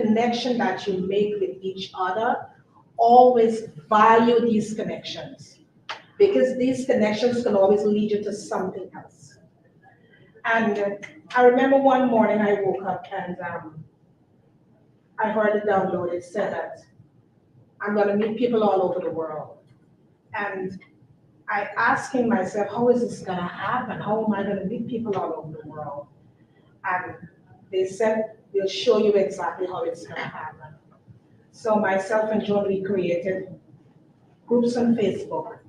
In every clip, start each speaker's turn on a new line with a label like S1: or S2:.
S1: connection that you make with each other, always value these connections because these connections can always lead you to something else. And I remember one morning I woke up and I heard a download. It said that I'm going to meet people all over the world. And I asking myself, how is this going to happen? How am I going to meet people all over the world? And they said, we'll show you exactly how it's going to happen. So myself and John, we created groups on Facebook.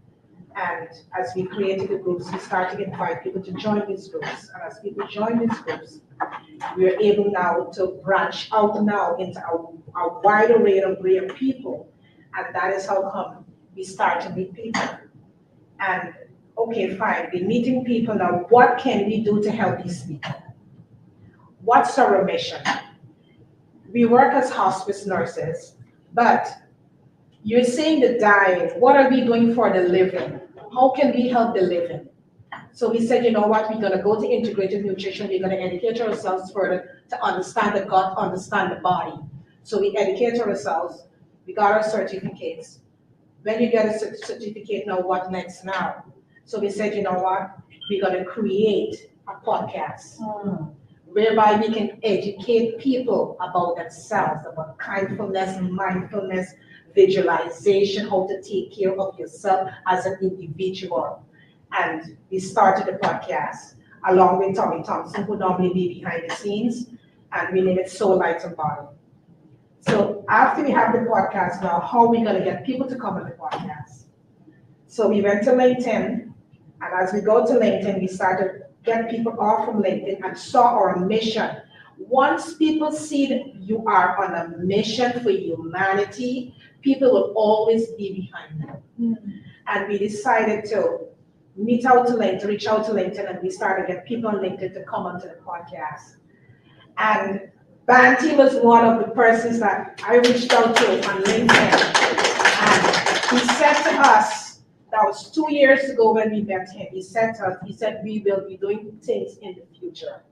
S1: And as we created the groups, we started to invite people to join these groups. And as people join these groups, we are able now to branch out now into a wide array of people. And that is how come we start to meet people. And okay, fine, we're meeting people now. What can we do to help these people? What's our mission? We work as hospice nurses, but you're saying the dying. What are we doing for the living? How can we help the living? So we said, you know what, we're going to go to integrative nutrition. We're going to educate ourselves further to understand the gut, understand the body. So we educate ourselves. We got our certificates. When you get a certificate, now what next now? So we said, you know what, we're going to create a podcast whereby we can educate people about themselves, about kindfulness, mindfulness, visualization, how to take care of yourself as an individual. And we started the podcast along with Tommy Thompson, who normally be behind the scenes, and we name it Soul, Light, and Body. So after we have the podcast now, how are we going to get people to come on the podcast? So we went to LinkedIn, and as we go to LinkedIn, we started to get people off from LinkedIn and saw our mission. Once people see that you are on a mission for humanity, people will always be behind you. And we decided to reach out to LinkedIn, and we started to get people on LinkedIn to come onto the podcast. And Banty was one of the persons that I reached out to on LinkedIn. And he said to us, that was 2 years ago when we met him, he said to us, he said, we will be doing things in the future.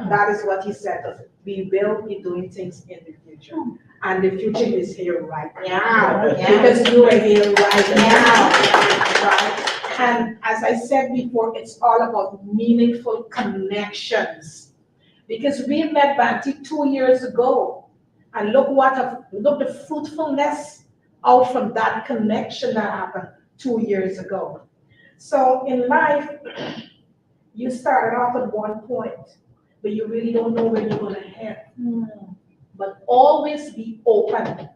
S1: That is what he said to us. We will be doing things in the future. And the future is here right now. Because you are here right now. Right? And as I said before, it's all about meaningful connections. Because we met Banty 2 years ago. And look the fruitfulness out from that connection that happened 2 years ago. So in life, you started off at one point, but you really don't know where you're going to head. But always be open.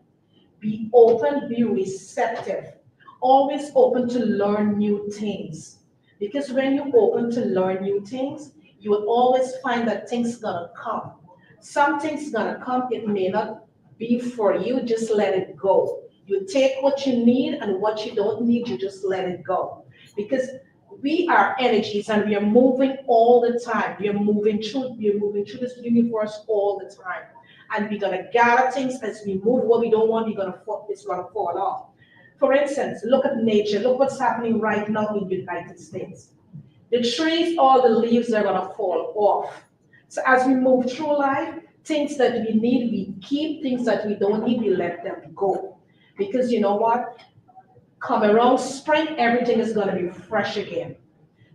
S1: Be open, be receptive. Always open to learn new things. Because when you're open to learn new things, you will always find that things gonna come. Something's gonna come, it may not be for you, just let it go. You take what you need, and what you don't need, you just let it go. Because we are energies and we are moving all the time. We are moving through this universe all the time. And we're gonna gather things as we move. What we don't want, it's gonna fall off. For instance, look at nature. Look what's happening right now in the United States. The trees, all the leaves are gonna fall off. So as we move through life, things that we need, we keep. Things that we don't need, we let them go. Because you know what? Come around spring, everything is gonna be fresh again.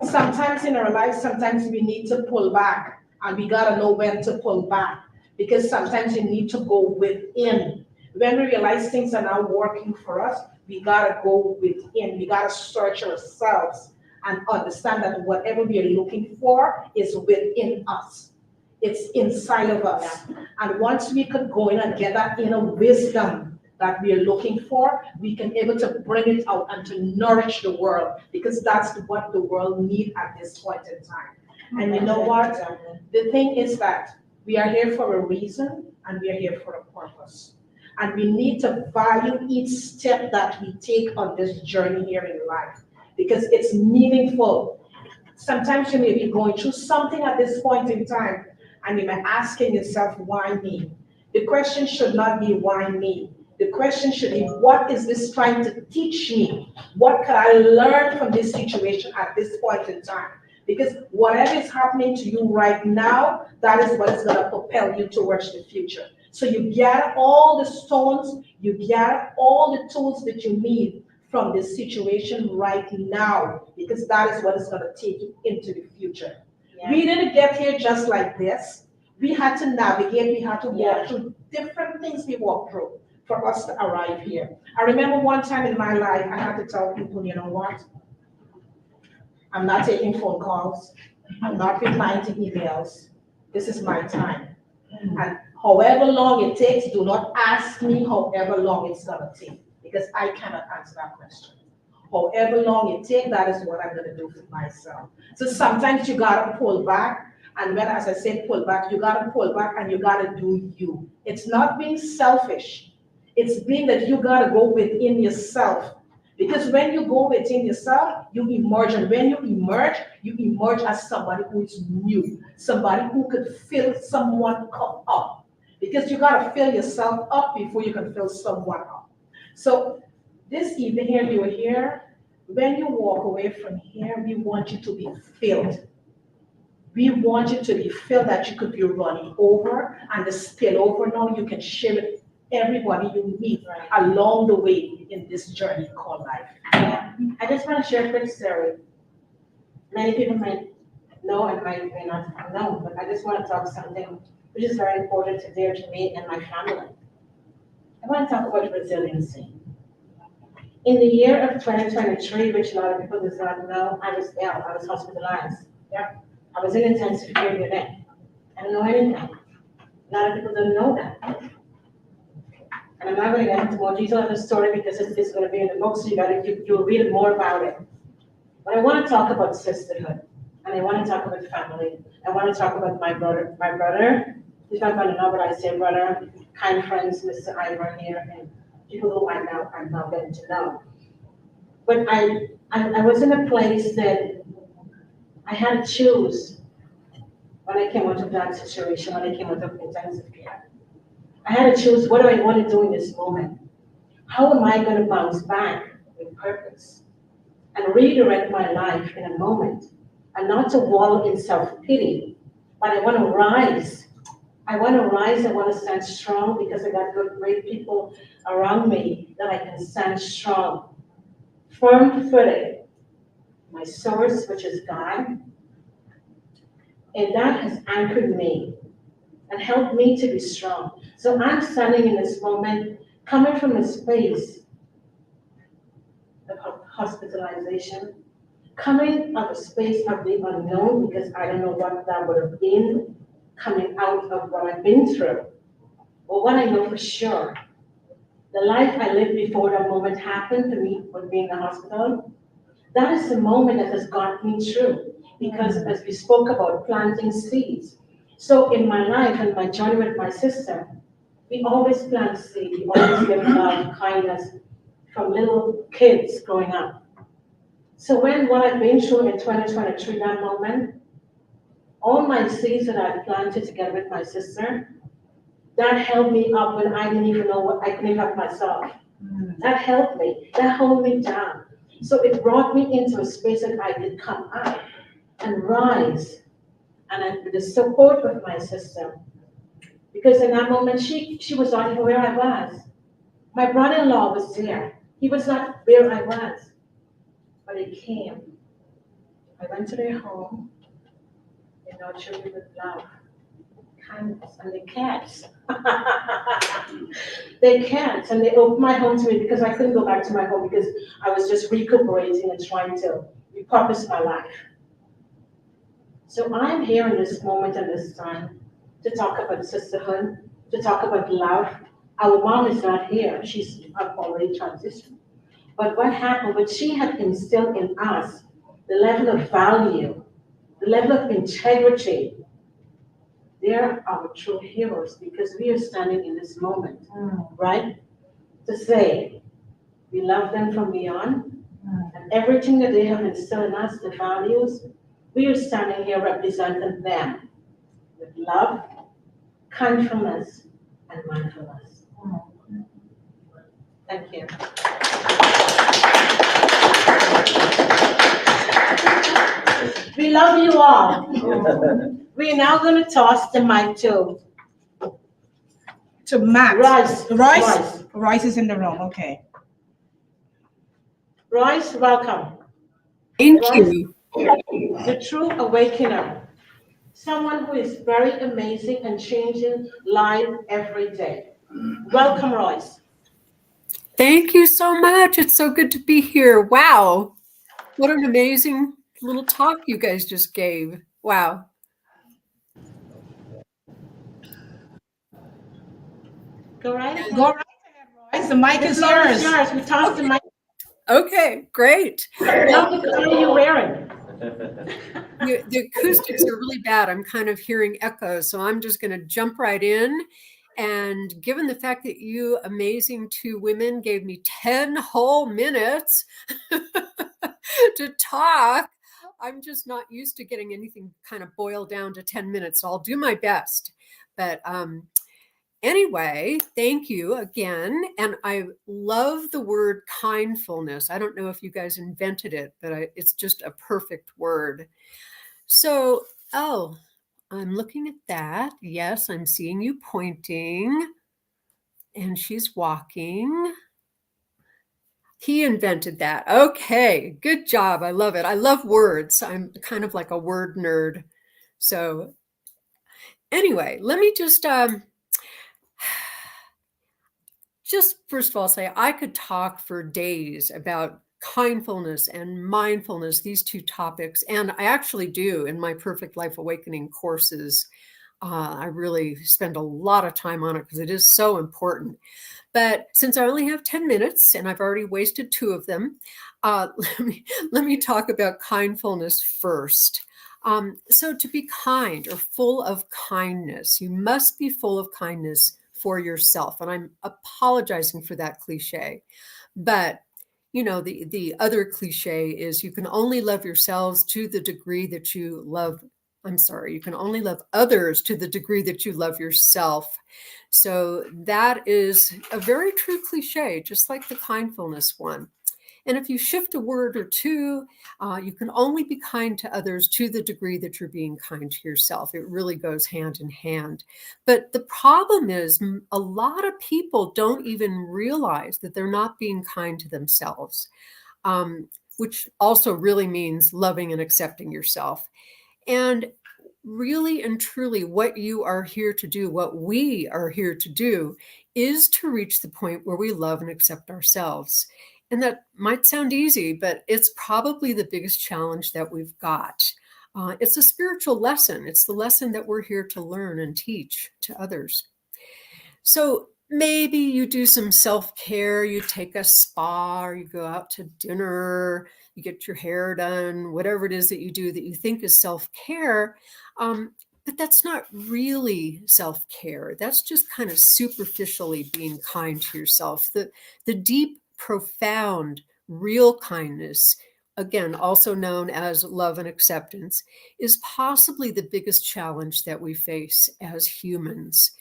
S1: Sometimes in our life, sometimes we need to pull back, and we gotta know when to pull back. Because sometimes you need to go within. When we realize things are not working for us, we gotta go within. We gotta search ourselves and understand that whatever we are looking for is within us. It's inside of us. And once we could go in and get that inner wisdom that we are looking for, we can be able to bring it out and to nourish the world, because that's what the world needs at this point in time. And you know what? The thing is that we are here for a reason, and we are here for a purpose. And we need to value each step that we take on this journey here in life, because it's meaningful. Sometimes you may be going through something at this point in time, and you may be asking yourself, why me? The question should not be, why me? The question should be, what is this trying to teach me? What can I learn from this situation at this point in time? Because whatever is happening to you right now, that is what is going to propel you towards the future. So you gather all the stones, you gather all the tools that you need from this situation right now, because that is what is going to take you into the future. Yeah. We didn't get here just like this. We had to navigate, we had to walk through different things we walked through for us to arrive here. I remember one time in my life, I had to tell people, you know what? I'm not taking phone calls. I'm not replying to emails. This is my time. And however long it takes, do not ask me however long it's going to take, because I cannot answer that question. However long it takes, that is what I'm going to do for myself. So sometimes you got to pull back. And when, as I said, pull back, you got to pull back and you got to do you. It's not being selfish. It's being that you got to go within yourself. Because when you go within yourself, you emerge. And when you emerge as somebody who is new, somebody who could fill someone up. Because you got to fill yourself up before you can fill someone up. So this evening here, you are here. When you walk away from here, we want you to be filled. We want you to be filled that you could be running over, and the spillover now you can share with everybody you meet along the way in this journey called life.
S2: Yeah. I just want to share a quick story. Many people might know and may not know, but I just want to talk something which is very important to me and my family. I want to talk about resiliency. In the year of 2023, which a lot of people do not know, I was ill. I was hospitalized. Yeah. I was in intensive care unit. I don't know anything. A lot of people don't know that. And I'm not going to get into more detail of the story because it's going to be in the book, so you'll read more about it. But I want to talk about sisterhood, and I want to talk about family. I want to talk about my brother. My brother, he's not going to know, but I say brother, kind friends, Mr. Ivan here, and people who I'm now getting to know. But I was in a place that I had to choose when I came out of that situation, when I came out of intensive care. I had to choose, what do I want to do in this moment? How am I going to bounce back with purpose and redirect my life in a moment, and not to wallow in self-pity, but I want to rise. I want to rise, I want to stand strong because I got good, great people around me that I can stand strong, firm-footed. My source, which is God, and that has anchored me and helped me to be strong. So I'm standing in this moment, coming from a space of hospitalization, coming of a space of the unknown, because I don't know what that would have been, coming out of what I've been through. But what I know for sure, the life I lived before that moment happened to me when being in the hospital, that is the moment that has gotten me through. Because as we spoke about planting seeds, so in my life and my journey with my sister, we always plant seeds, we always give love, kindness from little kids growing up. So when what I've been through in 2023, that moment, all my seeds that I planted together with my sister, that held me up when I didn't even know what I couldn't help myself. That helped me, that held me down. So it brought me into a space that I could come up and rise, and with the support of my sister, because in that moment she was not even where I was. My brother-in-law was there. He was not where I was, but he came. I went to their home. They nurtured me with love, kindness, and the cats. They cats, and they opened my home to me because I couldn't go back to my home because I was just recuperating and trying to repurpose my life. So I'm here in this moment and this time to talk about sisterhood, to talk about love. Our mom is not here. She's already transitioned. But what happened, what she had instilled in us, the level of value, the level of integrity, they're our true heroes because we are standing in this moment, right? To say we love them from beyond, and everything that they have instilled in us, the values, we are standing here representing them with love, kindness, and mindfulness. Thank you. We love you all. We're now going to toss the mic to
S1: To Matt.
S2: Royce.
S1: Royce is in the room, okay.
S2: Royce, welcome.
S3: Thank
S2: Royce,
S3: you.
S2: the true awakener. Someone who is very amazing and changing life every day. Welcome, Royce.
S3: Thank you so much. It's so good to be here. Wow. What an amazing little talk you guys just gave. Wow.
S2: Go right ahead.
S1: Go right ahead, Royce. The mic is
S2: floor
S1: yours.
S2: is yours. We tossed the mic.
S3: Okay, great.
S2: What are you wearing?
S3: The acoustics are really bad. I'm kind of hearing echoes, so I'm just going to jump right in. And given the fact that you amazing two women gave me 10 whole minutes to talk, I'm just not used to getting anything kind of boiled down to 10 minutes. So I'll do my best. But anyway, thank you again. And I love the word kindfulness. I don't know if you guys invented it, but it's just a perfect word. So, I'm looking at that. Yes, I'm seeing you pointing. And she's walking. He invented that. Okay, good job. I love it. I love words. I'm kind of like a word nerd. So anyway, let me just first of all say I could talk for days about kindfulness and mindfulness, these two topics. And I actually do in my Perfect Life Awakening courses. I really spend a lot of time on it because it is so important. But since I only have 10 minutes and I've already wasted 2 of them, let me talk about kindfulness first. So to be kind or full of kindness, you must be full of kindness for yourself. And I'm apologizing for that cliche. But you know, the other cliche is you can only love yourselves to the degree that you love. You can only love others to the degree that you love yourself. So that is a very true cliche, just like the kindfulness one. And if you shift a word or two, you can only be kind to others to the degree that you're being kind to yourself. It really goes hand in hand. But the problem is a lot of people don't even realize that they're not being kind to themselves, which also really means loving and accepting yourself. And really and truly, what you are here to do, what we are here to do, is to reach the point where we love and accept ourselves. And that might sound easy, but it's probably the biggest challenge that we've got. It's a spiritual lesson. It's the lesson that we're here to learn and teach to others. So maybe you do some self-care, you take a spa, or you go out to dinner, you get your hair done, whatever it is that you do that you think is self-care. But that's not really self-care. That's just kind of superficially being kind to yourself. The deep, profound, real kindness, again, also known as love and acceptance, is possibly the biggest challenge that we face as humans.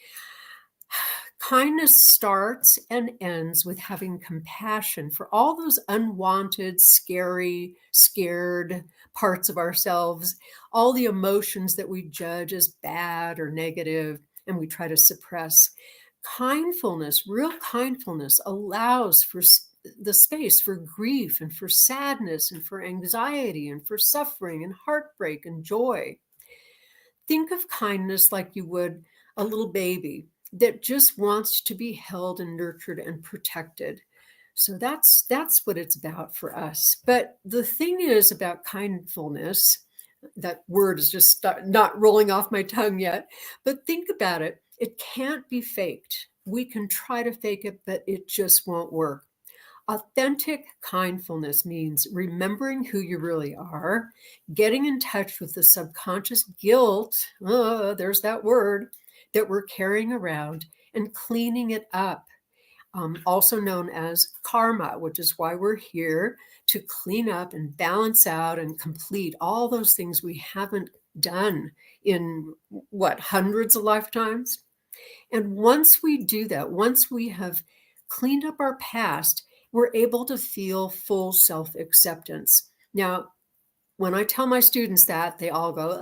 S3: Kindness starts and ends with having compassion for all those unwanted, scary, scared parts of ourselves, all the emotions that we judge as bad or negative and we try to suppress. Kindfulness, real kindfulness, allows for the space for grief and for sadness and for anxiety and for suffering and heartbreak and joy. Think of kindness like you would a little baby that just wants to be held and nurtured and protected. So that's what it's about for us. But the thing is about kindfulness, that word is just not rolling off my tongue yet, but think about it. It can't be faked. We can try to fake it, but it just won't work. Authentic kindfulness means remembering who you really are, getting in touch with the subconscious guilt, there's that word, that we're carrying around, and cleaning it up, also known as karma, which is why we're here to clean up and balance out and complete all those things we haven't done in, hundreds of lifetimes? And once we do that, once we have cleaned up our past, we're able to feel full self-acceptance. Now, when I tell my students that, they all go,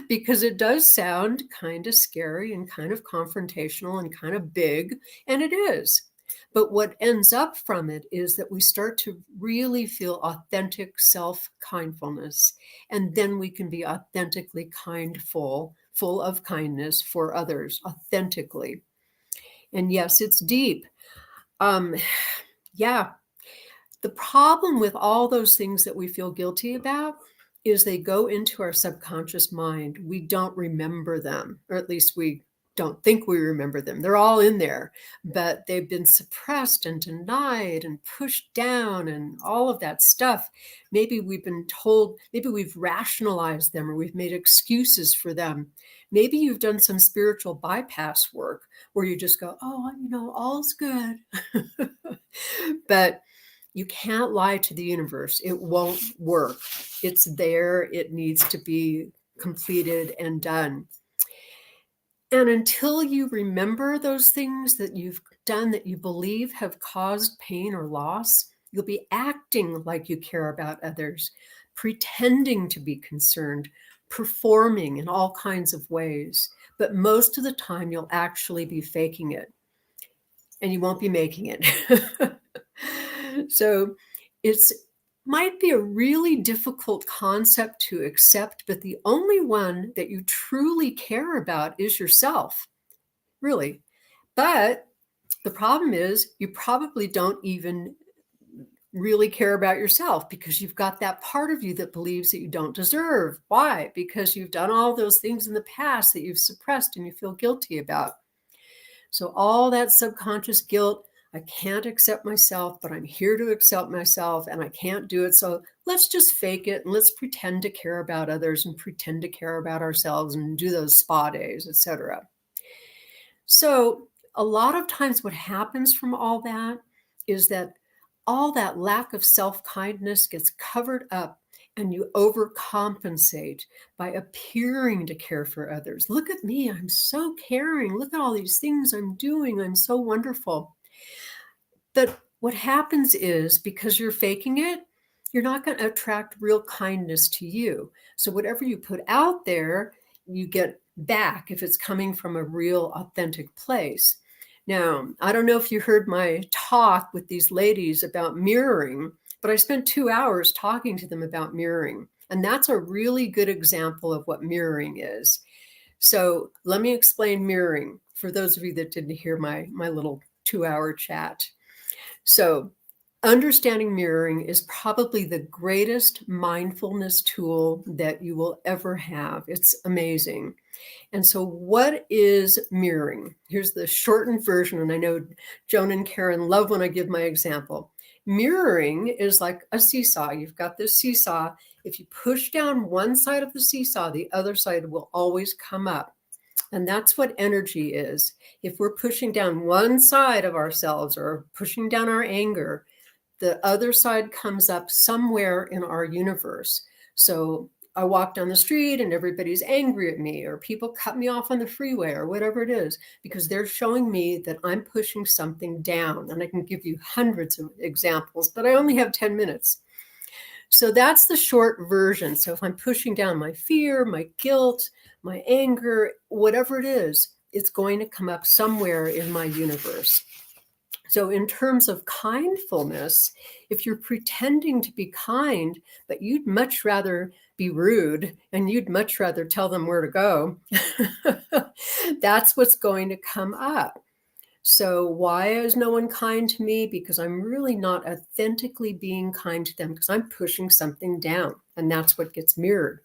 S3: because it does sound kind of scary and kind of confrontational and kind of big, and it is. But what ends up from it is that we start to really feel authentic self-kindfulness, and then we can be authentically kindful, full of kindness for others, authentically. And yes, it's deep. Um, yeah, the problem with all those things that we feel guilty about is they go into our subconscious mind. We don't remember them, or at least we don't think we remember them. They're all in there, but they've been suppressed and denied and pushed down and all of that stuff. Maybe we've been told, maybe we've rationalized them or we've made excuses for them. Maybe you've done some spiritual bypass work where you just go, oh, all's good. But you can't lie to the universe. It won't work. It's there. It needs to be completed and done. And until you remember those things that you've done that you believe have caused pain or loss, you'll be acting like you care about others, pretending to be concerned, performing in all kinds of ways. But most of the time, you'll actually be faking it, and you won't be making it. So it's might be a really difficult concept to accept, but the only one that you truly care about is yourself, really. But the problem is you probably don't even really care about yourself because you've got that part of you that believes that you don't deserve. Why? Because you've done all those things in the past that you've suppressed and you feel guilty about. So all that subconscious guilt, I can't accept myself, but I'm here to accept myself and I can't do it. So let's just fake it and let's pretend to care about others and pretend to care about ourselves and do those spa days, etc. So a lot of times what happens from all that is that all that lack of self-kindness gets covered up and you overcompensate by appearing to care for others. Look at me, I'm so caring. Look at all these things I'm doing. I'm so wonderful. But what happens is because you're faking it, you're not going to attract real kindness to you. So whatever you put out there, you get back if it's coming from a real authentic place. Now, I don't know if you heard my talk with these ladies about mirroring, but I spent 2 hours talking to them about mirroring. And that's a really good example of what mirroring is. So let me explain mirroring for those of you that didn't hear my little 2-hour chat. So understanding mirroring is probably the greatest mindfulness tool that you will ever have. It's amazing. And so what is mirroring? Here's the shortened version. And I know Joan and Karen love when I give my example. Mirroring is like a seesaw. You've got this seesaw. If you push down one side of the seesaw, the other side will always come up. And that's what energy is. If we're pushing down one side of ourselves or pushing down our anger, the other side comes up somewhere in our universe. So I walk down the street and everybody's angry at me, or people cut me off on the freeway, or whatever it is, because they're showing me that I'm pushing something down. And I can give you hundreds of examples, but I only have 10 minutes. So that's the short version. So if I'm pushing down my fear, my guilt, my anger, whatever it is, it's going to come up somewhere in my universe. So in terms of kindfulness, if you're pretending to be kind, but you'd much rather be rude and you'd much rather tell them where to go, that's what's going to come up. So why is no one kind to me? Because I'm really not authentically being kind to them because I'm pushing something down, and that's what gets mirrored.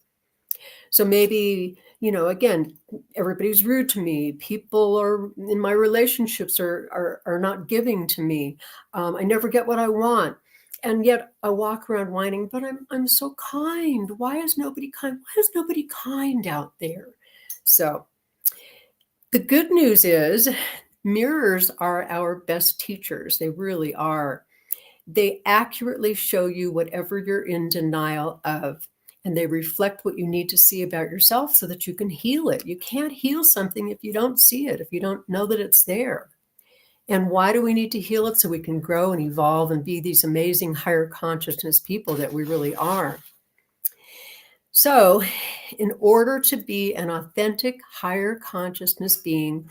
S3: So maybe, again, everybody's rude to me. People are in my relationships are not giving to me. I never get what I want. And yet I walk around whining, but I'm so kind. Why is nobody kind? Why is nobody kind out there? So the good news is mirrors are our best teachers. They really are. They accurately show you whatever you're in denial of. And they reflect what you need to see about yourself so that you can heal it. You can't heal something if you don't see it, if you don't know that it's there. And why do we need to heal it? So we can grow and evolve and be these amazing higher consciousness people that we really are. So, in order to be an authentic, higher consciousness being,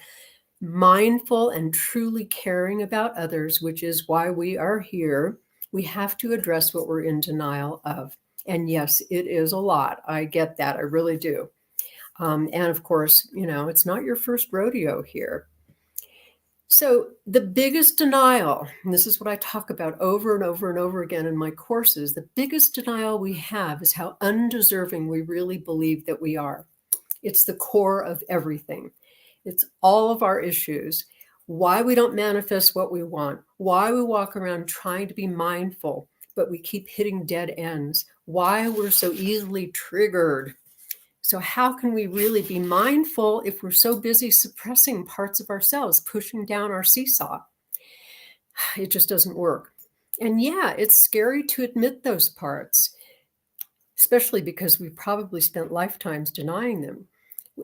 S3: mindful and truly caring about others, which is why we are here, we have to address what we're in denial of. And yes, it is a lot. I get that. I really do. And of course, it's not your first rodeo here. So the biggest denial, and this is what I talk about over and over and over again in my courses, the biggest denial we have is how undeserving we really believe that we are. It's the core of everything. It's all of our issues, why we don't manifest what we want, why we walk around trying to be mindful, but we keep hitting dead ends, why we're so easily triggered. So how can we really be mindful if we're so busy suppressing parts of ourselves, pushing down our seesaw? It just doesn't work. And yeah, it's scary to admit those parts, especially because we've probably spent lifetimes denying them.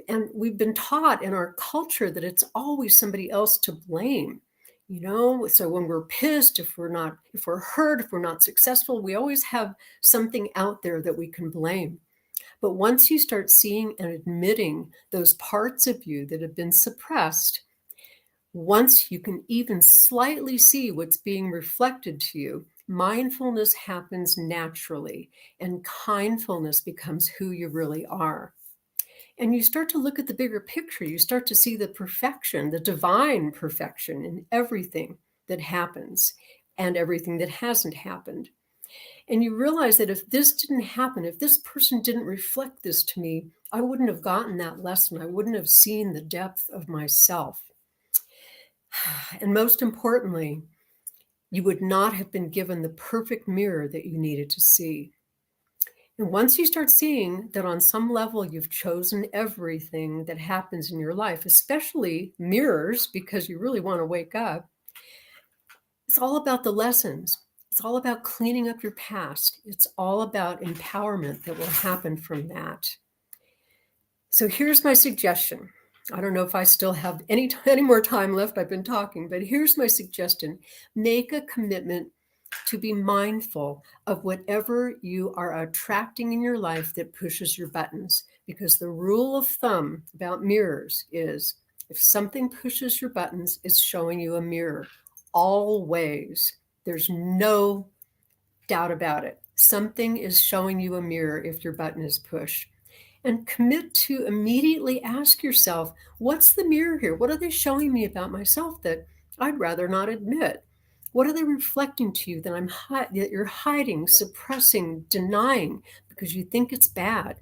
S3: And we've been taught in our culture that it's always somebody else to blame. So when we're pissed, if we're hurt, if we're not successful, we always have something out there that we can blame. But once you start seeing and admitting those parts of you that have been suppressed, once you can even slightly see what's being reflected to you, mindfulness happens naturally, and kindfulness becomes who you really are. And you start to look at the bigger picture. You start to see the perfection, the divine perfection in everything that happens and everything that hasn't happened. And you realize that if this didn't happen, if this person didn't reflect this to me, I wouldn't have gotten that lesson. I wouldn't have seen the depth of myself. And most importantly, you would not have been given the perfect mirror that you needed to see. And once you start seeing that on some level you've chosen everything that happens in your life, especially mirrors, because you really want to wake up, it's all about the lessons. It's all about cleaning up your past. It's all about empowerment that will happen from that. So here's my suggestion. I don't know if I still have any more time left. I've been talking, but here's my suggestion. Make a commitment to be mindful of whatever you are attracting in your life that pushes your buttons. Because the rule of thumb about mirrors is if something pushes your buttons, it's showing you a mirror. Always. There's no doubt about it. Something is showing you a mirror if your button is pushed. And commit to immediately ask yourself, what's the mirror here? What are they showing me about myself that I'd rather not admit? What are they reflecting to you that you're hiding, suppressing, denying because you think it's bad?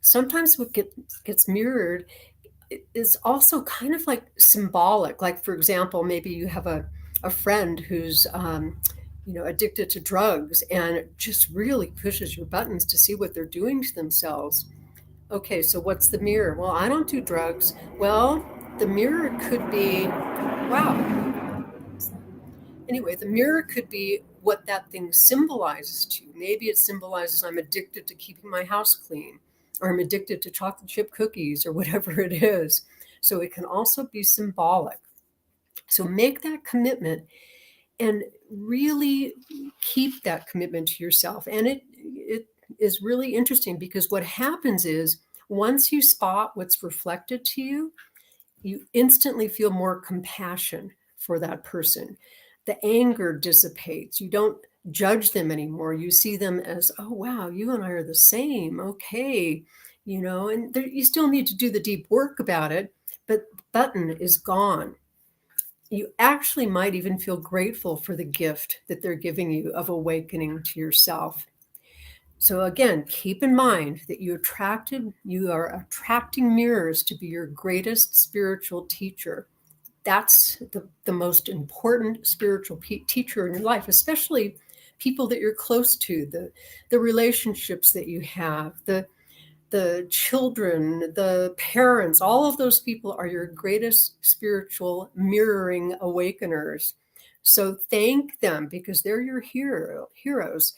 S3: Sometimes what gets mirrored is also kind of like symbolic. Like, for example, maybe you have a friend who's addicted to drugs, and it just really pushes your buttons to see what they're doing to themselves. Okay, so what's the mirror? Well, I don't do drugs. Well, the mirror could be, wow. Anyway, the mirror could be what that thing symbolizes to you. Maybe it symbolizes I'm addicted to keeping my house clean, or I'm addicted to chocolate chip cookies, or whatever it is. So it can also be symbolic. So make that commitment and really keep that commitment to yourself. And it is really interesting because what happens is once you spot what's reflected to you, you instantly feel more compassion for that person. The anger dissipates. You don't judge them anymore. You see them as, oh, wow, you and I are the same. Okay. And you still need to do the deep work about it, but the button is gone. You actually might even feel grateful for the gift that they're giving you of awakening to yourself. So again, keep in mind that you are attracting mirrors to be your greatest spiritual teacher. That's the most important spiritual teacher in your life, especially people that you're close to, the relationships that you have, the children, the parents, all of those people are your greatest spiritual mirroring awakeners. So thank them because they're your heroes.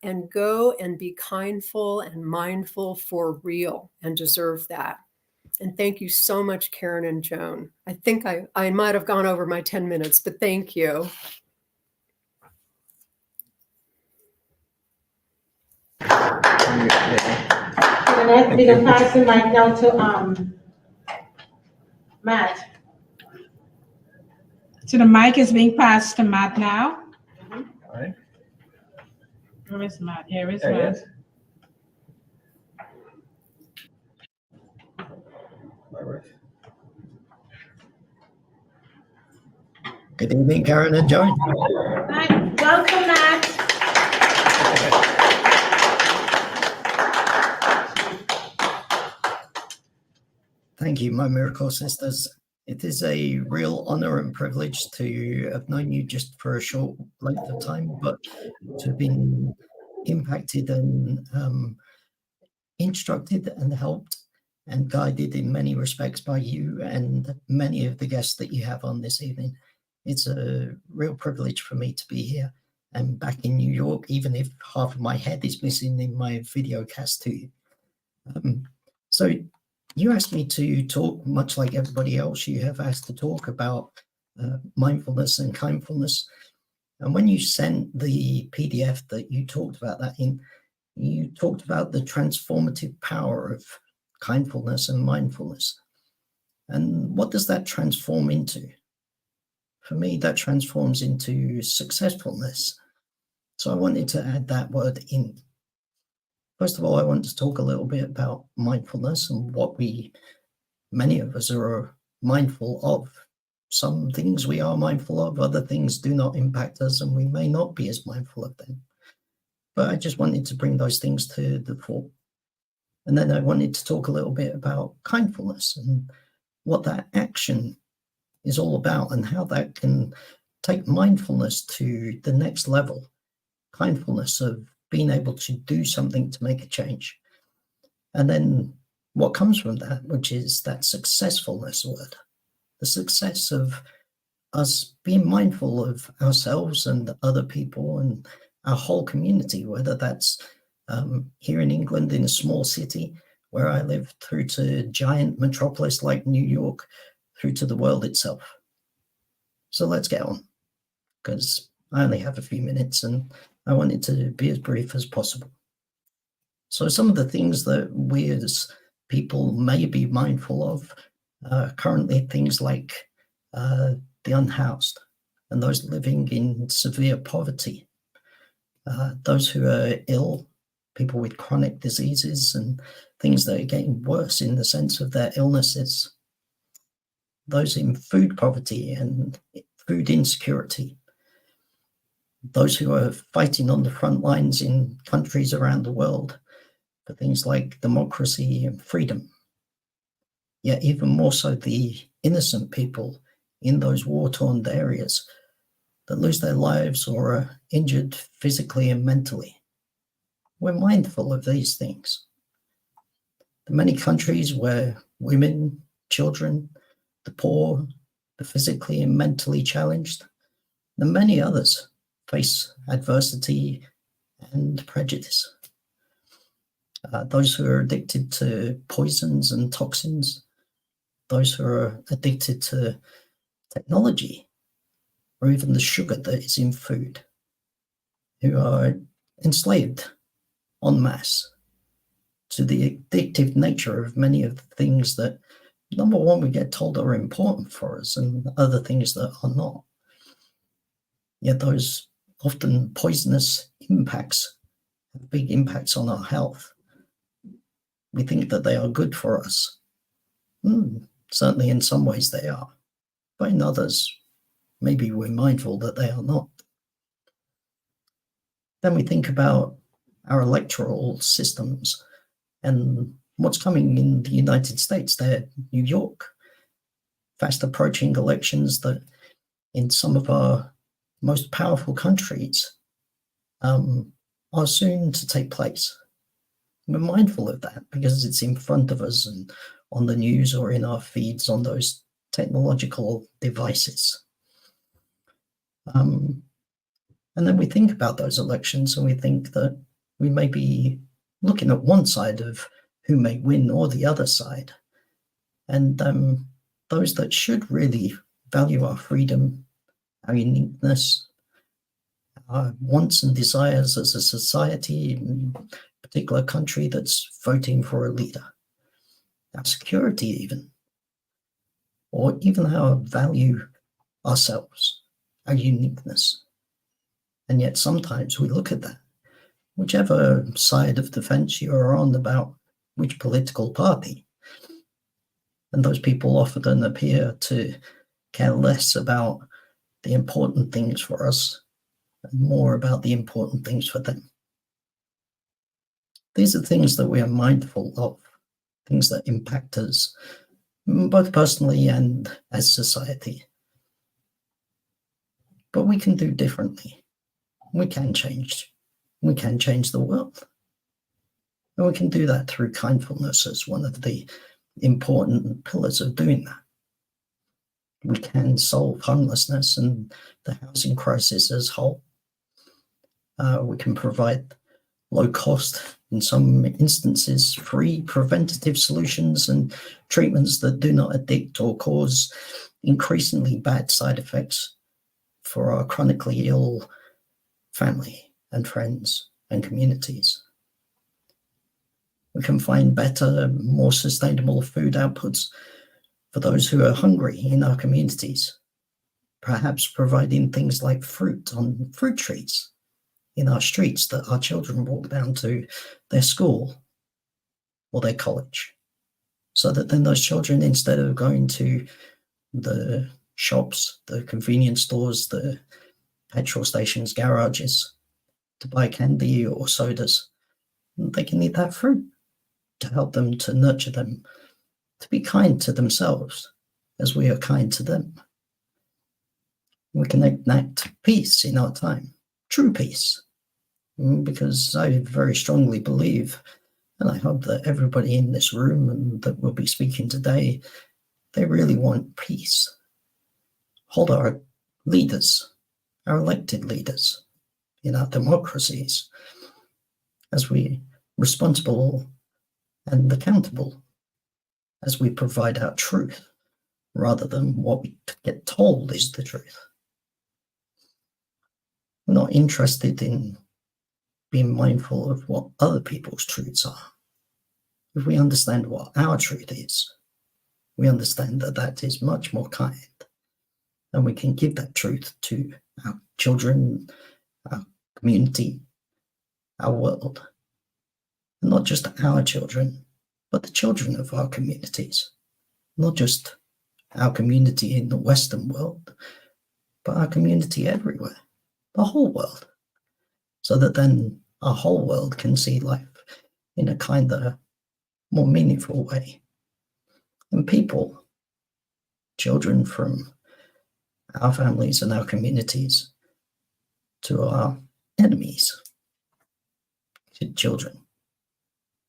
S3: And go and be kindful and mindful for real and deserve that. And thank you so much, Karen and Joan. I think I might have gone over my 10 minutes, but thank you.
S4: Okay.
S2: And we're gonna pass the mic now to, Matt.
S1: So the mic is being passed to Matt now.
S4: All right.
S1: Where is Matt? Here is
S4: There he
S1: Matt.
S4: is. That works.
S5: Good evening, Karen and Joan.
S2: Hi, welcome, Matt.
S5: Thank you, my miracle sisters. It is a real honor and privilege to have known you just for a short length of time, but to have been impacted and instructed and helped and guided in many respects by you and many of the guests that you have on this evening. It's a real privilege for me to be here and back in New York, even if half of my head is missing in my video cast to you. So you asked me to talk, much like everybody else you have asked to talk about mindfulness and kindfulness. And when you sent the PDF that you talked about that in, you talked about the transformative power of kindfulness and mindfulness. And what does that transform into? For me, that transforms into successfulness. So I wanted to add that word in. First of all, I want to talk a little bit about mindfulness and what many of us are mindful of. Some things we are mindful of, other things do not impact us, and we may not be as mindful of them. But I just wanted to bring those things to the fore. And then I wanted to talk a little bit about kindfulness and what that action is all about and how that can take mindfulness to the next level. Kindfulness of being able to do something to make a change. And then what comes from that, which is that successfulness word, the success of us being mindful of ourselves and other people and our whole community, whether that's here in England in a small city where I live, through to giant metropolis like New York, through to the world itself. So let's get on, because I only have a few minutes and I wanted to be as brief as possible. So some of the things that we as people may be mindful of currently, things like the unhoused and those living in severe poverty, those who are ill, people with chronic diseases and things that are getting worse in the sense of their illnesses, those in food poverty and food insecurity, those who are fighting on the front lines in countries around the world for things like democracy and freedom. Yet even more so, the innocent people in those war-torn areas that lose their lives or are injured physically and mentally. We're mindful of these things. The many countries where women, children, the poor, the physically and mentally challenged, and many others face adversity and prejudice. Those who are addicted to poisons and toxins, those who are addicted to technology, or even the sugar that is in food, who are enslaved en masse to the addictive nature of many of the things that, number one, we get told are important for us, and other things that are not. Yet those often poisonous impacts have big impacts on our health. We think that they are good for us. Certainly in some ways they are, but in others, maybe we're mindful that they are not. Then we think about our electoral systems and what's coming in the United States, there, New York, fast approaching elections that in some of our most powerful countries are soon to take place. We're mindful of that because it's in front of us and on the news or in our feeds on those technological devices. And then we think about those elections and we think that we may be looking at one side of who may win or the other side. And those that should really value our freedom, our uniqueness, our wants and desires as a society, in a particular country that's voting for a leader, our security even, or even how we value ourselves, our uniqueness. And yet sometimes we look at that, whichever side of the fence you are on about which political party, and those people often appear to care less about the important things for us and more about the important things for them. These are things that we are mindful of, things that impact us, both personally and as society. But we can do differently. We can change. We can change the world. And we can do that through kindfulness as one of the important pillars of doing that. We can solve homelessness and the housing crisis as a whole. We can provide low cost, in some instances, free preventative solutions and treatments that do not addict or cause increasingly bad side effects for our chronically ill family and friends and communities. We can find better, more sustainable food outputs for those who are hungry in our communities, perhaps providing things like fruit on fruit trees in our streets that our children walk down to their school or their college, so that then those children, instead of going to the shops, the convenience stores, the petrol stations, garages to buy candy or sodas, they can eat that fruit to help them, to nurture them, to be kind to themselves as we are kind to them. We can enact peace in our time, true peace, because I very strongly believe, and I hope that everybody in this room and that will be speaking today, they really want peace. Hold our leaders, our elected leaders in our democracies, as we responsible and accountable, as we provide our truth rather than what we get told is the truth. We're not interested in being mindful of what other people's truths are. If we understand what our truth is, we understand that that is much more kind, and we can give that truth to our children, our community, our world. And not just our children, but the children of our communities. Not just our community in the Western world, but our community everywhere, the whole world. So that then our whole world can see life in a kinder, more meaningful way. And people, children from our families and our communities to our enemies, children,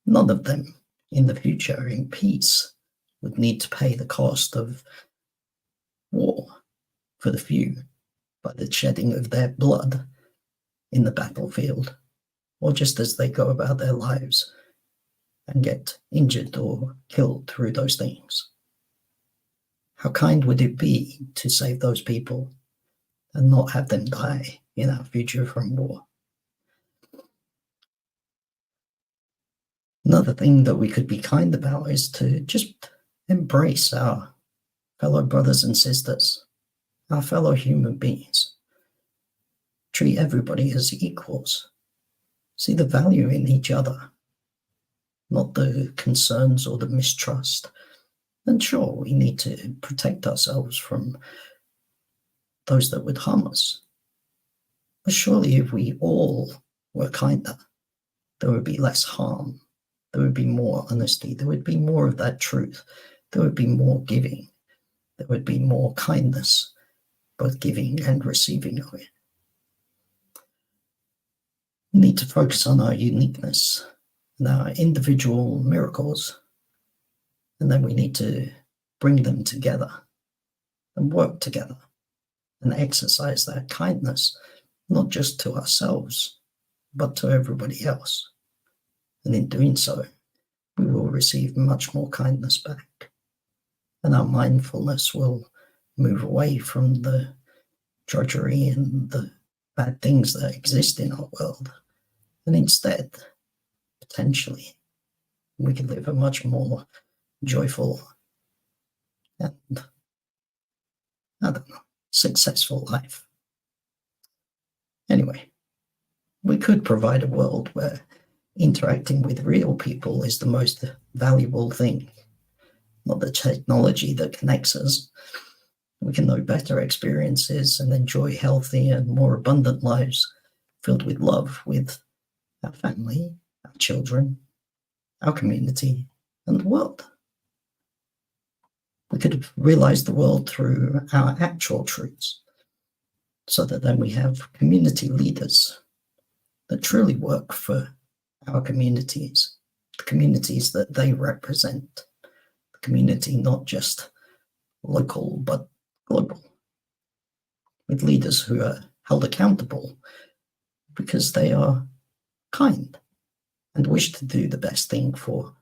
S5: none of them in the future in peace would need to pay the cost of war for the few by the shedding of their blood in the battlefield, or just as they go about their lives and get injured or killed through those things. How kind would it be to save those people and not have them die in our future from war? Another thing that we could be kind about is to just embrace our fellow brothers and sisters, our fellow human beings. Treat everybody as equals. See the value in each other, not the concerns or the mistrust. And sure, we need to protect ourselves from those that would harm us. But surely if we all were kinder, there would be less harm. There would be more honesty. There would be more of that truth. There would be more giving. There would be more kindness, both giving and receiving of it. We need to focus on our uniqueness and our individual miracles, and then we need to bring them together and work together and exercise that kindness, not just to ourselves, but to everybody else. And in doing so, we will receive much more kindness back. And our mindfulness will move away from the drudgery and the bad things that exist in our world. And instead, potentially, we can live a much more joyful and, I don't know, successful life. Anyway, we could provide a world where interacting with real people is the most valuable thing, not the technology that connects us. We can know better experiences and enjoy healthy and more abundant lives filled with love with our family, our children, our community, and the world. We could realize the world through our actual truths, so that then we have community leaders that truly work for our communities, the communities that they represent, the community not just local but global, with leaders who are held accountable because they are kind and wish to do the best thing for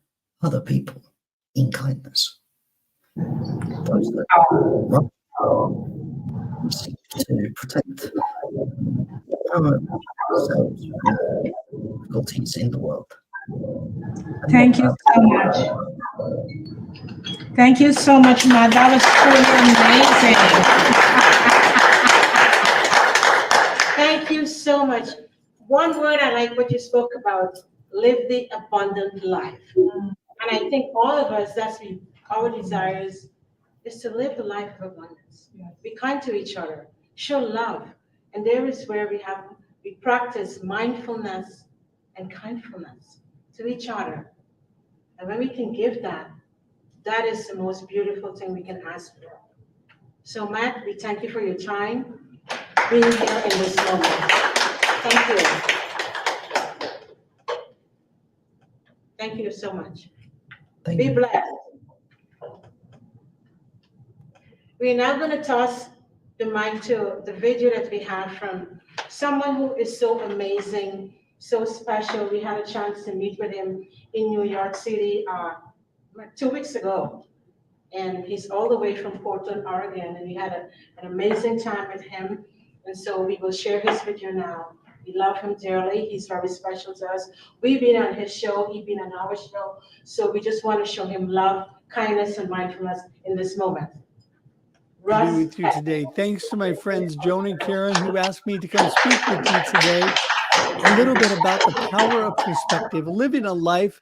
S5: other people in kindness. Those that seek to protect ourselves from difficulties in the world.
S1: Thank you so much. Thank you so much, Matt. That was truly amazing.
S2: Thank you so much. One word I like what you spoke about, live the abundant life. And I think all of us, our desires is to live the life of abundance. Be kind to each other, show love. And there is where we practice mindfulness and kindness to each other. And when we can give that, that is the most beautiful thing we can ask for. So Matt, we thank you for your time being here in this moment. Thank you. Thank you so much. Be blessed. We're now going to toss the mic to the video that we have from someone who is so amazing, so special. We had a chance to meet with him in New York City 2 weeks ago. And he's all the way from Portland, Oregon. And we had an amazing time with him. And so we will share his video now. We love him dearly. He's very special to us. We've been on his show. He's been on our show. So we just want to show him love, kindness, and mindfulness in this moment.
S6: To be with you today. Thanks to my friends Joan and Karen who asked me to come speak with you today. A little bit about the power of perspective, living a life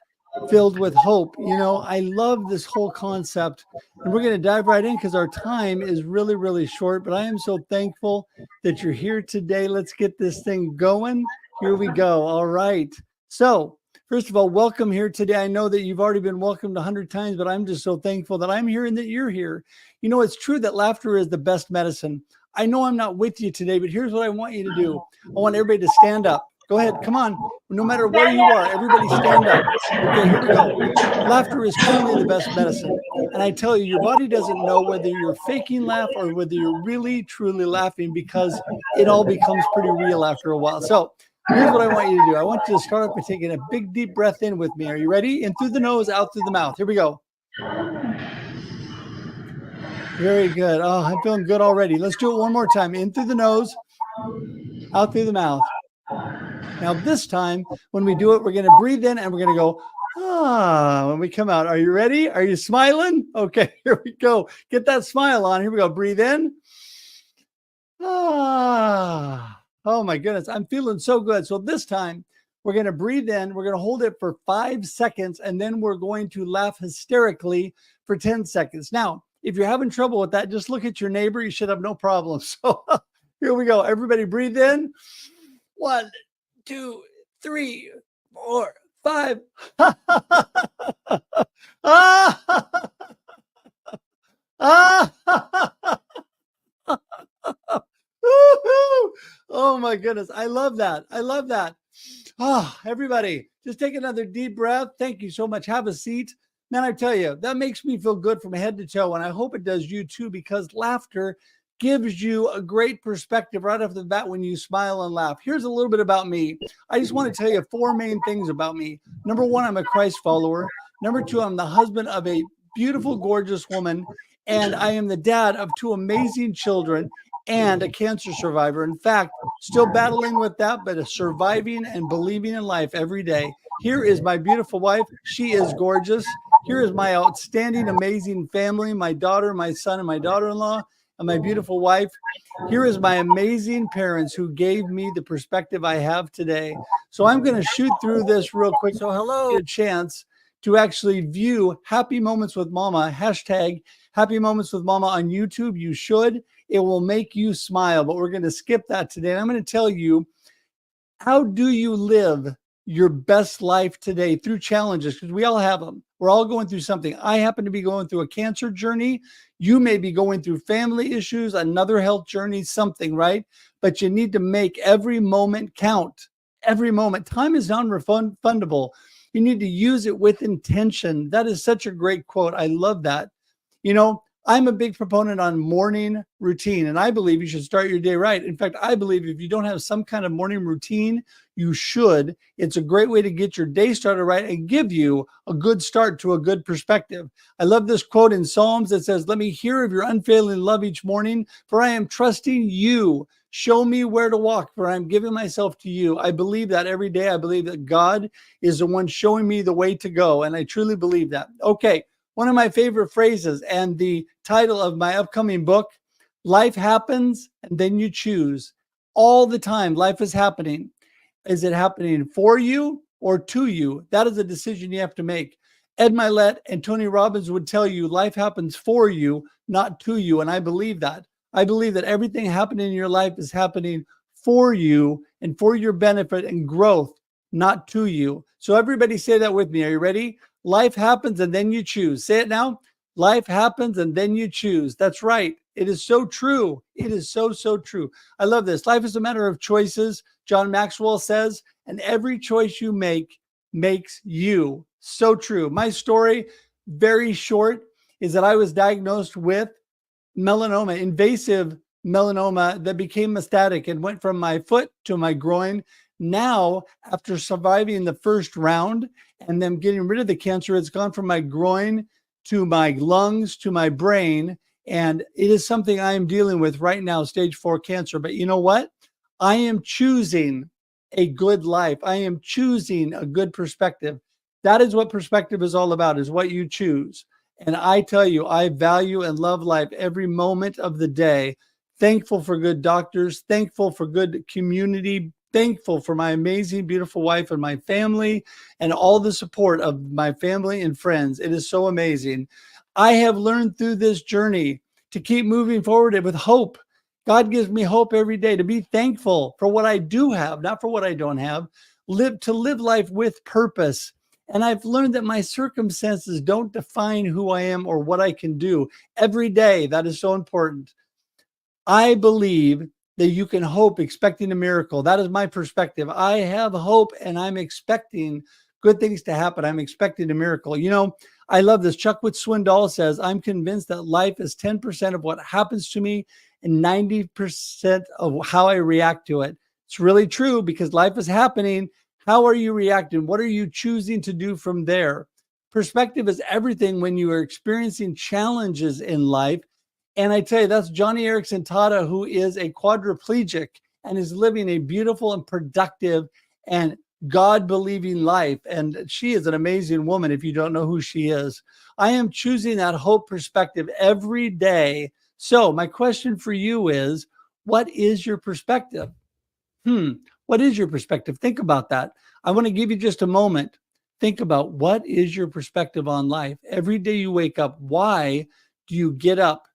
S6: filled with hope. You know, I love this whole concept, and we're going to dive right in because our time is really, really short, but I am so thankful that you're here today. Let's get this thing going. Here we go. All right. So first of all, welcome here today. I know that you've already been welcomed 100 times, but I'm just so thankful that I'm here and that you're here. You know, it's true that laughter is the best medicine. I know I'm not with you today, but here's what I want you to do. I want everybody to stand up. Go ahead. Come on. No matter where you are, everybody stand up. Okay, here we go. Laughter is truly the best medicine. And I tell you, your body doesn't know whether you're faking laugh or whether you're really, truly laughing because it all becomes pretty real after a while. So here's what I want you to do. I want you to start off by taking a big, deep breath in with me. Are you ready? In through the nose, out through the mouth. Here we go. Very good. Oh, I'm feeling good already. Let's do it one more time. In through the nose, out through the mouth. Now, this time, when we do it, we're going to breathe in and we're going to go, when we come out. Are you ready? Are you smiling? Okay, here we go. Get that smile on. Here we go. Breathe in. Oh my goodness. I'm feeling so good. So this time we're going to breathe in. We're going to hold it for 5 seconds, and then we're going to laugh hysterically for 10 seconds. Now, if you're having trouble with that, just look at your neighbor. You should have no problem. So here we go. Everybody breathe in. 1, 2, 3, 4, 5. Oh my goodness. I love that. I love that. Oh, everybody, just take another deep breath. Thank you so much. Have a seat. Man, I tell you, that makes me feel good from head to toe. And I hope it does you too, because laughter gives you a great perspective right off the bat when you smile and laugh. Here's a little bit about me. I just want to tell you 4 main things about me. Number 1, I'm a Christ follower. Number 2, I'm the husband of a beautiful, gorgeous woman. And I am the dad of 2 amazing children and a cancer survivor. In fact, still battling with that, but surviving and believing in life every day. Here is my beautiful wife. She is gorgeous. Here is my outstanding, amazing family, my daughter, my son, and my daughter-in-law, and my beautiful wife. Here is my amazing parents who gave me the perspective I have today. So I'm going to shoot through this real quick. So hello, a chance to actually view Happy Moments with Mama, hashtag Happy Moments with Mama on YouTube. You should. It will make you smile, but we're going to skip that today. And I'm going to tell you, how do you live your best life today through challenges? Because we all have them. We're all going through something. I happen to be going through a cancer journey. You may be going through family issues, another health journey, something, right? But you need to make every moment count. Every moment. Time is non-refundable. You need to use it with intention. That is such a great quote. I love that. You know, I'm a big proponent on morning routine, and I believe you should start your day right. In fact, I believe if you don't have some kind of morning routine, you should. It's a great way to get your day started right and give you a good start to a good perspective. I love this quote in Psalms that says, "Let me hear of your unfailing love each morning, for I am trusting you. Show me where to walk, for I'm giving myself to you." I believe that every day. I believe that God is the one showing me the way to go, and I truly believe that. Okay. One of my favorite phrases and the title of my upcoming book, Life Happens and Then You Choose. All the time, life is happening. Is it happening for you or to you? That is a decision you have to make. Ed Milet and Tony Robbins would tell you life happens for you, not to you. And I believe that. I believe that everything happening in your life is happening for you and for your benefit and growth, not to you. So everybody say that with me. Are you ready? Life happens and then you choose. Say it now. Life happens and then you choose. That's right. It is so true. It is so, so true. I love this. Life is a matter of choices, John Maxwell says, and every choice you make makes you. So true. My story, very short, is that I was diagnosed with melanoma, invasive melanoma that became metastatic and went from my foot to my groin. Now, after surviving the first round and then getting rid of the cancer, it's gone from my groin to my lungs to my brain. And it is something I am dealing with right now, stage 4 cancer. But you know what? I am choosing a good life. I am choosing a good perspective. That is what perspective is all about, is what you choose. And I tell you, I value and love life every moment of the day. Thankful for good doctors, thankful for good community, thankful for my amazing, beautiful wife and my family and all the support of my family and friends. It is so amazing. I have learned through this journey to keep moving forward with hope. God gives me hope every day to be thankful for what I do have, not for what I don't have. To live life with purpose. And I've learned that my circumstances don't define who I am or what I can do every day. That is so important. I believe that you can hope expecting a miracle. That is my perspective. I have hope and I'm expecting good things to happen. I'm expecting a miracle. You know, I love this. Chuckwood Swindoll says, I'm convinced that life is 10% of what happens to me and 90% of how I react to it. It's really true because life is happening. How are you reacting? What are you choosing to do from there? Perspective is everything when you are experiencing challenges in life. And I tell you, that's Johnny Erickson Tata, who is a quadriplegic and is living a beautiful and productive and God-believing life. And she is an amazing woman if you don't know who she is. I am choosing that hope perspective every day. So my question for you is, what is your perspective? What is your perspective? Think about that. I want to give you just a moment. Think about what is your perspective on life. Every day you wake up, why do you get up?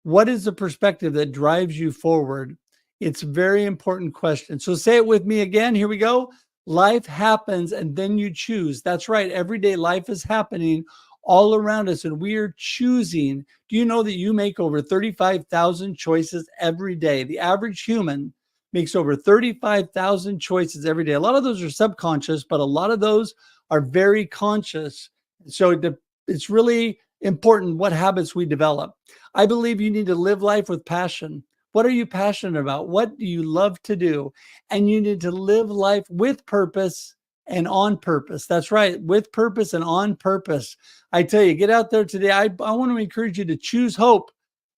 S6: What is the perspective that drives you forward? It's a very important question. So say it with me again. Here we go. Life happens and then you choose. That's right. Every day life is happening all around us and we are choosing. Do you know that you make over 35,000 choices every day? The average human makes over 35,000 choices every day. A lot of those are subconscious, but a lot of those are very conscious. So it's really important what habits we develop. I believe you need to live life with passion. What are you passionate about? What do you love to do? And you need to live life with purpose and on purpose. That's right, with purpose and on purpose. I tell you, get out there today. I want to encourage you to choose hope.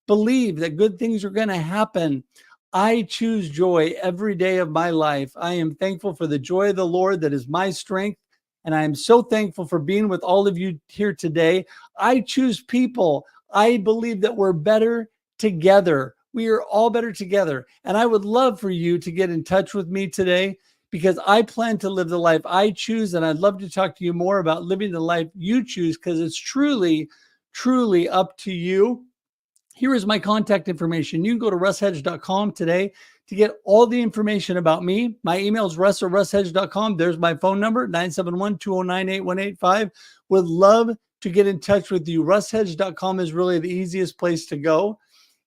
S6: Believe that good things are going to happen. I choose joy every day of my life. I am thankful for the joy of the Lord that is my strength. And I am so thankful for being with all of you here today. I choose people. I believe that we're better together. We are all better together. And I would love for you to get in touch with me today because I plan to live the life I choose. And I'd love to talk to you more about living the life you choose because it's truly, truly up to you. Here is my contact information. You can go to russhedge.com today to get all the information about me. My email is russ@russhedge.com. There's my phone number, 971-209-8185. Would love to get in touch with you. Russhedge.com is really the easiest place to go.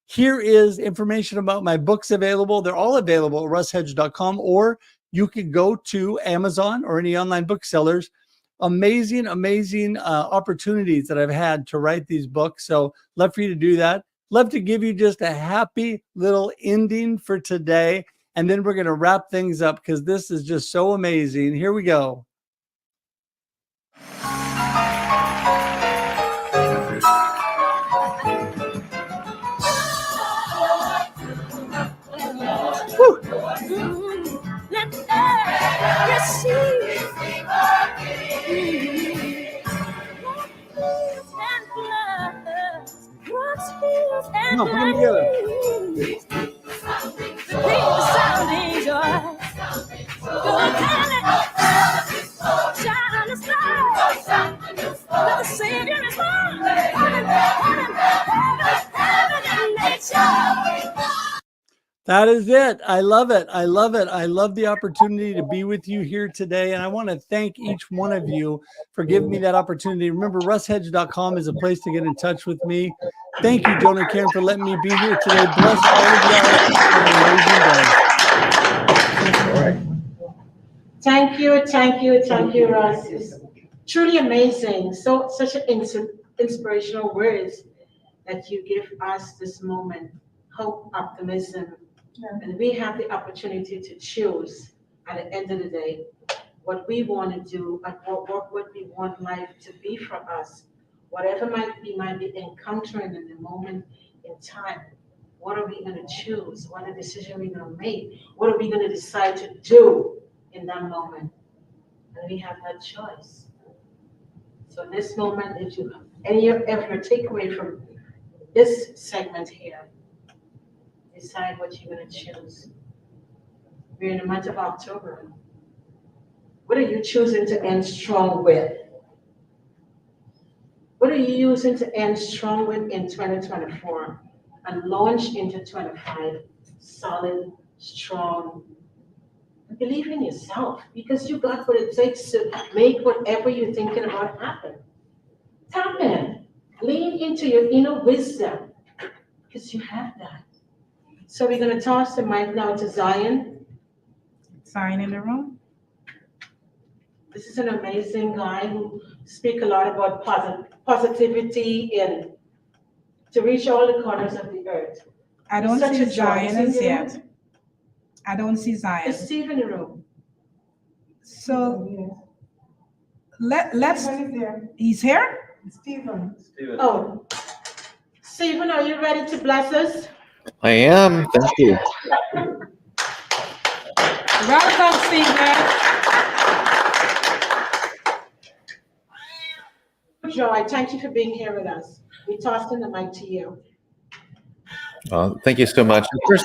S6: Here is information about my books available. They're all available at russhedge.com, or you could go to Amazon or any online booksellers. Amazing, amazing opportunities that I've had to write these books. So love for you to do that. Love to give you just a happy little ending for today. And then we're going to wrap things up because this is just so amazing. Here we go. Woo. Come on, put them together. That is it. I love it. I love it. I love the opportunity to be with you here today. And I want to thank each one of you for giving me that opportunity. Remember, russhedge.com is a place to get in touch with me. Thank you, Jonah and Karen, for letting me be here today. Bless all of y'all. Have an amazing day.
S2: Thank you, Russ. It's truly amazing. Such an inspirational words that you give us this moment. Hope, optimism. And we have the opportunity to choose at the end of the day what we want to do and what we want life to be for us. Whatever might be encountering in the moment in time. What are we going to choose? What are the decisions we're going to make? What are we going to decide to do in that moment? And we have that choice. So this moment, if you any of your takeaway from this segment here, decide what you're going to choose. We're in the month of October. What are you choosing to end strong with? What are you using to end strong with in 2024 and launch into 25 solid, strong? Believe in yourself because you got what it takes to make whatever you're thinking about happen. Tap in, lean into your inner wisdom because you have that. So we're going to toss the mic now to Zion.
S7: Zion in the room.
S2: This is an amazing guy who speaks a lot about positivity and to reach all the corners of the earth.
S7: I don't
S2: Such
S7: see
S2: a joy.
S7: Zion as
S2: Is he in the
S7: yet. I don't see Zion.
S2: Is Steve in the room?
S7: So let's. He's here.
S1: Stephen.
S2: Oh, Stephen, are you ready to bless us?
S4: I am. Thank you.
S7: Welcome, Stephen.
S2: Joy, thank you for being here with us. We tossed in the mic to you.
S4: Thank you so much. First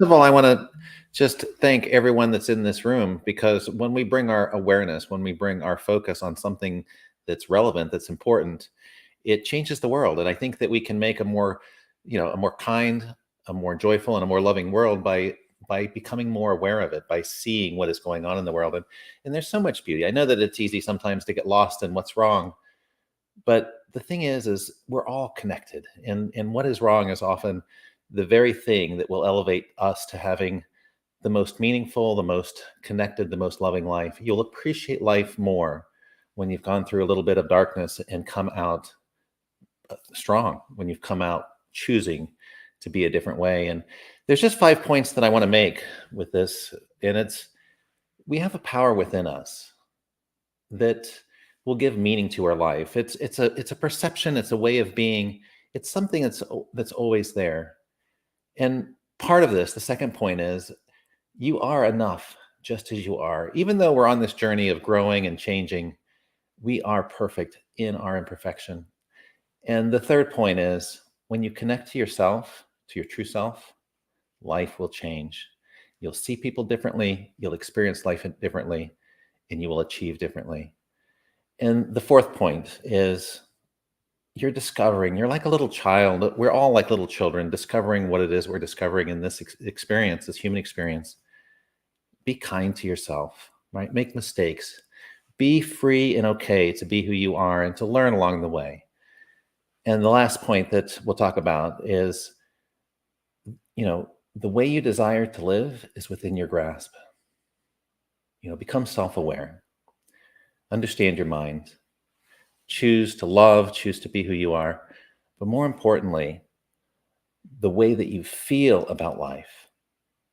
S4: of all, I want to just thank everyone that's in this room because when we bring our awareness, when we bring our focus on something that's relevant, that's important, it changes the world. And I think that we can make a more kind, a more joyful, and a more loving world by becoming more aware of it, by seeing what is going on in the world. And there's so much beauty. I know that it's easy sometimes to get lost in what's wrong, but the thing is we're all connected. And what is wrong is often the very thing that will elevate us to having the most meaningful, the most connected, the most loving life. You'll appreciate life more when you've gone through a little bit of darkness and come out strong, when you've come out choosing to be a different way. And there's just 5 points that I want to make with this. And it's, we have a power within us that will give meaning to our life. It's a perception. It's a way of being. It's something that's always there. And part of this, the second point is you are enough just as you are. Even though we're on this journey of growing and changing, we are perfect in our imperfection. And the third point is when you connect to yourself, to your true self, life will change. You'll see people differently, you'll experience life differently, and you will achieve differently. And the fourth point is you're discovering, you're like a little child. We're all like little children discovering what it is we're discovering in this experience, this human experience. Be kind to yourself, right? Make mistakes. Be free and okay to be who you are and to learn along the way. And the last point that we'll talk about is, the way you desire to live is within your grasp. Become self-aware. Understand your mind. Choose to love, choose to be who you are. But more importantly, the way that you feel about life,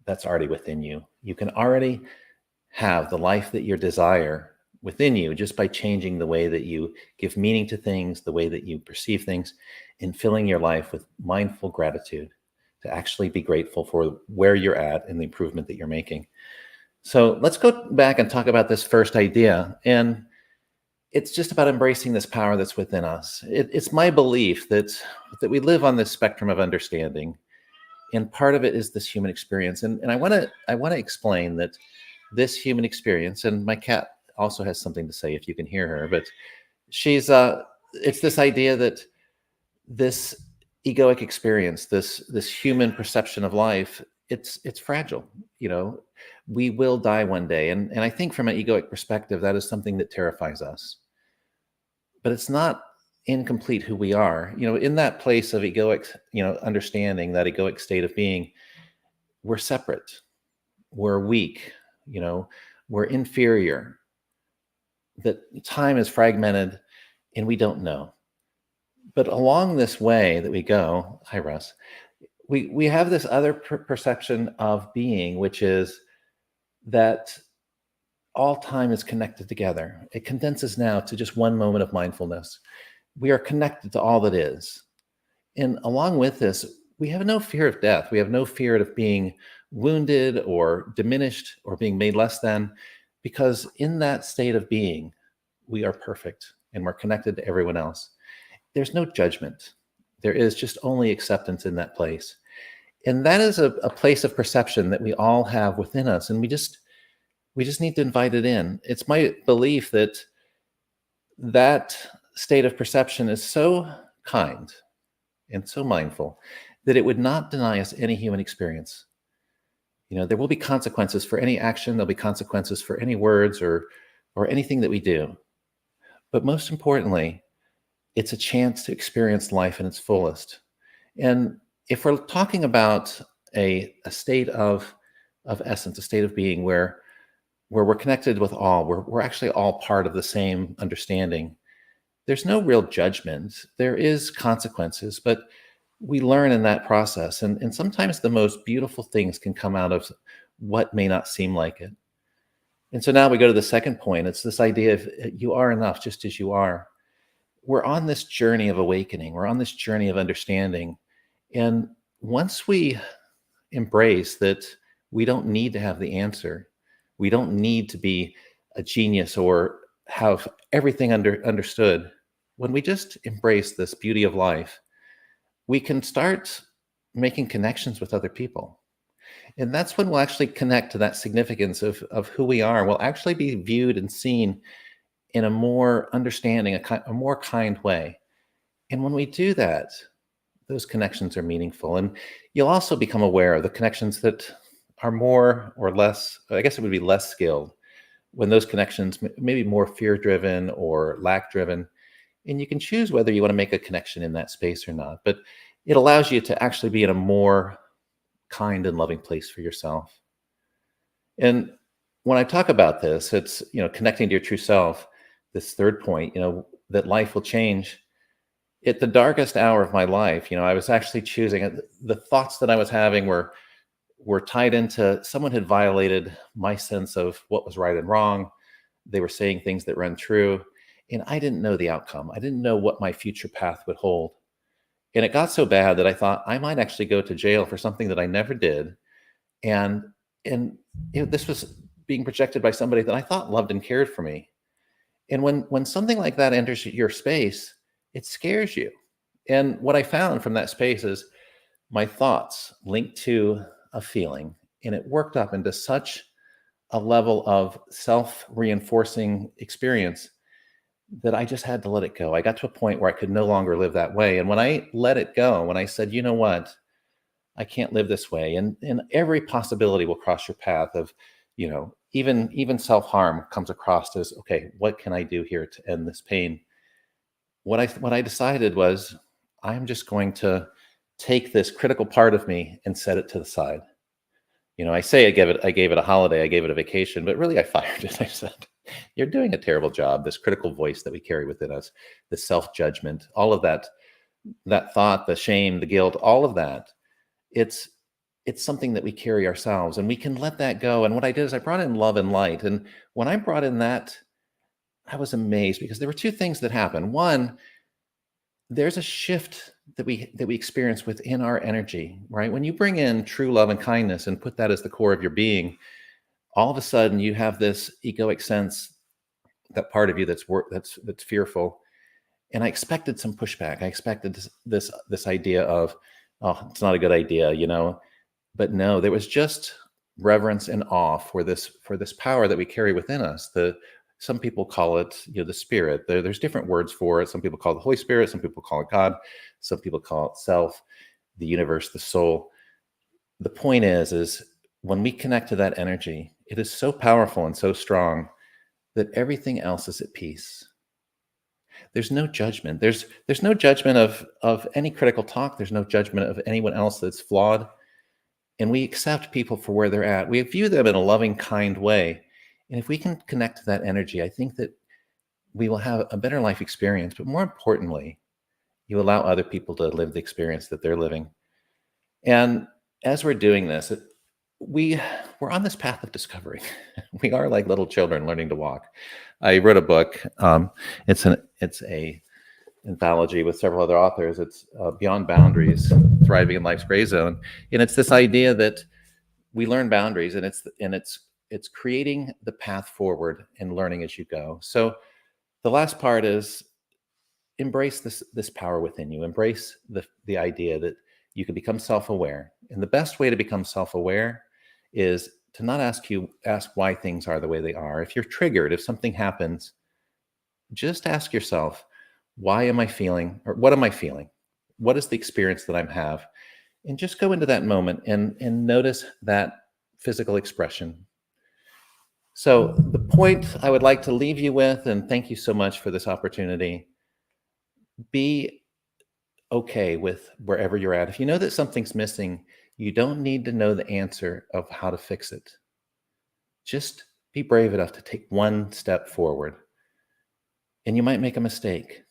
S4: that's already within you. You can already have the life that you desire within you just by changing the way that you give meaning to things, the way that you perceive things, and filling your life with mindful gratitude to actually be grateful for where you're at and the improvement that you're making. So let's go back and talk about this first idea. And it's just about embracing this power that's within us. It's my belief that we live on this spectrum of understanding. And part of it is this human experience. And I want to explain that this human experience, and my cat also has something to say if you can hear her, but it's this idea that this egoic experience, this human perception of life, it's fragile. We will die one day. And I think from an egoic perspective, that is something that terrifies us. But it's not incomplete who we are. In that place of egoic, understanding, that egoic state of being, we're separate, we're weak, we're inferior, that time is fragmented and we don't know. But along this way that we go, hi Russ, we have this other perception of being, which is that all time is connected together. It condenses now to just one moment of mindfulness. We are connected to all that is. And along with this, we have no fear of death. We have no fear of being wounded or diminished or being made less than, because in that state of being, we are perfect and we're connected to everyone else. There's no judgment. There is just only acceptance in that place. And that is a place of perception that we all have within us. And we just need to invite it in. It's my belief that that state of perception is so kind and so mindful that it would not deny us any human experience. There will be consequences for any action. There'll be consequences for any words or anything that we do. But most importantly, it's a chance to experience life in its fullest. And if we're talking about a state of essence, a state of being where we're connected with all, we're actually all part of the same understanding, there's no real judgment. There is consequences, but we learn in that process. And sometimes the most beautiful things can come out of what may not seem like it. And so now we go to the second point. It's this idea of you are enough just as you are. We're on this journey of awakening. We're on this journey of understanding. And once we embrace that we don't need to have the answer, we don't need to be a genius or have everything understood. When we just embrace this beauty of life, we can start making connections with other people. And that's when we'll actually connect to that significance of who we are. We'll actually be viewed and seen in a more understanding, a more kind way. And when we do that, those connections are meaningful. And you'll also become aware of the connections that are more or less, I guess it would be less skilled, when those connections may be more fear-driven or lack-driven. And you can choose whether you want to make a connection in that space or not. But it allows you to actually be in a more kind and loving place for yourself. And when I talk about this, it's, connecting to your true self, this third point, that life will change. At the darkest hour of my life, I was actually choosing, the thoughts that I was having were tied into someone had violated my sense of what was right and wrong. They were saying things that were untrue. And I didn't know the outcome. I didn't know what my future path would hold. And it got so bad that I thought I might actually go to jail for something that I never did. And this was being projected by somebody that I thought loved and cared for me. And when something like that enters your space, it scares you. And what I found from that space is my thoughts linked to a feeling, and it worked up into such a level of self-reinforcing experience that I just had to let it go. I got to a point where I could no longer live that way. And when I let it go, when I said, you know what, I can't live this way, and every possibility will cross your path of, even self-harm comes across as, okay, what can I do here to end this pain? What I decided was, I'm just going to take this critical part of me and set it to the side. I say I gave it a holiday, I gave it a vacation, but really I fired it. I said, you're doing a terrible job. This critical voice that we carry within us, the self-judgment, all of that thought, the shame, the guilt, all of that, it's something that we carry ourselves, and we can let that go. And what I did is I brought in love and light. And when I brought in that, I was amazed, because there were two things that happened. One, there's a shift that we experience within our energy, right? When you bring in true love and kindness and put that as the core of your being, all of a sudden you have this egoic sense, that part of you that's fearful. And I expected some pushback. I expected this idea of, oh, it's not a good idea, But no, there was just reverence and awe for this power that we carry within us. Some people call it, the spirit. There's different words for it. Some people call it the Holy Spirit. Some people call it God. Some people call it self, the universe, the soul. The point is when we connect to that energy, it is so powerful and so strong that everything else is at peace. There's no judgment. There's no judgment of any critical talk. There's no judgment of anyone else that's flawed. And we accept people for where they're at. We view them in a loving, kind way. And if we can connect to that energy, I think that we will have a better life experience. But more importantly, you allow other people to live the experience that they're living. And as we're doing this, we're on this path of discovery. We are like little children learning to walk. I wrote a book. It's a anthology with several other authors. It's Beyond Boundaries, Thriving in Life's Gray Zone. And it's this idea that we learn boundaries, and it's creating the path forward and learning as you go. So the last part is embrace this power within you. Embrace the idea that you can become self-aware. And the best way to become self-aware is to not ask why things are the way they are. If you're triggered, if something happens, just ask yourself, why am I feeling, or what am I feeling? What is the experience that I have? And just go into that moment and notice that physical expression. So the point I would like to leave you with, and thank you so much for this opportunity, be okay with wherever you're at. If you know that something's missing, you don't need to know the answer of how to fix it. Just be brave enough to take one step forward. And you might make a mistake,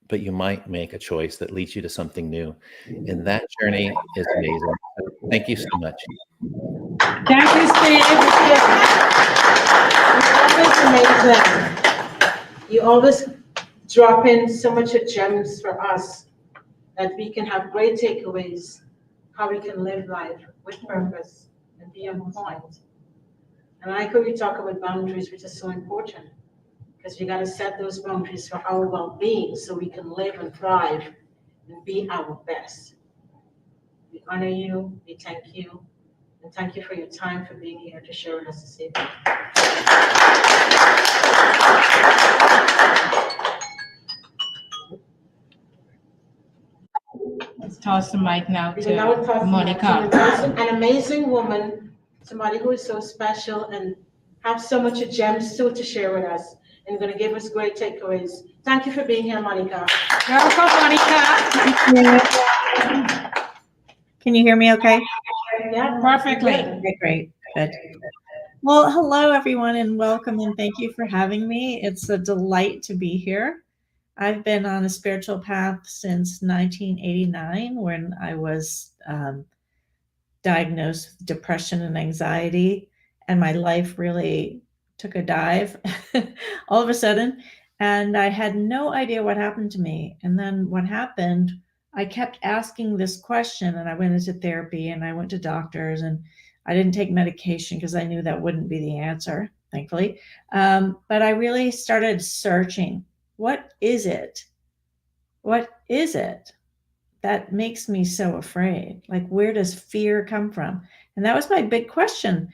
S4: but you might make a choice that leads you to something new. And that journey is amazing. So thank you so much.
S7: Thank you, Steve.
S2: Amazing. You always drop in so much of gems for us that we can have great takeaways, how we can live life with purpose and be on point. And I could be talking about boundaries, which is so important, because we got to set those boundaries for our well-being so we can live and thrive and be our best. We honor you, we thank you, and thank you for your time, for being here to share with us this evening.
S7: Let's toss the mic now
S2: We will now
S7: to
S2: toss
S7: Monica.
S2: an amazing woman, somebody who is so special and have so much gems still to share with us, and going to give us great takeaways. Thank you for being here, Monica.
S7: Welcome, Monica.
S8: Can you hear me okay?
S2: Yeah,
S7: Perfectly.
S8: Okay, great. Good. Well, hello, everyone, and welcome, and thank you for having me. It's a delight to be here. I've been on a spiritual path since 1989, when I was diagnosed with depression and anxiety, and my life really took a dive all of a sudden, and I had no idea what happened to me. And then what happened, I kept asking this question, and I went into therapy and I went to doctors, and I didn't take medication because I knew that wouldn't be the answer, thankfully. But I really started searching. What is it? What is it that makes me so afraid? Like, where does fear come from? And that was my big question.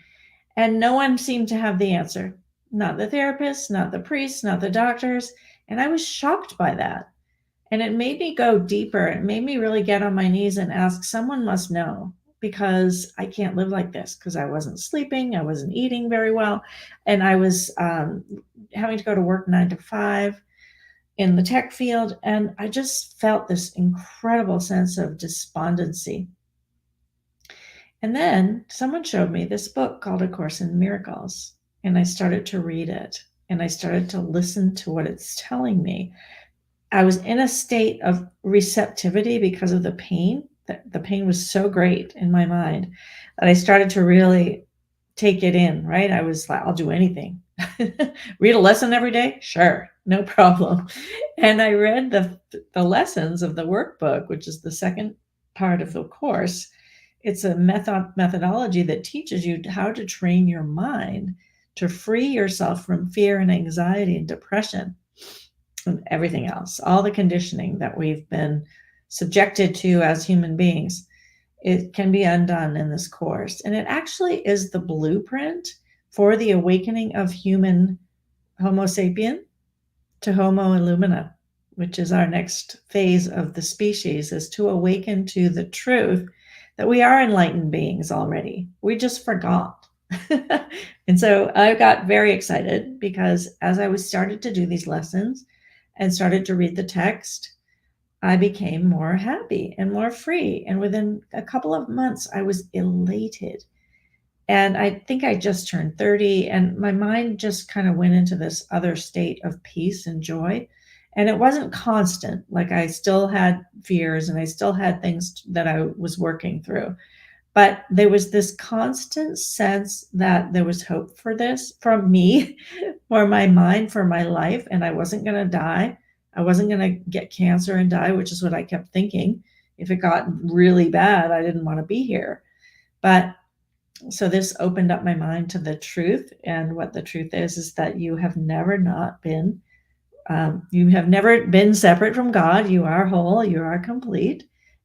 S8: And no one seemed to have the answer. Not the therapists, not the priests, not the doctors. And I was shocked by that. And it made me go deeper. It made me really get on my knees and ask, someone must know, because I can't live like this, because I wasn't sleeping, I wasn't eating very well, and I was having to go to work 9 to 5 in the tech field. And I just felt this incredible sense of despondency. And then someone showed me this book called A Course in Miracles, and I started to read it, and I started to listen to what it's telling me. I was in a state of receptivity because of the pain. The pain was so great in my mind that I started to really take it in, right? I was like, I'll do anything. Read a lesson every day? Sure, no problem. And I read the lessons of the workbook, which is the second part of the course. It's a methodology that teaches you how to train your mind to free yourself from fear and anxiety and depression and everything else, all the conditioning that we've been subjected to as human beings. It can be undone in this course. And it actually is the blueprint for the awakening of human Homo sapien to Homo illumina, which is our next phase of the species, is to awaken to the truth that we are enlightened beings already. We just forgot. And so I got very excited, because as I was started to do these lessons and started to read the text, I became more happy and more free. And within a couple of months, I was elated. And I think I just turned 30, and my mind just kind of went into this other state of peace and joy. And it wasn't constant. Like, I still had fears and I still had things that I was working through. But there was this constant sense that there was hope for this, from me, for my mind, for my life, and I wasn't going to die. I wasn't going to get cancer and die, which is what I kept thinking. If it got really bad, I didn't want to be here. But so this opened up my mind to the truth. And what the truth is that you have never been separate from God. You are whole, you are complete,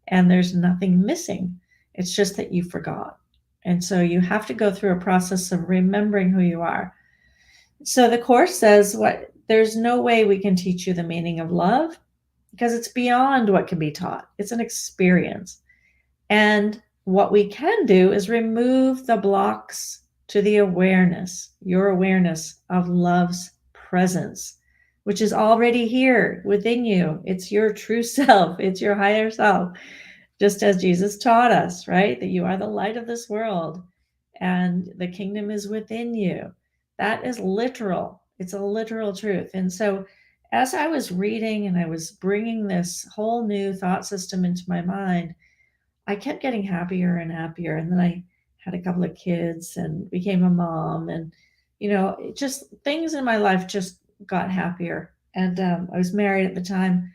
S8: and there's nothing missing. It's just that you forgot. And so you have to go through a process of remembering who you are. So the Course says, there's no way we can teach you the meaning of love, because it's beyond what can be taught. It's an experience. And what we can do is remove the blocks to the awareness, your awareness of love's presence, which is already here within you. It's your true self. It's your higher self. Just as Jesus taught us, right? That you are the light of this world and the kingdom is within you. That is literal. It's a literal truth. And so as I was reading and I was bringing this whole new thought system into my mind, I kept getting happier and happier. And then I had a couple of kids and became a mom, and, just things in my life just got happier. And I was married at the time.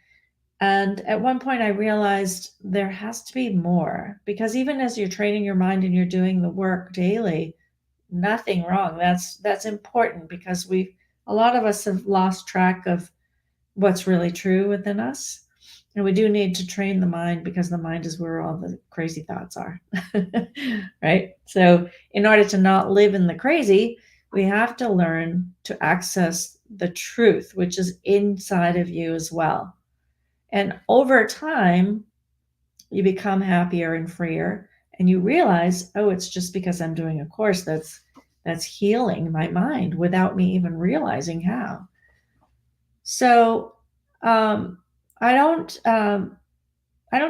S8: And at one point I realized there has to be more, because even as you're training your mind and you're doing the work daily, nothing wrong. That's important, because a lot of us have lost track of what's really true within us. And we do need to train the mind, because the mind is where all the crazy thoughts are, right? So in order to not live in the crazy, we have to learn to access the truth, which is inside of you as well. And over time, you become happier and freer, and you realize, oh, it's just because I'm doing a course that's healing my mind without me even realizing how. So I don't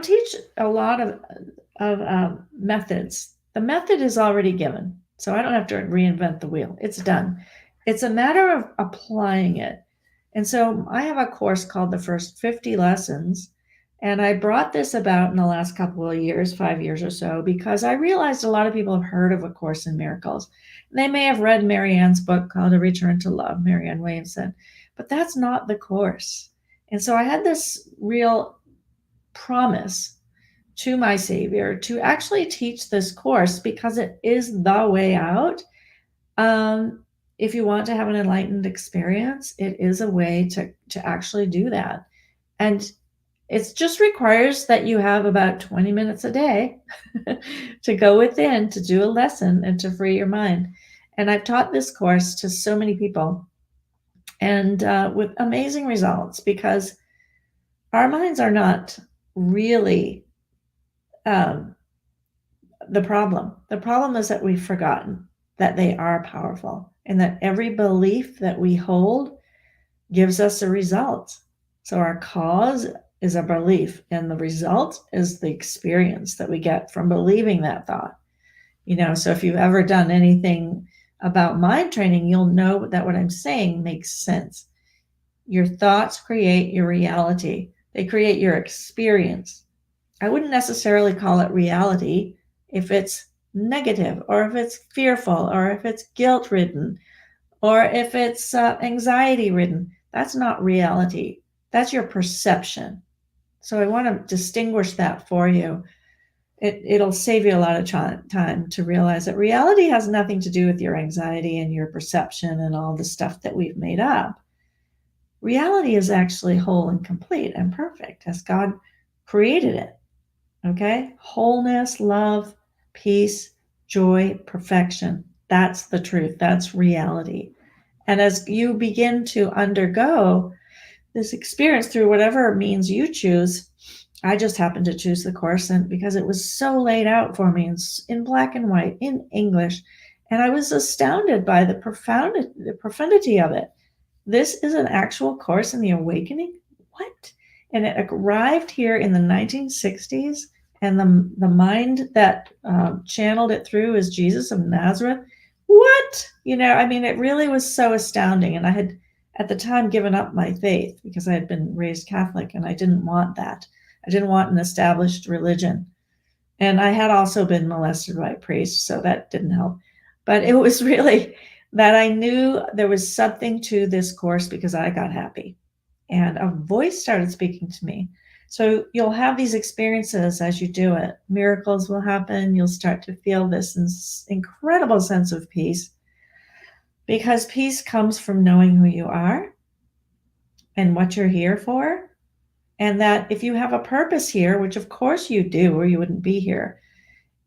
S8: teach a lot of methods. The method is already given, so I don't have to reinvent the wheel. It's done. It's a matter of applying it. And so I have a course called The First 50 Lessons. And I brought this about in the last couple of years, 5 years or so, because I realized a lot of people have heard of A Course in Miracles. They may have read Marianne's book called A Return to Love, Marianne Williamson, but that's not the course. And so I had this real promise to my Savior to actually teach this course because it is the way out. If you want to have an enlightened experience, it is a way to actually do that. And it just requires that you have about 20 minutes a day to go within, to do a lesson, and to free your mind. And I've taught this course to so many people, and with amazing results, because our minds are not really the problem. The problem is that we've forgotten that they are powerful, and that every belief that we hold gives us a result. So our cause is a belief, and the result is the experience that we get from believing that thought. So if you've ever done anything about mind training, you'll know that what I'm saying makes sense. Your thoughts create your reality. They create your experience. I wouldn't necessarily call it reality if it's negative, or if it's fearful, or if it's guilt-ridden, or if it's anxiety-ridden. That's not reality. That's your perception. So I want to distinguish that for you. It'll save you a lot of time to realize that reality has nothing to do with your anxiety and your perception and all the stuff that we've made up. Reality is actually whole and complete and perfect as God created it. Okay? Wholeness, love, peace, joy, perfection. That's the truth. That's reality. And as you begin to undergo this experience through whatever means you choose, I just happened to choose the course, and because it was so laid out for me in black and white, in English, and I was astounded by the profundity of it. This is an actual course in the awakening? What? And it arrived here in the 1960s, and the mind that channeled it through is Jesus of Nazareth. What? It really was so astounding. And I had, at the time, given up my faith because I had been raised Catholic, and I didn't want that. I didn't want an established religion. And I had also been molested by a priest, so that didn't help. But it was really that I knew there was something to this course because I got happy. And a voice started speaking to me. So you'll have these experiences as you do it. Miracles will happen. You'll start to feel this incredible sense of peace, because peace comes from knowing who you are and what you're here for. And that if you have a purpose here, which of course you do, or you wouldn't be here,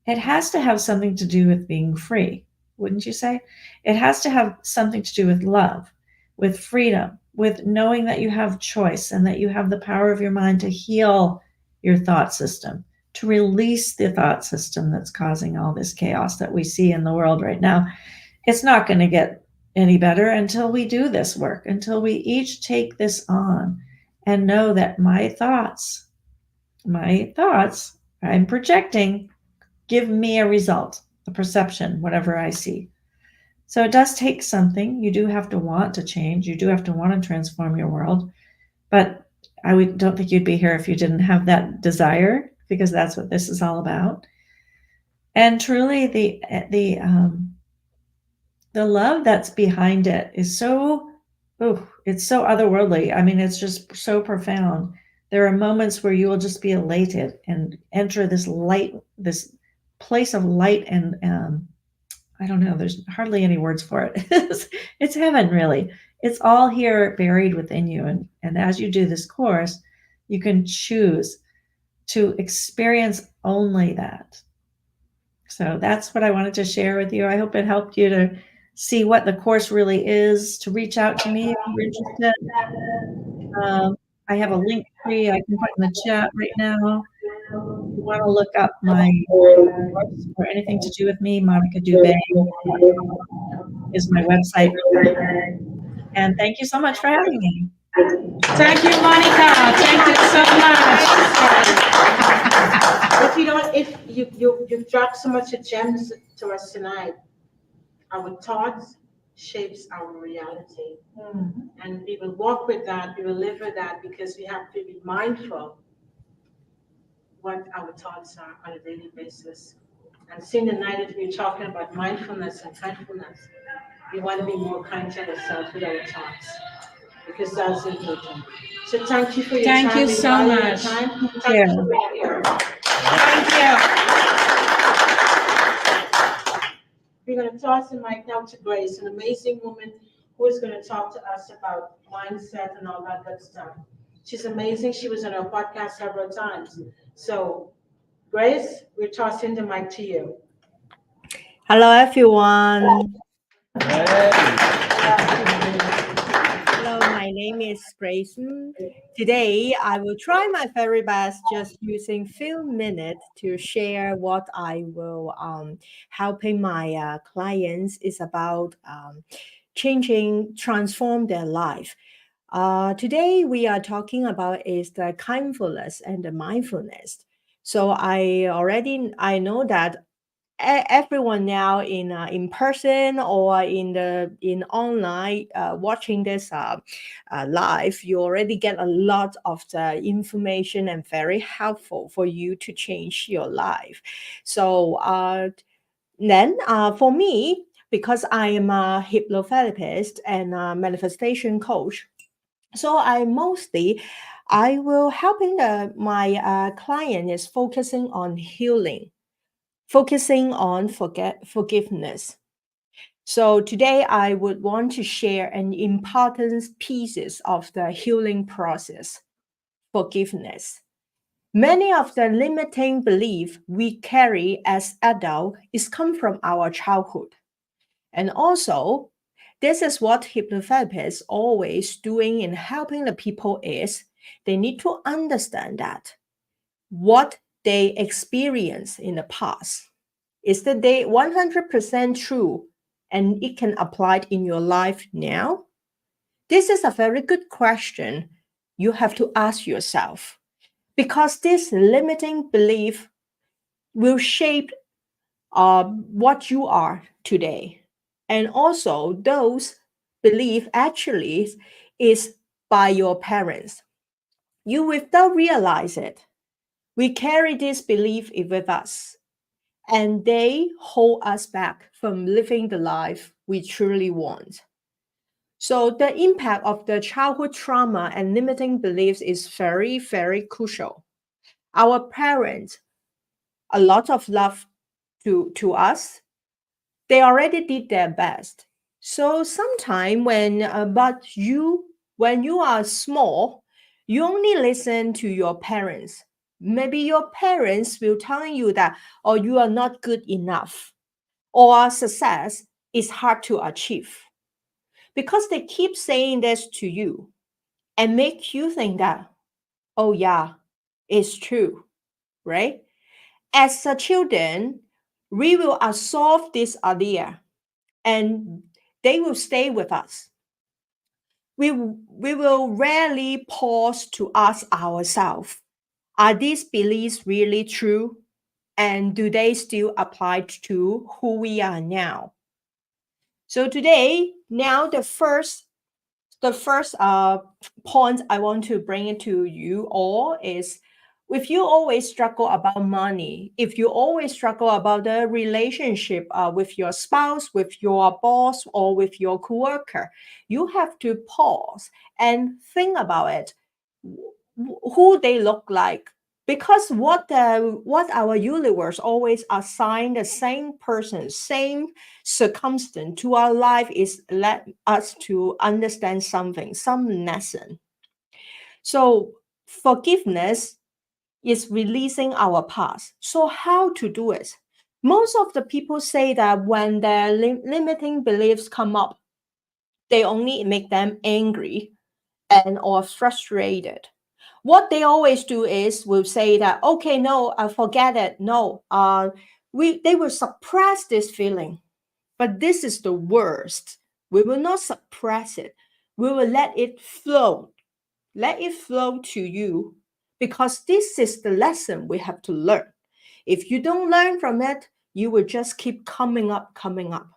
S8: it has to have something to do with being free, wouldn't you say? It has to have something to do with love, with freedom, with knowing that you have choice and that you have the power of your mind to heal your thought system, to release the thought system that's causing all this chaos that we see in the world right now. It's not going to get any better until we do this work, until we each take this on and know that my thoughts I'm projecting give me a result, a perception, whatever I see. So it does take something. You do have to want to change. You do have to want to transform your world. But don't think you'd be here if you didn't have that desire, because that's what this is all about. And truly, the love that's behind it is it's so otherworldly. It's just so profound. There are moments where you will just be elated and enter this light, this place of light, and I don't know, there's hardly any words for it. It's heaven, really. It's all here buried within you. And as you do this course, you can choose to experience only that. So that's what I wanted to share with you. I hope it helped you to see what the course really is, to reach out to me if you're interested. I have a link tree I can put in the chat right now. If you want to look up my course or anything to do with me, monicadubé.com is my website. And thank you so much for having me.
S7: Thank you, Monica. Thank you so much.
S2: If you've dropped so much gems to us tonight, our thoughts shapes our reality. And we will walk with that, we will live with that, because we have to be mindful what our thoughts are on a daily basis. And seeing the night that we're talking about mindfulness and kindfulness, we want to be more kind to ourselves with our thoughts. because that's important. So thank you for your
S7: Thank
S2: time.
S7: you
S2: We
S7: so
S2: value your
S7: much.
S2: time.
S8: Thank
S2: Thank you
S8: you.
S2: for being here.
S7: Thank
S2: We're going to toss the mic now to Grace, an amazing woman who is going to talk to us about mindset and all that good stuff. She's amazing. She was on our podcast several times. So, Grace, we're tossing the mic to you.
S9: Hello, everyone. Hello, my name is Grayson. Today, I will try my very best just using few minutes to share what I will helping my clients is about transform their life. Today, we are talking about is the kindfulness and the mindfulness. So I know that everyone now in person or in online watching this live, you already get a lot of the information and very helpful for you to change your life. So then for me, because I am a hypnotherapist and a manifestation coach, so I will helping my client is focusing on healing, focusing on forgiveness. So today I would want to share an important pieces of the healing process, forgiveness. Many of the limiting belief we carry as adult is come from our childhood. And also, this is what hypnotherapists always doing in helping the people is they need to understand that what they experienced in the past is that they 100% true and it can apply in your life now? This is a very good question you have to ask yourself because this limiting belief will shape what you are today. And also those belief actually is by your parents. You without realize it. We carry this belief with us and they hold us back from living the life we truly want. So, the impact of the childhood trauma and limiting beliefs is very, very crucial. Our parents, a lot of love to us, they already did their best. So, sometime when you are small, you only listen to your parents. Maybe your parents will tell you that, oh, you are not good enough, or success is hard to achieve. Because they keep saying this to you and make you think that, oh yeah, it's true, right? As a children, we will absorb this idea and they will stay with us. We will rarely pause to ask ourselves, are these beliefs really true? And do they still apply to who we are now? So today, now the first point I want to bring it to you all is if you always struggle about money, if you always struggle about the relationship with your spouse, with your boss, or with your coworker, you have to pause and think about it, who they look like. Because what our universe always assign the same person, same circumstance to our life is let us to understand something, some lesson. So forgiveness is releasing our past. So how to do it? Most of the people say that when their limiting beliefs come up, they only make them angry and or frustrated. What they always do is will say that, okay, no, I forget it. No, they will suppress this feeling. But this is the worst. We will not suppress it. We will let it flow. Let it flow to you because this is the lesson we have to learn. If you don't learn from it, you will just keep coming up, coming up.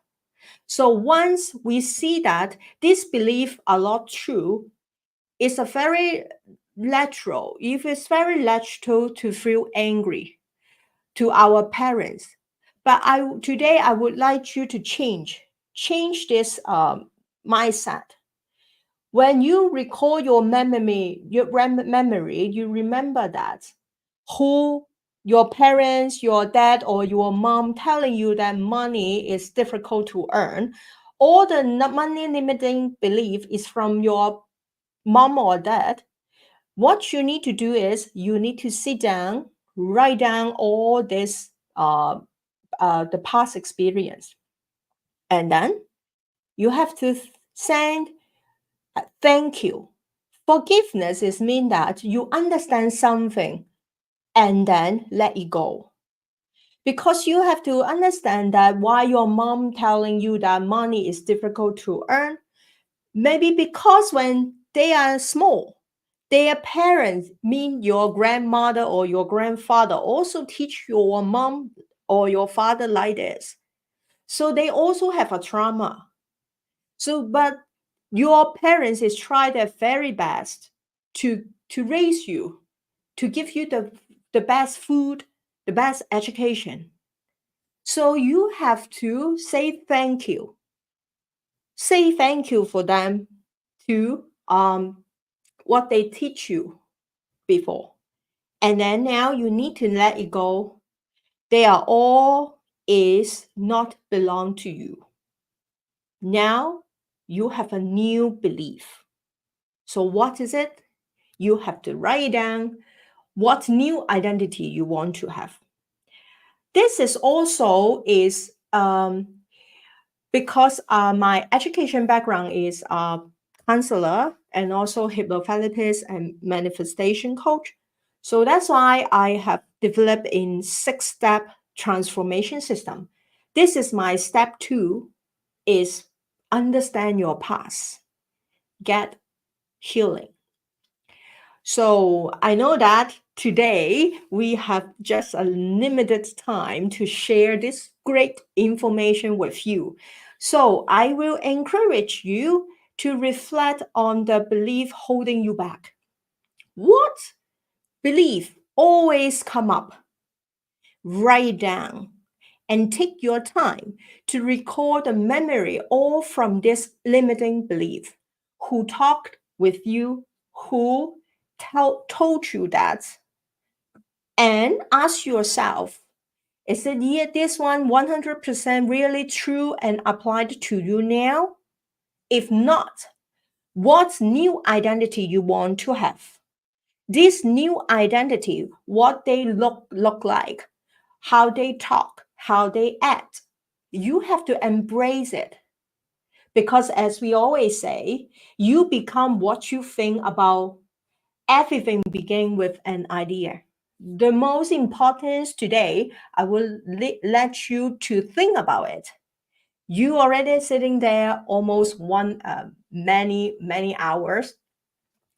S9: So once we see that this belief are not true, it's a very natural. If it's very natural to feel angry to our parents, but today I would like you to change this mindset. When you recall your memory, you remember that who your parents, your dad, or your mom telling you that money is difficult to earn. All the money limiting belief is from your mom or dad. What you need to do is you need to sit down, write down all this, the past experience, and then you have to send thank you. Forgiveness is mean that you understand something and then let it go. Because you have to understand that why your mom telling you that money is difficult to earn, maybe because when they are small, their parents, mean your grandmother or your grandfather, also teach your mom or your father like this. So they also have a trauma. So, but your parents is try their very best to raise you, to give you the best food, the best education. So you have to say thank you. Say thank you for them to what they teach you before. And then now you need to let it go. They are all is not belong to you. Now you have a new belief. So what is it? You have to write down what new identity you want to have. This is also is because my education background is counselor and also hypnotherapist and manifestation coach. So that's why I have developed in 6-step transformation system. This is my step 2 is understand your past, get healing. So I know that today we have just a limited time to share this great information with you. So I will encourage you to reflect on the belief holding you back. What belief always come up? Write down and take your time to recall the memory all from this limiting belief. Who talked with you? Who told you that? And ask yourself, is it this one 100% really true and applied to you now? If not, what new identity you want to have? This new identity, what they look like, how they talk, how they act. You have to embrace it. Because as we always say, you become what you think about. Everything begins with an idea. The most important today, I will let you to think about it. You already sitting there almost many hours.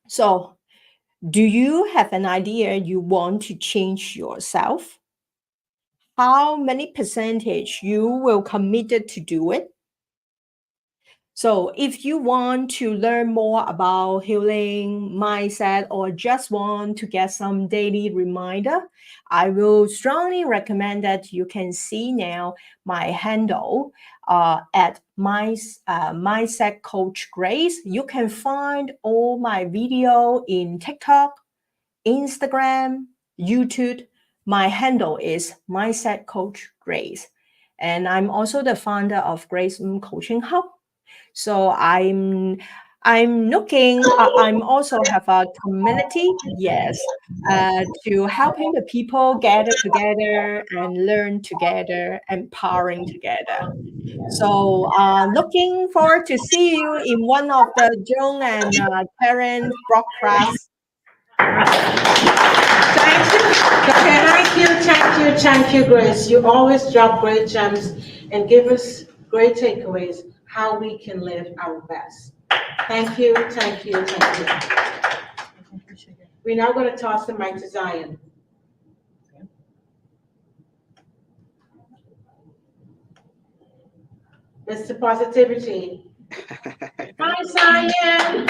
S9: So do you have an idea you want to change yourself? How many percentage you will committed to do it? So if you want to learn more about healing, mindset, or just want to get some daily reminder, I will strongly recommend that you can see now my handle at Mindset Coach Grace. You can find all my video in TikTok, Instagram, YouTube. My handle is Mindset Coach Grace. And I'm also the founder of Grace Coaching Hub. So I'm looking. I'm also have a community, yes, to helping the people gather together and learn together, empowering together. So looking forward to see you in one of the Joan and Karen broadcasts.
S2: Thank you, Grace. You always drop great gems and give us great takeaways how we can live our best. Thank you. We're now going to toss the mic to Zion. Mr. Positivity. Hi, Zion.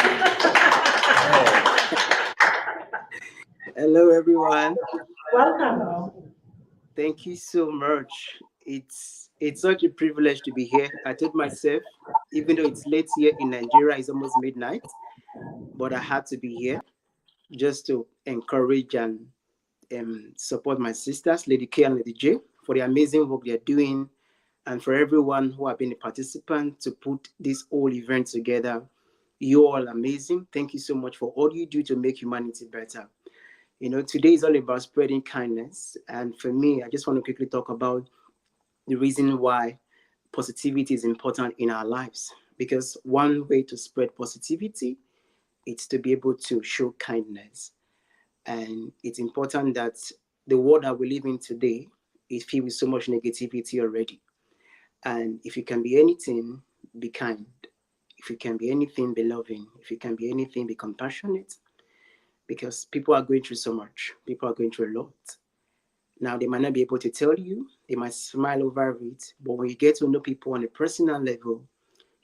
S10: Hello, everyone.
S2: Welcome.
S10: Thank you so much. It's such a privilege to be here. I told myself, even though it's late here in Nigeria, it's almost midnight. but I had to be here just to encourage and support my sisters, Lady K and Lady J, for the amazing work they're doing, and for everyone who have been a participant to put this whole event together. You all amazing. Thank you so much for all you do to make humanity better. Today is all about spreading kindness. And for me, I just want to quickly talk about the reason why positivity is important in our lives. Because one way to spread positivity is to be able to show kindness. And it's important that the world that we live in today is filled with so much negativity already. And if you can be anything, be kind. If you can be anything, be loving. If you can be anything, be compassionate. Because people are going through so much. People are going through a lot. Now, they might not be able to tell you. They might smile over it. But when you get to know people on a personal level,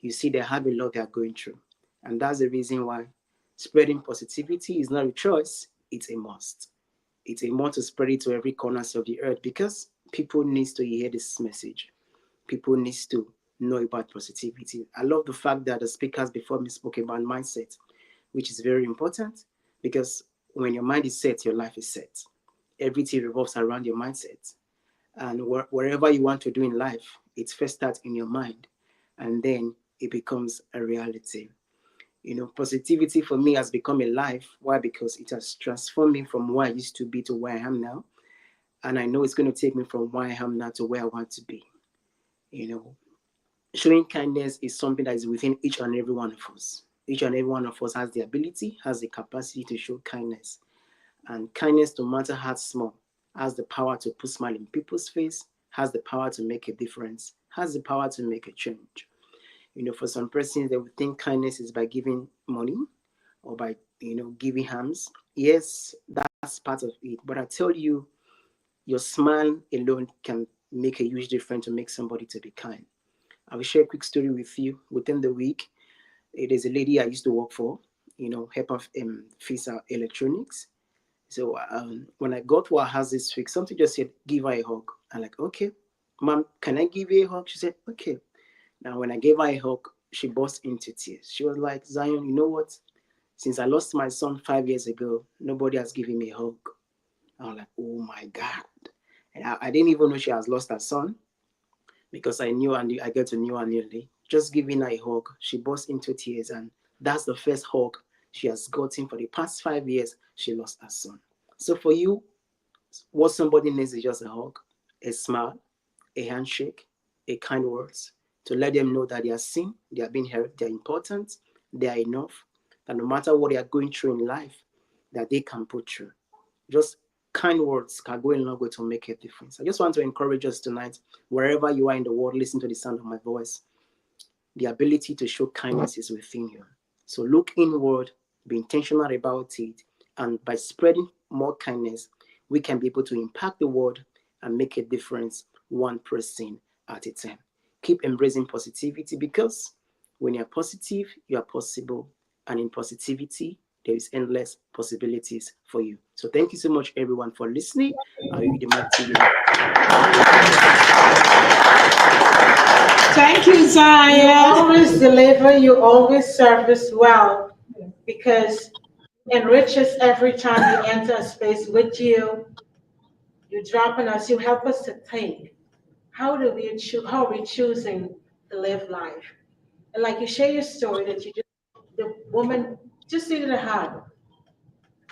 S10: you see they have a lot they are going through. And that's the reason why spreading positivity is not a choice. It's a must. It's a must to spread it to every corners of the earth because people need to hear this message. People need to know about positivity. I love the fact that the speakers before me spoke about mindset, which is very important because when your mind is set, your life is set. Everything revolves around your mindset. And wherever you want to do in life, it first starts in your mind and then it becomes a reality. Positivity for me has become a life. Why? Because it has transformed me from where I used to be to where I am now. And I know it's going to take me from where I am now to where I want to be. Showing kindness is something that is within each and every one of us. Each and every one of us has the ability, has the capacity to show kindness. And kindness, no matter how small, has the power to put smile in people's face, has the power to make a difference, has the power to make a change. For some persons, they would think kindness is by giving money or by, giving hands. Yes, that's part of it. But I tell you, your smile alone can make a huge difference to make somebody to be kind. I will share a quick story with you. Within the week, there's a lady I used to work for, help of fix our electronics. So when I got to her house this week, something just said, give her a hug. I'm like, okay, ma'am, can I give you a hug? She said, okay. Now, when I gave her a hug, she burst into tears. She was like, Zion, you know what? Since I lost my son 5 years ago, nobody has given me a hug. I was like, oh my God. And I didn't even know she has lost her son because I get to know her nearly. Just giving her a hug, she burst into tears. And that's the first hug she has gotten for the past 5 years. She lost her son. So for you, what somebody needs is just a hug, a smile, a handshake, a kind words to let them know that they are seen, they are being heard, they are important, they are enough, that no matter what they are going through in life, that they can put through. Just kind words can go a long way to make a difference. I just want to encourage us tonight, wherever you are in the world, listen to the sound of my voice. The ability to show kindness is within you. So look inward, be intentional about it, and by spreading more kindness, we can be able to impact the world and make a difference one person at a time. Keep embracing positivity because when you're positive, you are possible. And in positivity, there is endless possibilities for you. So thank you so much, everyone, for listening. I'll give the mic to you.
S7: Thank you, Zion.
S2: You always deliver, you always service well because it enriches every time you enter a space with you. You drop on us, you help us to think. How are we choosing to live life? And like you share your story that the woman just needed a hug,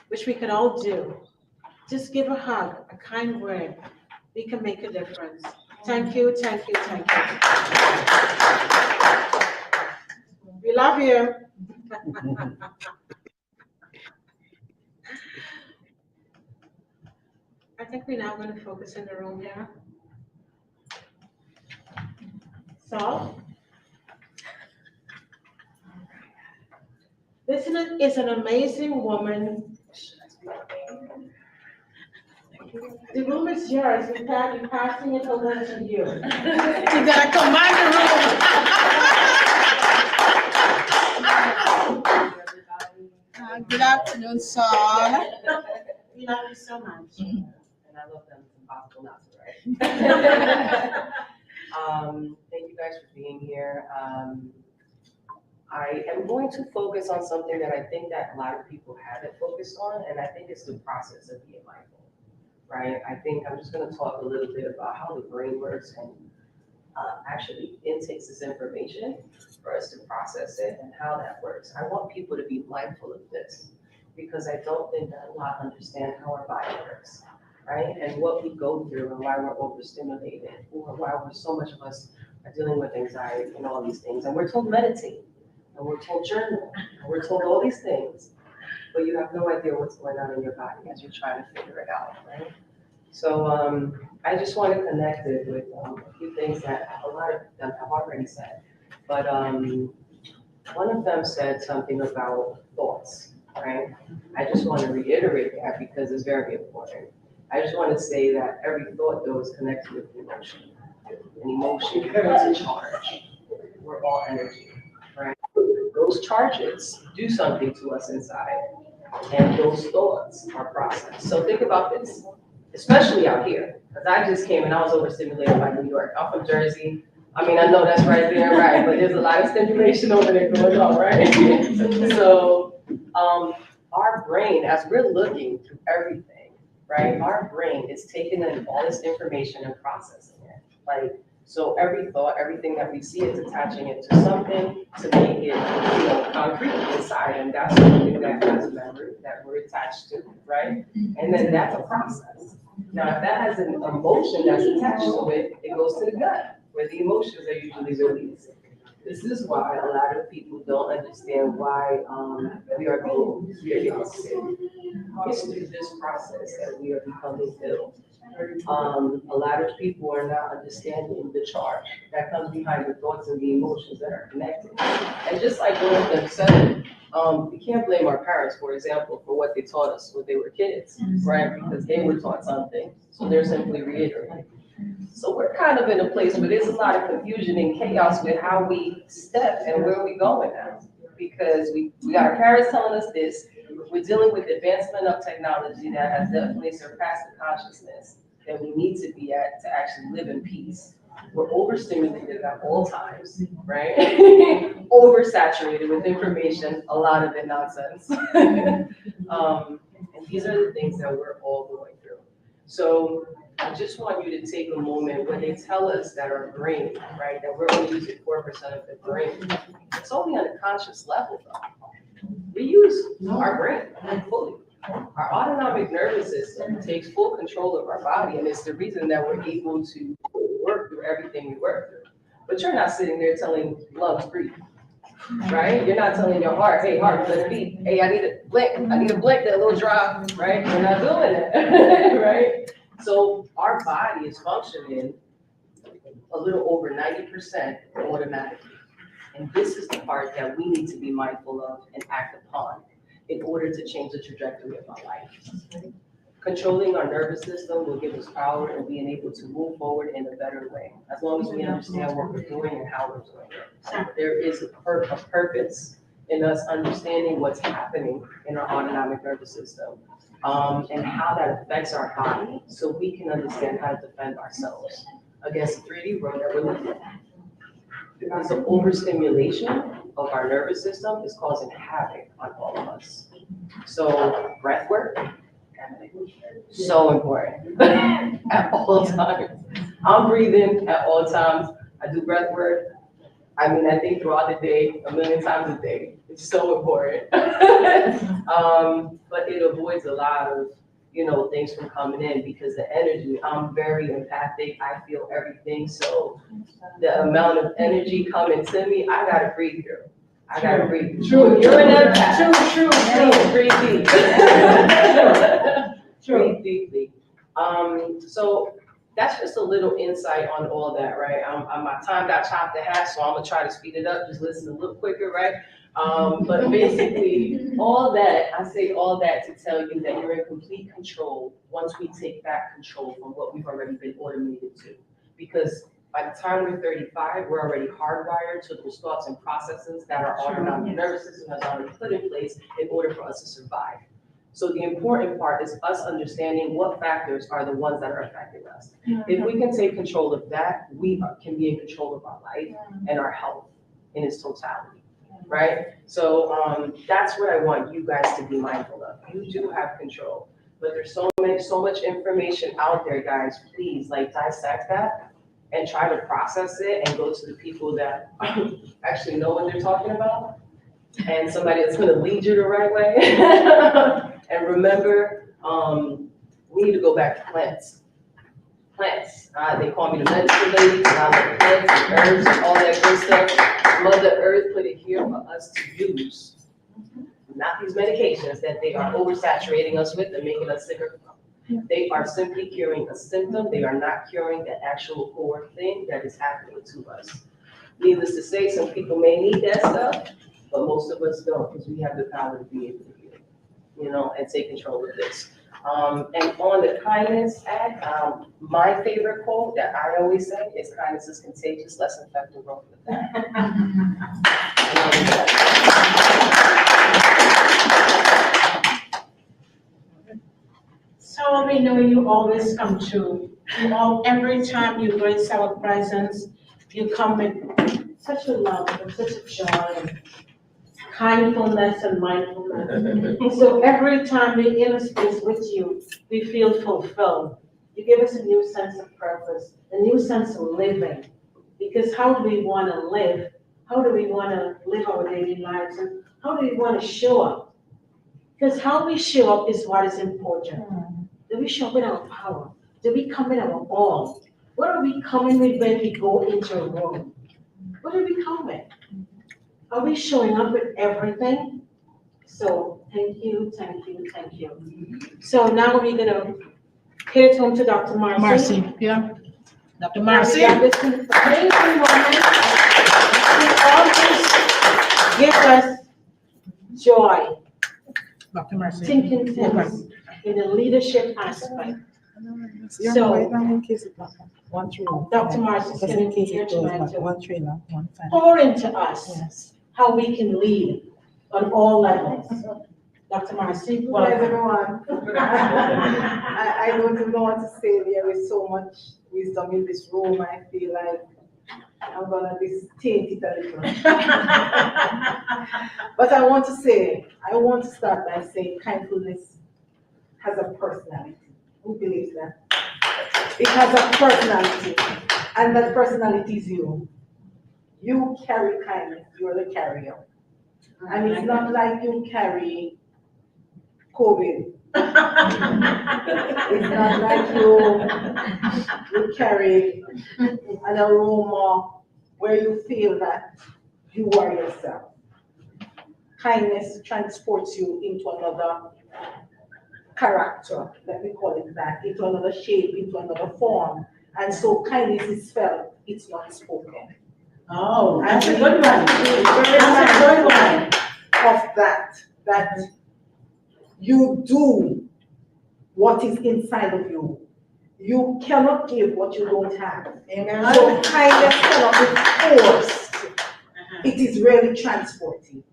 S2: which we can all do. Just give a hug, a kind word. We can make a difference. Thank you, thank you, thank you. We love you. I think we're now going to focus in the room here. So, this is an amazing woman. The room is yours. We're passing it over to you.
S7: You gotta command the room. Good afternoon, Saul.
S2: We love you so much.
S11: And I love them. It's impossible not to, right? Thank you guys for being here. I am going to focus on something that I think that a lot of people haven't focused on, and I think it's the process of being mindful, right? I think I'm just going to talk a little bit about how the brain works and actually intakes this information for us to process it and how that works. I want people to be mindful of this because I don't think that a lot understand how our body works, right? And what we go through and why we're overstimulated or why so much of us are dealing with anxiety and all these things. And we're told meditate, and we're told journal, and we're told all these things, but you have no idea what's going on in your body as you're trying to figure it out, right? So I just want to connect it with a few things that a lot of them have already said. But one of them said something about thoughts, right? I just want to reiterate that because it's very important. I just want to say that every thought, though, is connected with emotion. And emotion carries a charge. We're all energy, right? Those charges do something to us inside, and those thoughts are processed. So think about this. Especially out here, because I just came and I was overstimulated by New York. I'm from Jersey. I mean, I know that's right there, right? But there's a lot of stimulation over there going on, right? So our brain, as we're looking through everything, right? Our brain is taking in all this information and processing it. Like, so every thought, everything that we see, it's attaching it to something to make it, concrete inside. And that's something that has a memory that we're attached to, right? And then that's a process. Now, if that has an emotion that's attached to it, it goes to the gut, where the emotions are usually released. This is why a lot of people don't understand why we are being experienced sick. It's through this process that we are becoming ill. A lot of people are not understanding the charge that comes behind the thoughts and the emotions that are connected. And just like one of them said, we can't blame our parents, for example, for what they taught us when they were kids, right? Because they were taught something, so they're simply reiterating. So we're kind of in a place where there's a lot of confusion and chaos with how we step and where we going now. Because we got our parents telling us this, we're dealing with the advancement of technology that has definitely surpassed the consciousness that we need to be at to actually live in peace. We're overstimulated at all times, right? Oversaturated with information, a lot of it nonsense. And these are the things that we're all going through. So I just want you to take a moment when they tell us that our brain, right, that we're only using 4% of the brain. It's only on a conscious level, though. We use our brain fully. Our autonomic nervous system takes full control of our body, and it's the reason that we're able to work through everything we work through. But you're not sitting there telling lungs breathe, right? You're not telling your heart, hey, heart, let it beat. Hey, I need a blink that little drop, right? We're not doing it, right? So our body is functioning a little over 90% automatically. And this is the part that we need to be mindful of and act upon in order to change the trajectory of our life. Controlling our nervous system will give us power and being able to move forward in a better way, as long as we understand what we're doing and how we're doing it. There is a purpose in us understanding what's happening in our autonomic nervous system and how that affects our body, so we can understand how to defend ourselves against the 3D world that we're living in. Because the overstimulation of our nervous system is causing havoc on all of us. So breath work, so important at all times. I'm breathing at all times. I do breath work. I mean, I think throughout the day, a million times a day. It's so important. But it avoids a lot of, things from coming in because the energy, I'm very empathic. I feel everything. So the amount of energy coming to me, I gotta breathe through. I gotta breathe. True. You're an empath. True. Breathe deep. Breathe deeply. So that's just a little insight on all that, right? My time got chopped in half, so I'm gonna try to speed it up. Just listen a little quicker, right? But basically, all that, I say all that to tell you that you're in complete control once we take back control from what we've already been automated to. Because by the time we're 35, we're already hardwired to those thoughts and processes that our autonomic nervous system has already put in place in order for us to survive. So the important part is us understanding what factors are the ones that are affecting us. If we can take control of that, we can be in control of our life and our health in its totality. right? So that's what I want you guys to be mindful of. You do have control, but there's so much information out there, guys. Please, like, dissect that and try to process it and go to the people that actually know what they're talking about, and somebody that's going to lead you the right way. And remember, we need to go back to plants. Plants. They call me the medicine lady because I like plants and herbs and all that good stuff. Mother Earth put it here for us to use, not these medications that they are oversaturating us with and making us sicker. They are simply curing a symptom. They are not curing the actual core thing that is happening to us. Needless to say, some people may need that stuff, but most of us don't, because we have the power to be able to heal, you know, and take control of this. And on the Kindness Act, my favorite quote that I always say is, kindness is contagious, let's infect the world with that.
S7: So we know you always come true. Every time you grace our presence, you come with such a love and such a joy and kindfulness and mindfulness. So every time we're in a space with you, we feel fulfilled. You give us a new sense of purpose, a new sense of living. Because how do we want to live? How do we want to live our daily lives? And how do we want to show up? Because how we show up is what is important. Do we show up with our power? Do we come in our all? What are we coming with when we go into a room? What are we coming with? Are we showing up with everything? So thank you, thank you, thank you. So now we're gonna hit it home to Dr. Marcy.
S12: Marcy, yeah. Dr. Marcy.
S7: We got this amazing woman. She always gives us joy.
S12: Dr. Marcy.
S7: Thinking things in the leadership aspect. So, Dr. Marcy is going to be here tonight to pour into us how we can lead on all levels. Dr. Marcy,
S13: welcome. Everyone. I don't even know what to say. There is so much wisdom in this room. I feel like I'm gonna be tainted a little. But I want to start by saying kindness has a personality. Who believes that? It has a personality, and that personality is you. You carry kindness, you're the carrier. And it's not like you carry COVID. It's not like you carry an aroma where you feel that you are yourself. Kindness transports you into another character, let me call it that, into another shape, into another form. And so kindness is felt, it's not spoken.
S7: Oh,
S13: and
S7: that's a good one. That's a good one.
S13: Of that you do what is inside of you. You cannot give what you don't have. Amen. So kindness cannot be forced. It is really transporting.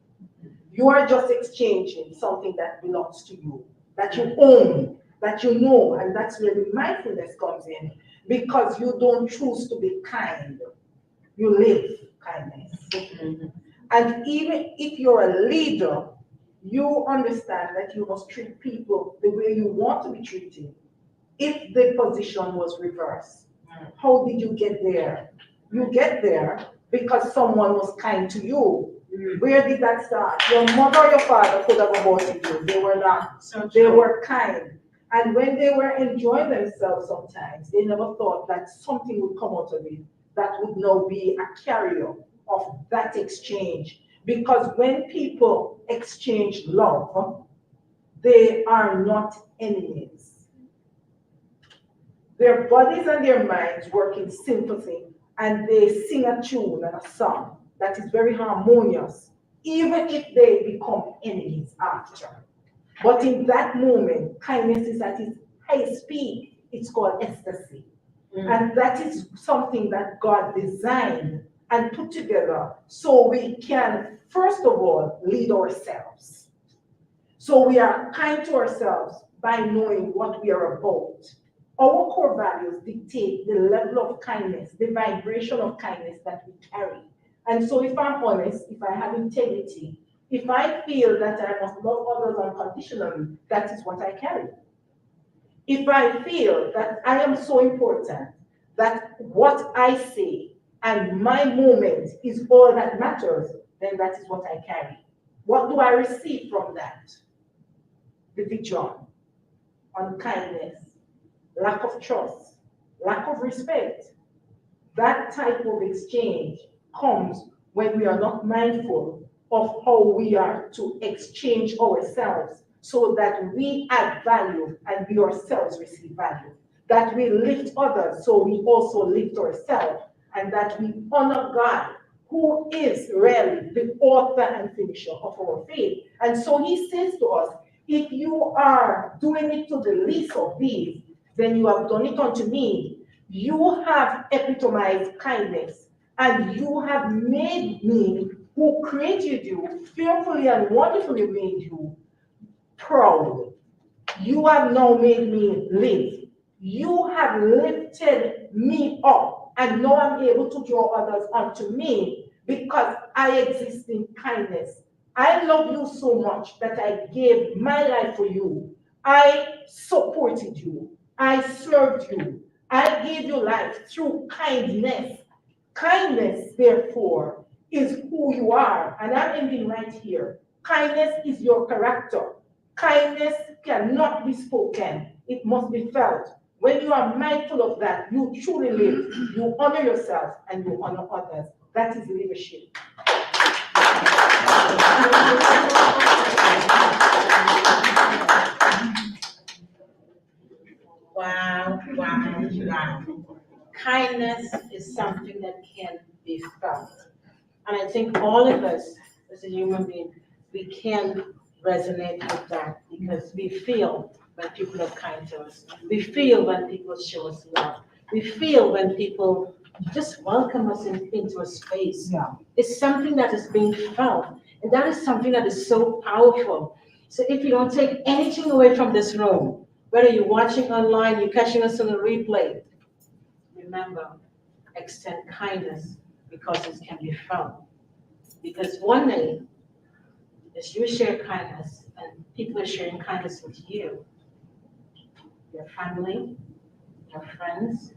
S13: You are just exchanging something that belongs to you, that you own, that you know, and that's where the mindfulness comes in, because you don't choose to be kind. You live kindness. And even if you're a leader, you understand that you must treat people the way you want to be treated. If the position was reversed, how did you get there? You get there because someone was kind to you. Where did that start? Your mother or your father could have aborted you. They were not. They were kind. And when they were enjoying themselves sometimes, they never thought that something would come out of it that would now be a carrier of that exchange. Because when people exchange love, they are not enemies. Their bodies and their minds work in sympathy, and they sing a tune and a song that is very harmonious, even if they become enemies after. But in that moment, kindness is at its highest peak. It's called ecstasy. And that is something that God designed and put together so we can, first of all, lead ourselves. So we are kind to ourselves by knowing what we are about. Our core values dictate the level of kindness, the vibration of kindness that we carry. And so if I'm honest, if I have integrity, if I feel that I must love others unconditionally, that is what I carry. If I feel that I am so important that what I say and my moment is all that matters, then that is what I carry. What do I receive from that? Division, unkindness, lack of trust, lack of respect. That type of exchange comes when we are not mindful of how we are to exchange ourselves so that we add value and we ourselves receive value. That we lift others so we also lift ourselves, and that we honor God, who is really the author and finisher of our faith. And so he says to us, if you are doing it to the least of these, then you have done it unto me. You have epitomized kindness, and you have made me, who created you, fearfully and wonderfully made you, proud. You have now made me live. You have lifted me up, and now I'm able to draw others unto me because I exist in kindness. I love you so much that I gave my life for you. I supported you. I served you. I gave you life through kindness. Kindness, therefore, is who you are. And I'm ending right here. Kindness is your character. Kindness cannot be spoken. It must be felt. When you are mindful of that, you truly live. You honor yourself and you honor others. That is leadership.
S7: Wow, wow, wow. Kindness is something that can be felt. And I think all of us, as a human being, we can resonate with that because we feel when people are kind to us. We feel when people show us love. We feel when people just welcome us into a space.
S1: Yeah.
S7: It's something that is being felt. And that is something that is so powerful. So if you don't take anything away from this room, whether you're watching online, you're catching us on a replay, remember, extend kindness because it can be felt. Because one day, as you share kindness and people are sharing kindness with you, your family, your friends,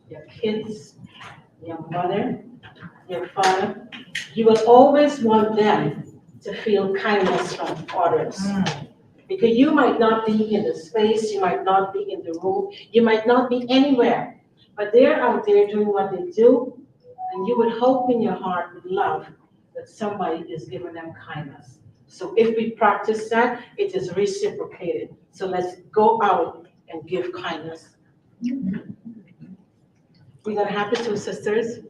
S7: your kids, your mother, your father, you will always want them to feel kindness from others. Because you might not be in the space, you might not be in the room, you might not be anywhere, but they're out there doing what they do, and you would hope in your heart with love that somebody is giving them kindness. So if we practice that, it is reciprocated. So let's go out and give kindness. We're gonna have the two sisters.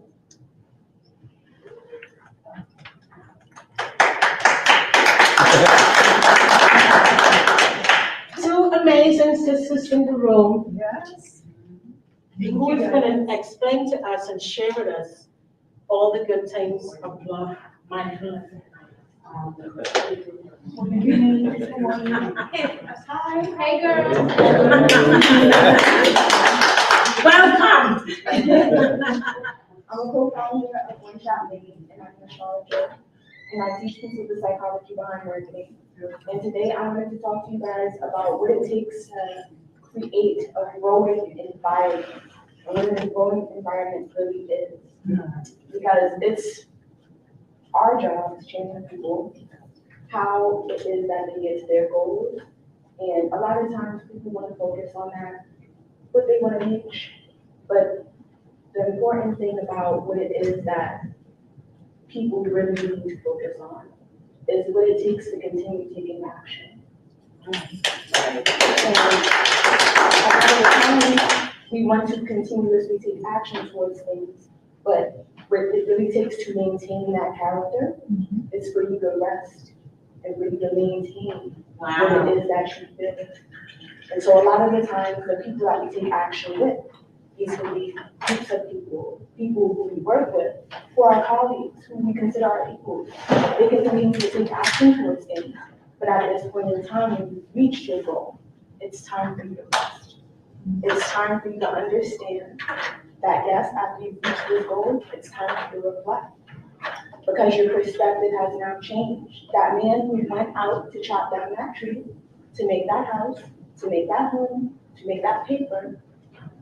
S7: Two amazing sisters in the room.
S1: Yes.
S7: Who's gonna explain to us and share with us all the good things of love, mindfulness.
S14: Hi. Hey, girls.
S7: Welcome.
S14: I'm a co-founder of One Shot Lady, and I'm an astrologer, and I teach people the psychology behind marketing. And today I wanted to talk to you guys about what it takes to create a growing environment, and what a growing environment really is. Because it's our job to change the people, how it is that they get to their goals. And a lot of times people want to focus on that, what they want to reach. But the important thing about what it is that people really need to focus on is what it takes to continue taking action. And a lot of the time, we want to continuously take action towards things, but what it really takes to maintain that character is for you to rest and for you to maintain what it is that you feel. And so a lot of the times, the people that we take action with, these can be groups of people, people who we work with, who are our colleagues, who we consider our equals. They continue to take action towards things, but at this point in time, when you've reached your goal, it's time for you to rest. It's time for you to understand that yes, after you've reached your goal, it's time for you to reflect. because your perspective has now changed. That man who went out to chop down that tree, to make that house, to make that home, to make that paper,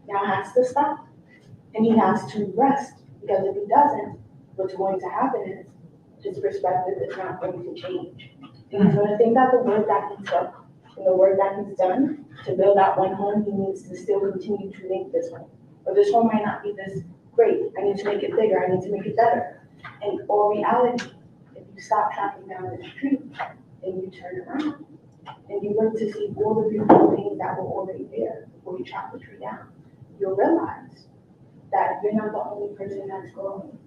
S14: now has to stop. And he has to rest, because if he doesn't, what's going to happen is his perspective is not going to change. And he's going to think that the work that he took and the work that he's done to build that one home, he needs to still continue to make this home. But this home might not be this great. I need to make it bigger. I need to make it better. And all reality, if you stop chopping down the tree and you turn around and you look to see all the beautiful things that were already there before you chop the tree down, you'll realize that you're not the only person that's growing.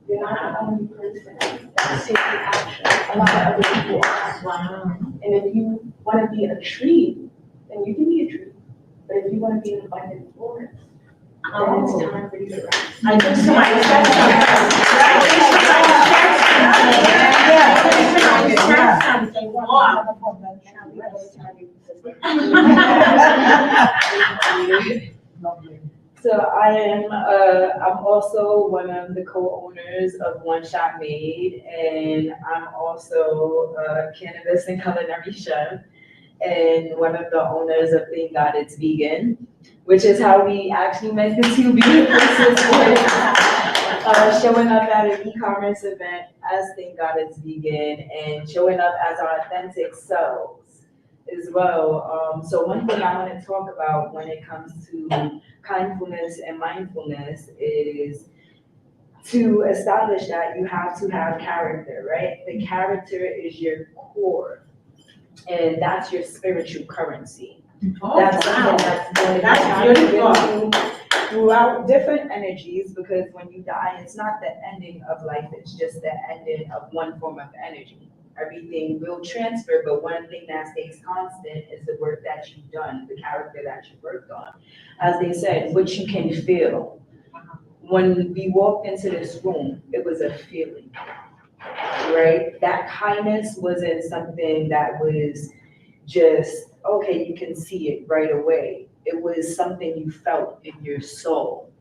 S14: You're not the only person that's taking action. A lot of other people are. Wow. And if you want to be a tree, then you can be a tree. But if you want to be an abundant forest, then it's time for you to rest.
S7: I think somebody said something.
S15: So I'm also one of the co-owners of One Shot Made, and I'm also a cannabis and culinary chef, and one of the owners of Thank God It's Vegan, which is how we actually met the two beautiful sisters, showing up at an e-commerce event as Thank God It's Vegan, and showing up as our authentic selves as well. So one thing I want to talk about when it comes to kindfulness and mindfulness is to establish that you have to have character, right? The character is your core, and that's your spiritual currency. That's something that's going to be with you throughout different energies, because when you die, it's not the ending of life, it's just the ending of one form of energy. Everything will transfer, but one thing that stays constant is the work that you've done, the character that you worked on. As they said, what you can feel. When we walked into this room, it was a feeling, right? That kindness wasn't something that was just, okay, you can see it right away. It was something you felt in your soul,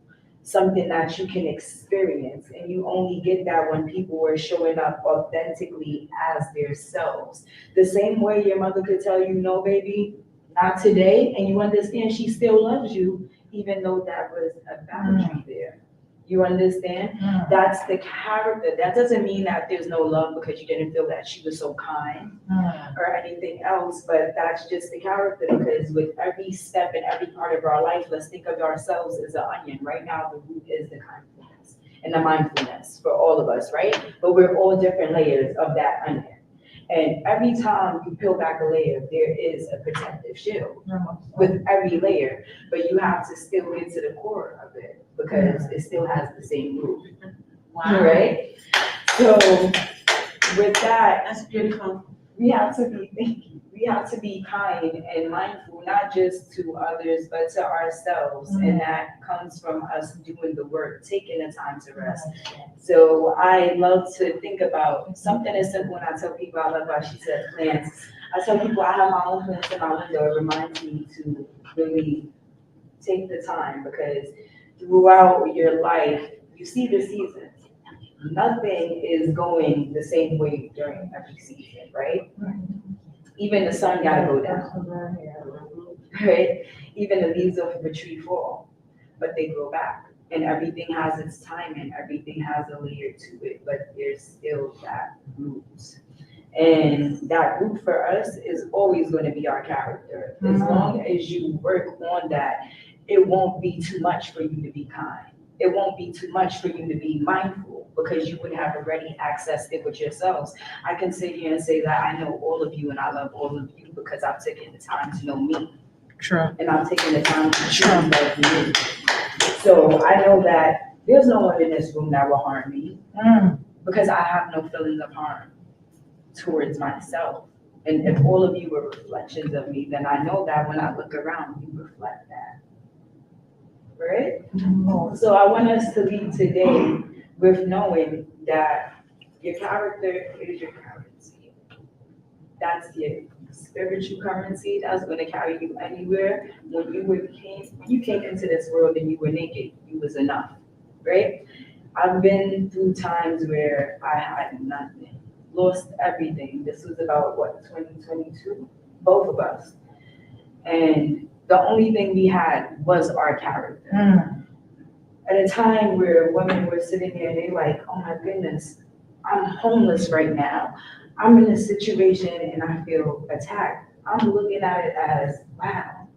S15: something that you can experience. And you only get that when people are showing up authentically as their selves. The same way your mother could tell you, no, baby, not today. And you understand she still loves you, even though that was a boundary there. You understand? That's the character. That doesn't mean that there's no love because you didn't feel that she was so kind or anything else, but that's just the character, because with every step and every part of our life, let's think of ourselves as an onion. Right now, the root is the kindness and the mindfulness for all of us, right? But we're all different layers of that onion. And every time you peel back a layer, there is a protective shield with every layer, but you have to still get to the core of it because it still has the same root. Wow. Right? So with that, that's beautiful. We have to be thinking. We have to be kind and mindful, not just to others, but to ourselves. And that comes from us doing the work, taking the time to rest. So I love to think about something as simple when I tell people I love how she said plants. I tell people I have my own plants in my window. It reminds me to really take the time, because throughout your life, you see the seasons. Nothing is going the same way during every season, right? Even the sun gotta go down, right? Even the leaves of a tree fall, but they grow back. And everything has its time and everything has a layer to it, but there's still that root. And that root for us is always going to be our character. As long as you work on that, it won't be too much for you to be kind. It won't be too much for you to be mindful, because you would have already accessed it with yourselves. I can sit here and say that I know all of you and I love all of you because I've taken the time to know me.
S12: True.
S15: And I'm taking the time to love me. So I know that there's no one in this room that will harm me because I have no feelings of harm towards myself. And if all of you were reflections of me, then I know that when I look around, you reflect that. Right? So I want us to leave today with knowing that your character is your currency. That's your spiritual currency. That's going to carry you anywhere. When you came into this world and you were naked, you was enough, right? I've been through times where I had nothing, lost everything. This was about what, 2022, both of us. And the only thing we had was our character. At a time where women were sitting there, they like, oh my goodness, I'm homeless right now. I'm in a situation and I feel attacked. I'm looking at it as, wow,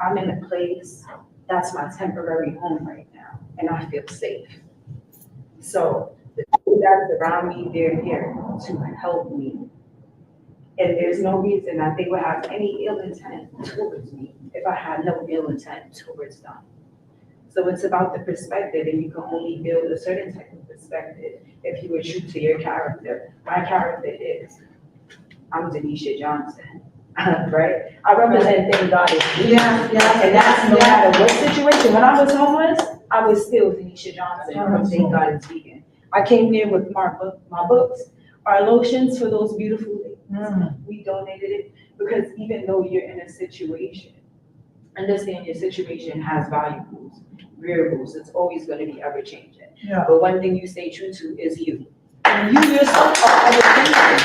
S15: I'm in a place that's my temporary home right now, and I feel safe. So the people that is around me, they're here to help me. And there's no reason that they would have any ill intent towards me if I had no ill intent towards them. So it's about the perspective, and you can only build a certain type of perspective if you are true to your character. My character is, I'm Denisha Johnson, right? I represent things God is doing. And that's no matter what situation. When I was homeless, I was still Denisha Johnson from Thank God is Vegan. I came here with my books, our lotions for those beautiful ladies. We donated it because even though you're in a situation, understand your situation has variables. It's always going to be ever changing. But one thing you stay true to is you. And you yourself are ever changing.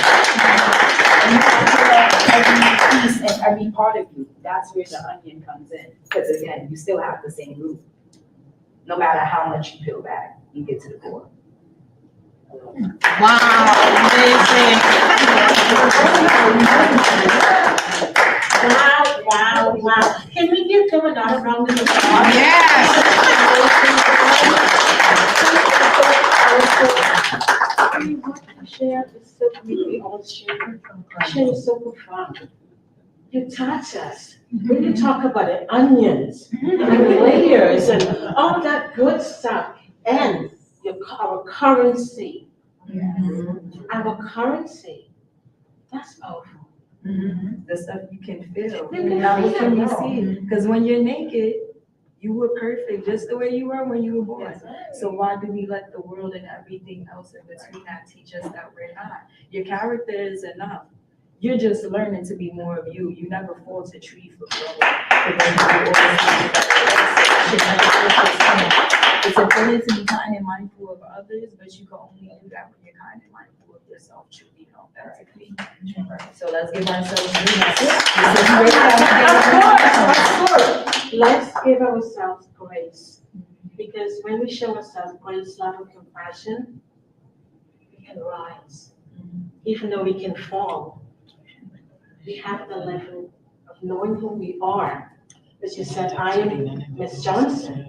S15: And you have to every piece and every part of you. That's where the onion comes in. Because again, you still have the same root. No matter how much you peel back, you get to the core.
S7: Wow, amazing. Wow. Can we give them another round of applause? Yes. Share is so we all share. Share is so profound. You touch us when you talk about the onions and the layers and all that good stuff and our currency. Our currency. That's powerful.
S15: The stuff you can feel. Now what can you see? Because when you're naked, you were perfect just the way you were when you were born. So why do we let the world and everything else in between that teach us that we're not? Your character is enough. You're just learning to be more of you. You never fault a tree for growing. It's important to be kind and mindful of others, but you can only do that when you're kind and mindful of yourself, truly and authentically. So let's give ourselves
S7: Of course. Let's give ourselves grace. Because when we show ourselves grace, love, and compassion, we can rise. Even though we can fall, we have the level of knowing who we are. As you said, I am Miss Johnson.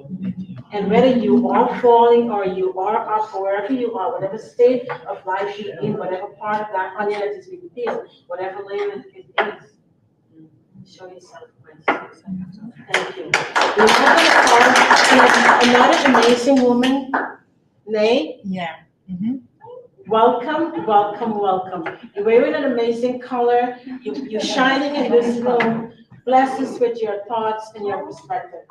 S7: And whether you are falling or you are up, or wherever you are, whatever state of life you're in, whatever part of that onion that is being peeled, whatever layer it is, show yourself grace. Thank you. We have another amazing woman, Nay.
S12: Yeah.
S7: Welcome, welcome, welcome. You're wearing an amazing color. You're shining in this room. Bless us with your thoughts and your perspective.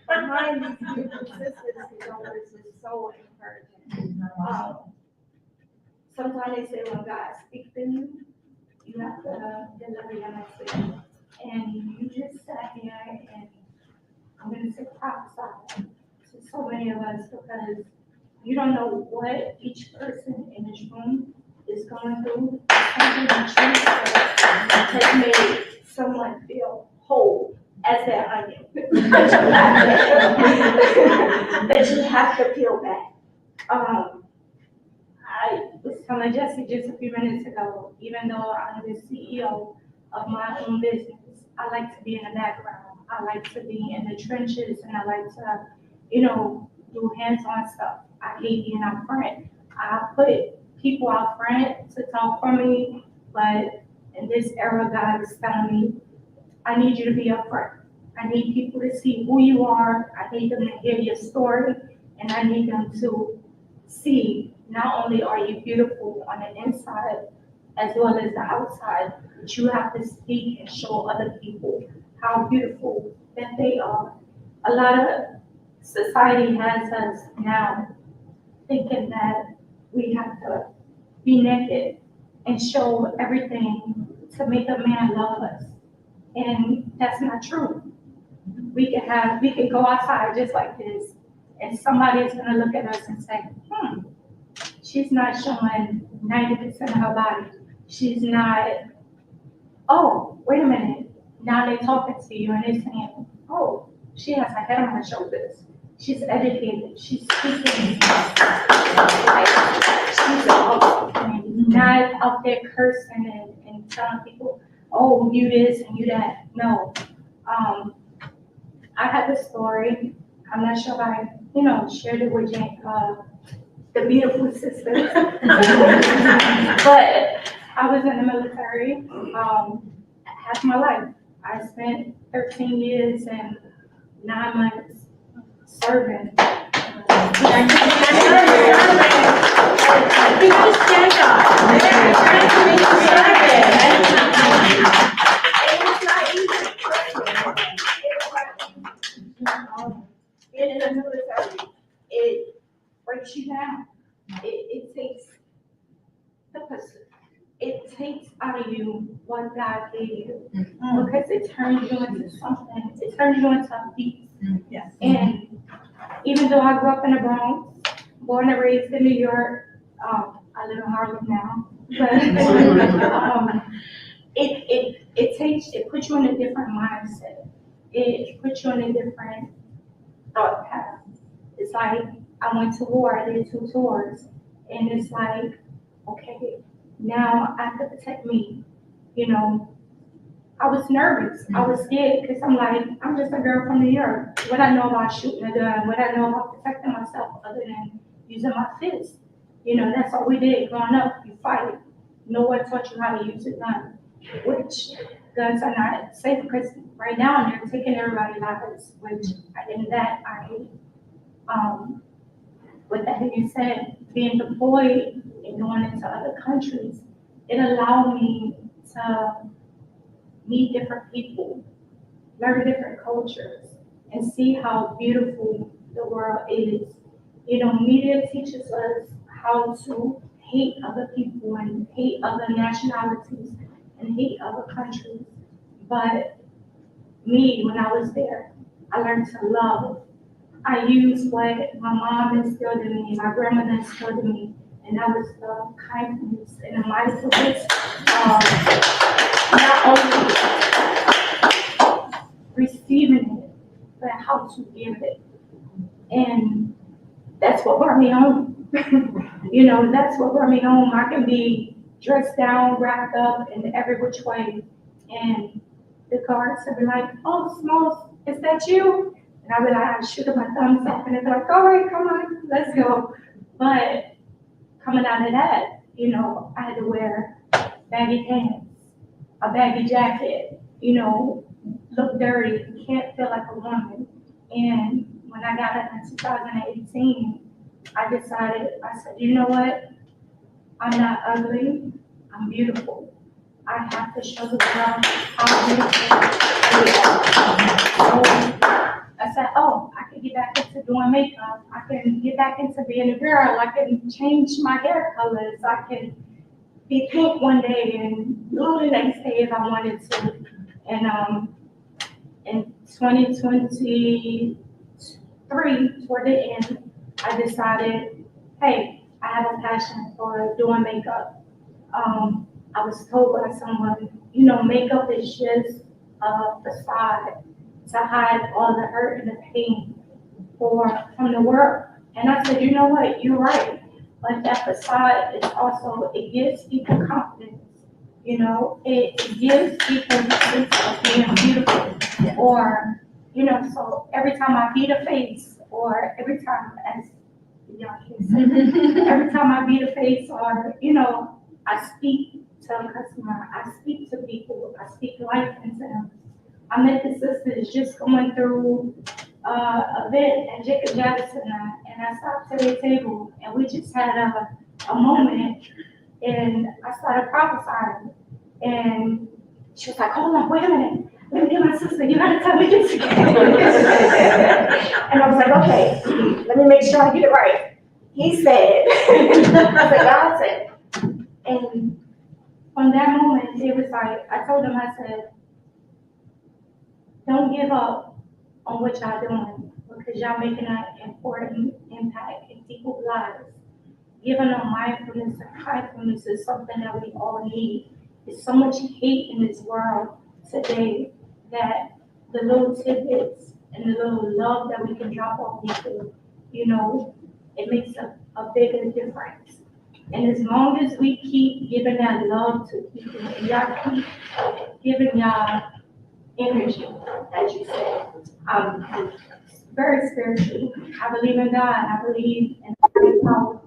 S14: Behind these beautiful sisters is so encouraging. Sometimes they say when God speaks to you, you have to deliver your message. And you just sat here and I'm going to say prophesy to so many of us because you don't know what each person in this room is going through. Something that you has made someone feel whole as their onion. That you have to peel back. I was telling Jesse just a few minutes ago, even though I'm the CEO of my own business, I like to be in the background. I like to be in the trenches and I like to, do hands-on stuff. I hate being out front. I put people out front to talk for me, but in this era, God is telling me, I need you to be up front. I need people to see who you are. I need them to hear your story, and I need them to see not only are you beautiful on the inside as well as the outside, but you have to speak and show other people how beautiful that they are. A lot of society has us now thinking that we have to be naked and show everything to make a man love us. And that's not true.
S16: we can go outside just like this, and somebody is gonna look at us and say, she's not showing 90% of her body. She's not, oh, wait a minute. Now they're talking to you and they're saying, oh, she has her head on her shoulders. She's educated. She's speaking. Like, she's not out there cursing and telling people, oh, you this and you that. No. I have a story. I'm not sure if I, shared it with Jane, the beautiful sisters. But I was in the military half my life. I spent 13 years and 9 months serving. Being in the military, it breaks you down. It takes it takes out of you what God gave you, because it turns you into something. It turns you into a beast.
S12: Yes.
S16: And even though I grew up in the Bronx, born and raised in New York, I live in Harlem now, but it puts you in a different mindset. It puts you in a different thought pattern. It's like I went to war, I did 2 tours, and it's like, okay, now I have to protect me. I was nervous. I was scared because I'm like, I'm just a girl from New York. What I know about shooting a gun, what I know about protecting myself other than using my fist. That's all we did growing up. You fight. No one taught you how to use a gun, which guns are not safe because right now they're taking everybody's lives, which I hate. With that being said, being deployed and going into other countries, it allowed me to meet different people, learn different cultures, and see how beautiful the world is. Media teaches us how to hate other people and hate other nationalities and hate other countries. But me, when I was there, I learned to love. I used what my mom instilled in me, my grandmother instilled in me, and that was the kindness and the mindfulness. Not only receiving it, but how to give it. And that's what brought me home. That's what brought me home. I can be dressed down, wrapped up in every which way, and the guards would be like, oh, Smalls, is that you? And I would like, shoot my thumbs up, and they'd be like, all right, come on, let's go. But coming out of that, I had to wear baggy pants, a baggy jacket, look dirty, can't feel like a woman. And when I got out in 2018, I decided, I said, you know what? I'm not ugly, I'm beautiful. I have to show the world how beautiful I am. So I said, oh, I can get back into doing makeup. I can get back into being a girl. I can change my hair colors. I can be pink one day and blue the next day if I wanted to. And in 2023, toward the end, I decided, hey, I have a passion for doing makeup. I was told by someone, makeup is just a facade to hide all the hurt and the pain from the world. And I said, you know what, you're right. But that facade is also, it gives people confidence. It gives people the sense of being beautiful. Or, so every time I beat a face, or every time, as y'all can say, every time I beat a face, or, I speak to a customer, I speak to people, I speak life into them. I met the sisters just going through an event at Jacob Jackson, and I stopped at their table, and we just had a moment, and I started prophesying, and she was like, hold on, wait a minute, let me get my sister, you gotta tell me this again. And I was like, okay, let me make sure I get it right. He said, I said, God said, and from that moment, it was like, I told him, I said, don't give up on what y'all doing, because y'all making an important impact in people's lives. Giving them mindfulness and kindness is something that we all need. There's so much hate in this world today that the little tidbits and the little love that we can drop on people, you know, it makes a bigger difference. And as long as we keep giving that love to people, and y'all keep giving y'all energy, as you said, I'm very spiritual. I believe in God. I believe in higher power.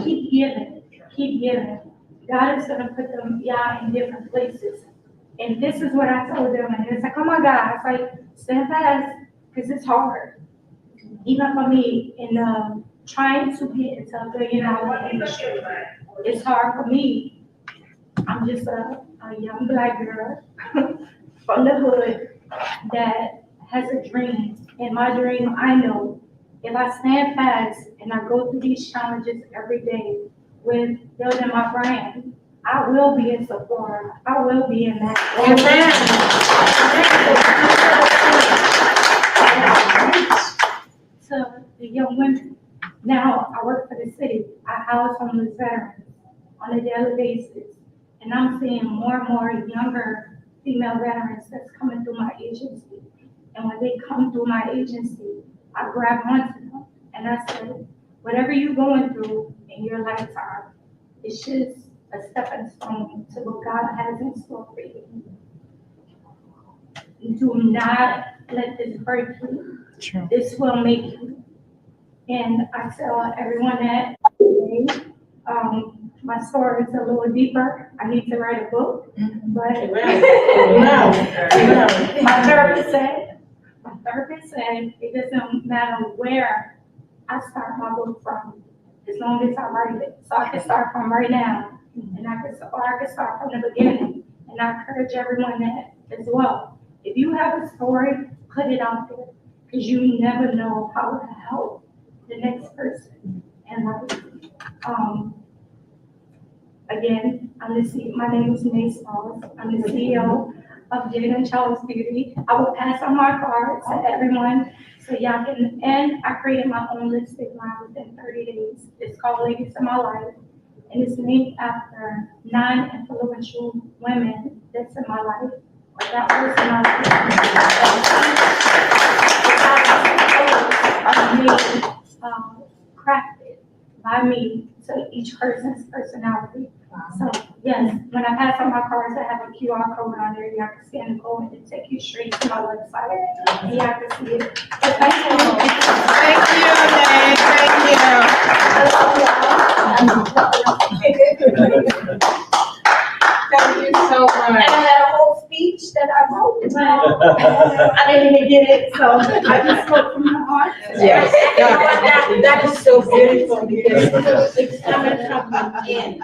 S16: Keep giving, keep giving. God is gonna put them y'all in different places. And this is what I told them, and it's like, oh my God, it's like, stand fast, because it's hard. Even for me, in trying to get into a $1 billion industry, it's hard for me. I'm just a young Black girl from the hood that has a dream. And my dream, I know, if I stand fast and I go through these challenges every day with building my brand, I will be in Sephora. I will be in that. To the young women. Now, I work for the city. I house homeless veterans on a daily basis. And I'm seeing more and more younger female veterans that's coming through my agency. And when they come through my agency, I grab onto them and I say, whatever you're going through in your lifetime, it's just a stepping stone to what God has in store for you. Do not let this break you.
S12: True.
S16: This will make you. And I tell everyone that my story is a little deeper. I need to write a book, but my therapist said it doesn't matter where I start my book from, as long as I write it. So I can start from right now, and I can start from the beginning. And I encourage everyone that as well. If you have a story, put it out there, because you never know how to help the next person in life. Again, my name is May Smalls. I'm the CEO of Jane and Charles Beauty. I will pass on my cards to everyone so y'all can, and I created my own lipstick line within 30 days. It's called Ladies of My Life, and it's named after 9 influential women that's in my life, or that was in my life. Crafted by me to each person's personality. So yes, when I pass on my cards, I have a QR code on there. Y'all can scan the code and take you straight to my website. And y'all can see it. But thank you.
S12: Thank you, May. Thank you so much.
S16: And I had a whole speech that I wrote. I didn't even get it, so I just spoke from my heart.
S7: Yes, that is so beautiful, because it's coming from within.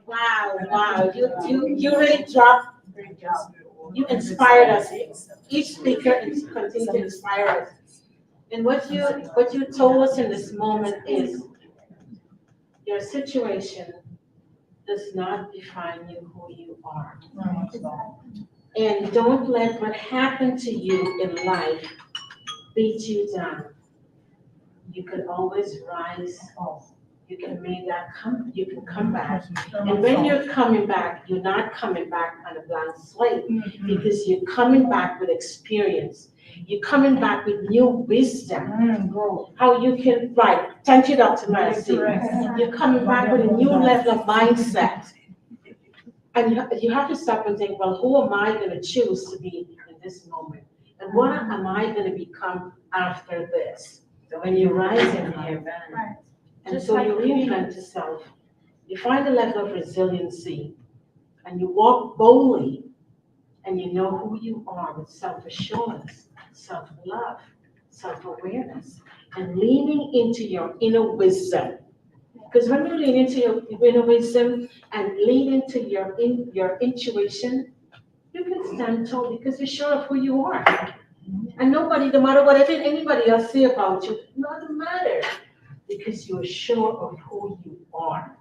S7: Wow, you really dropped, you inspired us. Each speaker continues to inspire us. And what you told us in this moment is, your situation does not define you who you are. And don't let what happened to you in life beat you down. You can always rise. You can make that you can come back. And when you're coming back, you're not coming back on a blank slate, because you're coming back with experience. You're coming back with new wisdom. How you can, right, thank you, Dr. Mercy. You're coming back with a new level of mindset. And you have to stop and think, well, who am I going to choose to be in this moment? And what am I going to become after this? So when you rise in here, and so you reinvent yourself, you find a level of resiliency, and you walk boldly, and you know who you are with self-assurance, self-love, self-awareness, and leaning into your inner wisdom. Because when you lean into your inner wisdom and lean into your intuition, you can stand tall because you're sure of who you are. And nobody, no matter what anybody else say about you, it doesn't matter, because you're sure of who you are.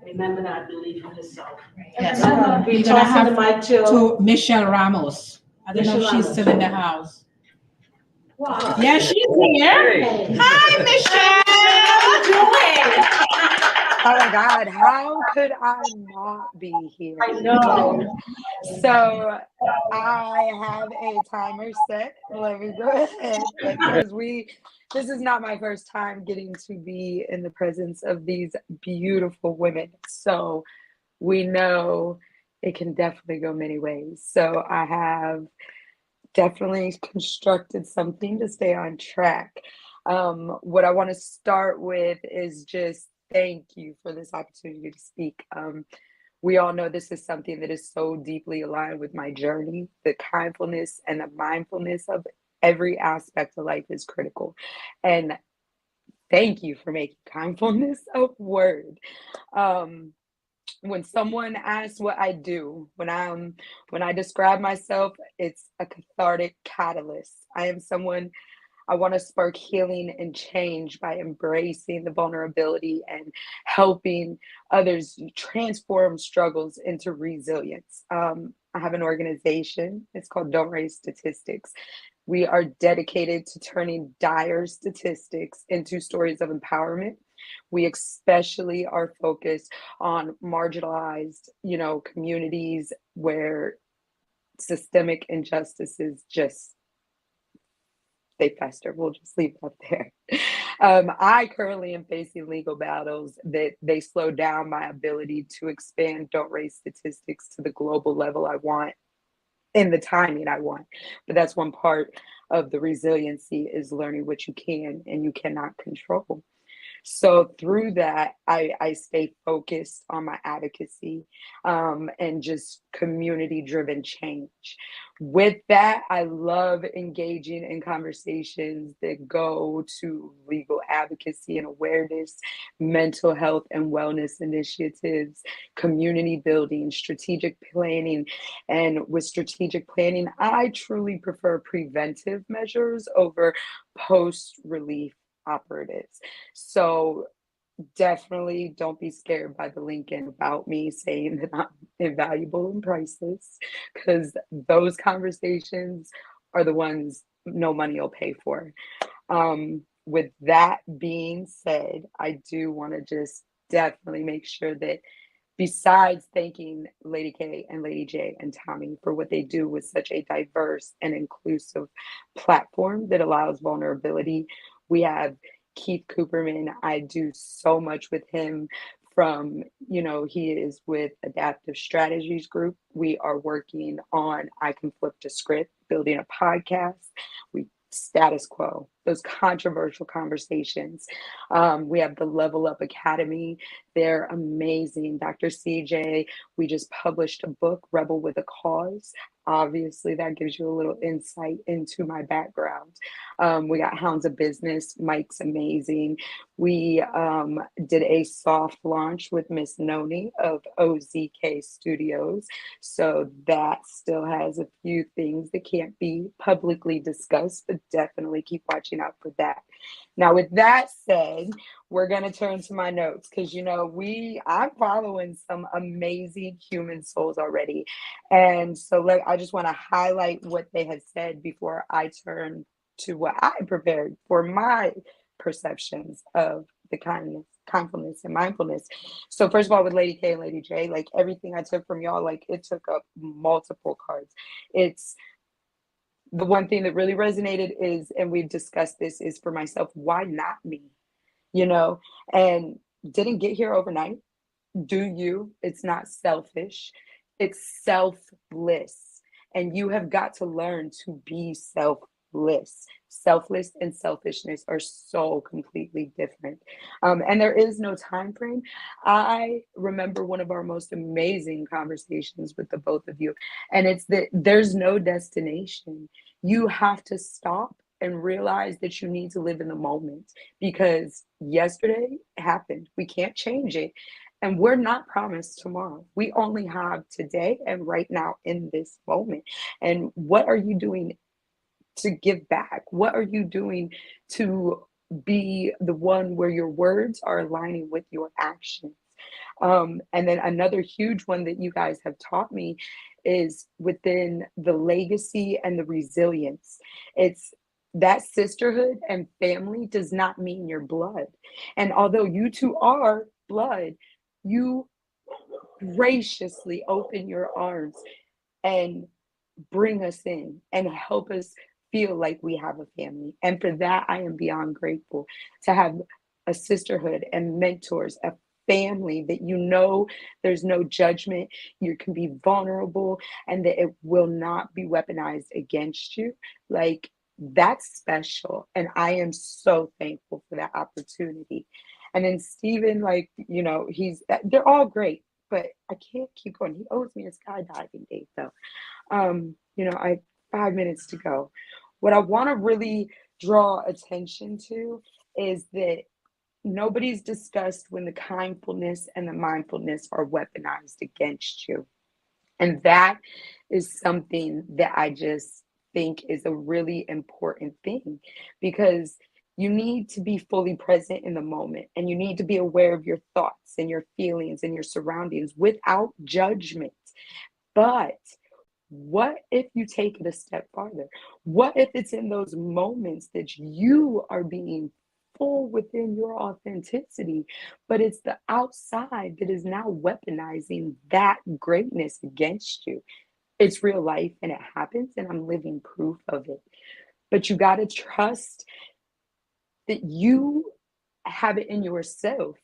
S7: Remember that, believe in yourself.
S12: Yes,
S7: We
S12: we're
S7: toss
S12: gonna
S7: the mic
S12: have to Michelle Ramos. I don't know if she's still in the house. Yeah, she's here. Hi, Michelle.
S17: Oh my God, how could I not be here?
S12: I know.
S17: So I have a timer set. Let me go ahead because this is not my first time getting to be in the presence of these beautiful women. So we know it can definitely go many ways. So I have definitely constructed something to stay on track. What I want to start with is just thank you for this opportunity to speak. We all know this is something that is so deeply aligned with my journey. The kindfulness and the mindfulness of every aspect of life is critical. And thank you for making kindfulness a word. When someone asks what I do, when I describe myself, it's a cathartic catalyst. I am someone, I want to spark healing and change by embracing the vulnerability and helping others transform struggles into resilience. I have an organization. It's called Don't Raise Statistics. We are dedicated to turning dire statistics into stories of empowerment. We especially are focused on marginalized, communities where systemic injustices just they fester. We'll just leave it up there. I currently am facing legal battles that they slow down my ability to expand Don't Raise Statistics to the global level I want in the timing I want. But that's one part of the resiliency is learning what you can and you cannot control. So through that, I stay focused on my advocacy and just community-driven change. With that, I love engaging in conversations that go to legal advocacy and awareness, mental health and wellness initiatives, community building, strategic planning. And with strategic planning, I truly prefer preventive measures over post-relief operatives. So definitely don't be scared by the link in about me saying that I'm invaluable and priceless, because those conversations are the ones no money will pay for. With that being said, I do want to just definitely make sure that besides thanking Lady K and Lady J and Tommy for what they do with such a diverse and inclusive platform that allows vulnerability, we have Keith Cooperman. I do so much with him from, he is with Adaptive Strategies Group. We are working on I Can Flip the Script, building a podcast. We status quo, those controversial conversations. We have the Level Up Academy. They're amazing. Dr. CJ, we just published a book, Rebel with a Cause. Obviously, that gives you a little insight into my background. We got Hounds of Business. Mike's amazing. We did a soft launch with Miss Noni of OZK Studios. So that still has a few things that can't be publicly discussed, but definitely keep watching out for that. Now, with that said, we're going to turn to my notes because, I'm following some amazing human souls already. And so I just want to highlight what they had said before I turn to what I prepared for my perceptions of the kindness and mindfulness. So first of all, with Lady K and Lady J, like everything I took from y'all, like it took up multiple cards. It's the one thing that really resonated is, and we've discussed this, is for myself, why not me? And didn't get here overnight. Do you? It's not selfish. It's selfless. And you have got to learn to be selfless. Selfless and selfishness are so completely different. And there is no time frame. I remember one of our most amazing conversations with the both of you, and it's that there's no destination. You have to stop and realize that you need to live in the moment, because yesterday happened. We can't change it. And we're not promised tomorrow. We only have today and right now in this moment. And what are you doing to give back? What are you doing to be the one where your words are aligning with your actions? And then another huge one that you guys have taught me is within the legacy and the resilience. It's that sisterhood and family does not mean your blood. And although you two are blood, you graciously open your arms and bring us in and help us feel like we have a family. And for that, I am beyond grateful to have a sisterhood and mentors, a family that you know there's no judgment, you can be vulnerable, and that it will not be weaponized against you. Like, that's special. And I am so thankful for that opportunity. And then Stephen, like, you know, they're all great, but I can't keep going. He owes me a skydiving date though. You know, I 5 minutes to go. What I want to really draw attention to is that nobody's discussed when the kindfulness and the mindfulness are weaponized against you. And that is something that I just think is a really important thing, because you need to be fully present in the moment, and you need to be aware of your thoughts and your feelings and your surroundings without judgment. But what if you take it a step farther? What if it's in those moments that you are being full within your authenticity, but it's the outside that is now weaponizing that greatness against you? It's real life and it happens, and I'm living proof of it. But you got to trust that you have it in yourself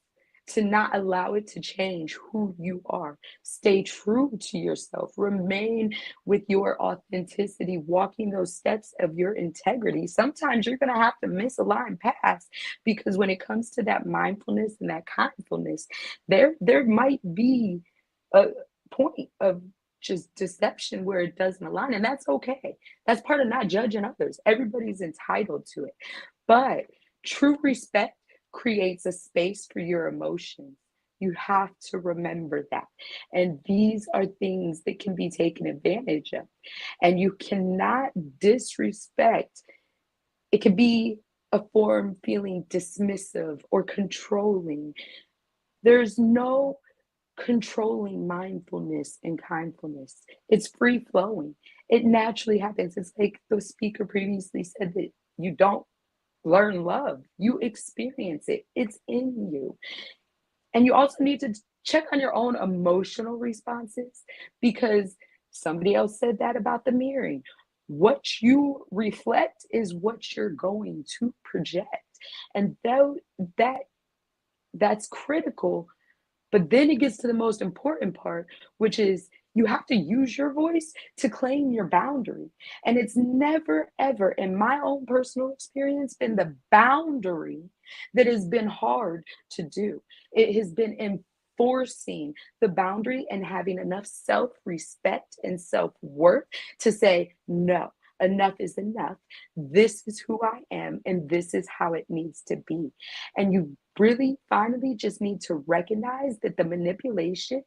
S17: to not allow it to change who you are. Stay true to yourself. Remain with your authenticity, walking those steps of your integrity. Sometimes you're going to have to misalign paths, because when it comes to that mindfulness and that kindfulness, there might be a point of just deception where it doesn't align, and that's okay. That's part of not judging others. Everybody's entitled to it. But true respect creates a space for your emotions. You have to remember that. And these are things that can be taken advantage of. And you cannot disrespect. It can be a form feeling dismissive or controlling. There's no controlling mindfulness and kindfulness. It's free flowing. It naturally happens. It's like the speaker previously said, that you don't learn love, you experience it. It's in you. And you also need to check on your own emotional responses, because somebody else said that about the mirroring. What you reflect is what you're going to project. And that's critical. But then it gets to the most important part, which is you have to use your voice to claim your boundary. And it's never, ever, in my own personal experience, been the boundary that has been hard to do. It has been enforcing the boundary and having enough self-respect and self-worth to say, no, enough is enough. This is who I am, and this is how it needs to be. And you really finally just need to recognize that the manipulation,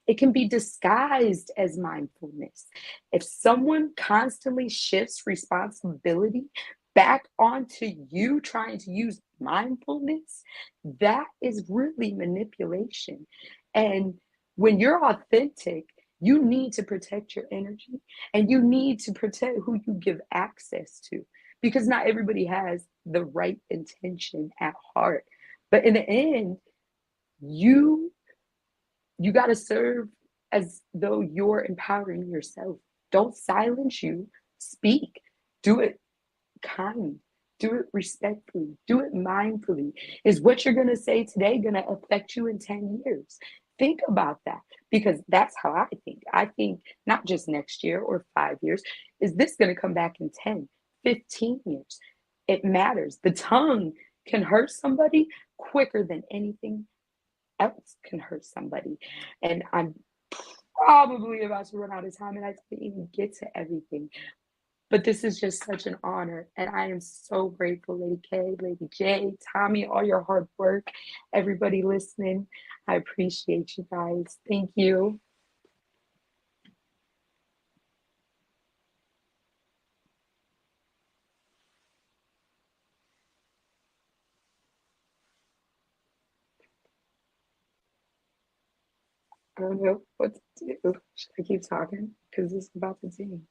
S17: it can be disguised as mindfulness. If someone constantly shifts responsibility back onto you trying to use mindfulness, that is really manipulation. And when you're authentic, you need to protect your energy, and you need to protect who you give access to, because not everybody has the right intention at heart. But in the end, you got to serve as though you're empowering yourself. Don't silence you. Speak. Do it kind. Do it respectfully. Do it mindfully. Is what you're going to say today going to affect you in 10 years? Think about that, because that's how I think. I think not just next year or 5 years. Is this going to come back in 10, 15 years? It matters. The tongue can hurt somebody quicker than anything else can hurt somebody. And I'm probably about to run out of time, and I didn't even get to everything. But this is just such an honor, and I am so grateful, Lady K, Lady J, Tommy, all your hard work, everybody listening. I appreciate you guys. Thank you. I don't know what to do. Should I keep talking? Because it's about the team.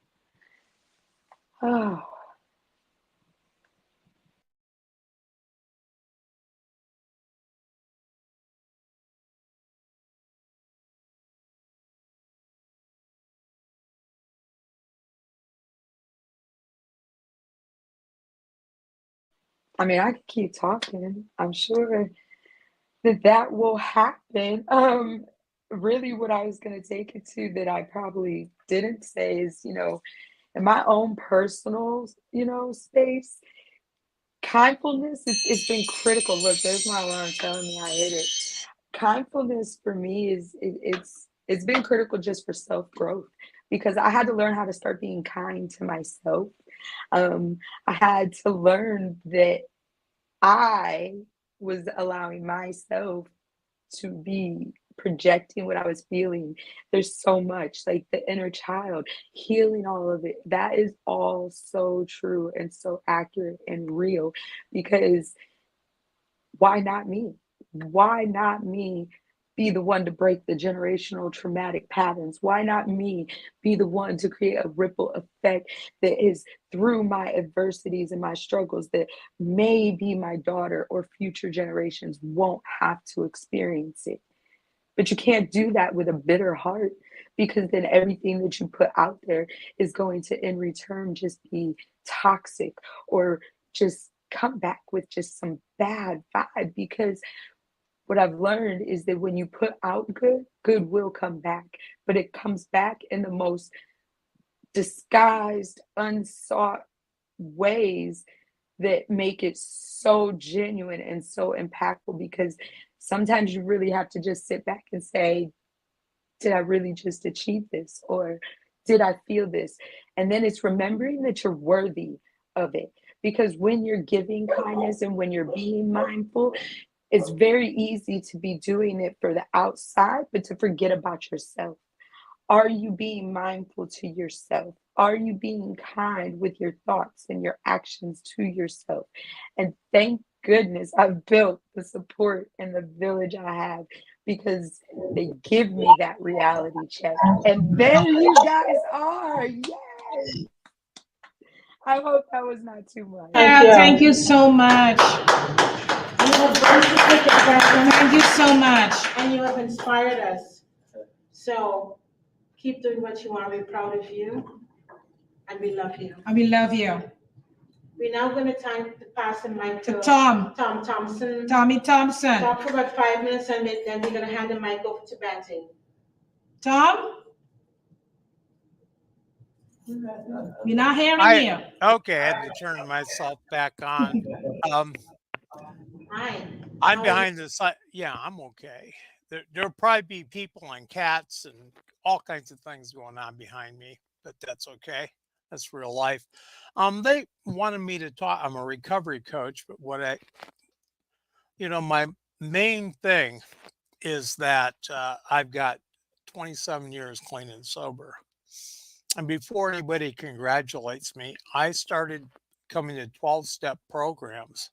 S17: Oh. I mean, I could keep talking. I'm sure that will happen. Really what I was going to take it to that I probably didn't say is, in my own personal, space, kindfulness, it's been critical. Look, there's my alarm telling me I hit it. Kindfulness for me it's been critical just for self-growth because I had to learn how to start being kind to myself. I had to learn that I was allowing myself to be projecting what I was feeling. There's so much like the inner child, healing all of it. That is all so true and so accurate and real because why not me? Why not me be the one to break the generational traumatic patterns? Why not me be the one to create a ripple effect that is through my adversities and my struggles that maybe my daughter or future generations won't have to experience it? But you can't do that with a bitter heart because then everything that you put out there is going to, in return, just be toxic or just come back with just some bad vibe. Because what I've learned is that when you put out good, good will come back, but it comes back in the most disguised, unsought ways that make it so genuine and so impactful because sometimes you really have to just sit back and say, did I really just achieve this? Or did I feel this? And then it's remembering that you're worthy of it. Because when you're giving kindness and when you're being mindful, it's very easy to be doing it for the outside, but to forget about yourself. Are you being mindful to yourself? Are you being kind with your thoughts and your actions to yourself? And thank goodness I've built the support and the village I have because they give me that reality check. And there you guys are. Yes. I hope that was not too much.
S12: Thank you so much. Thank you so much.
S7: And you have inspired us. So keep doing what you want. We're proud of you. And we love you.
S12: And we love you.
S7: We're now going to pass the mic to
S12: Tom
S7: Thompson.
S12: Tommy Thompson.
S7: Talk for about 5 minutes and then we're going to hand the mic over to Betty.
S12: Tom? We're not hearing you.
S18: Okay, I had to turn myself back on.
S7: Hi.
S18: I'm behind the side. Yeah, I'm okay. There'll probably be people and cats and all kinds of things going on behind me, but that's okay. That's real life. They wanted me to talk. I'm a recovery coach, but my main thing is that I've got 27 years clean and sober. And before anybody congratulates me, I started coming to 12-step programs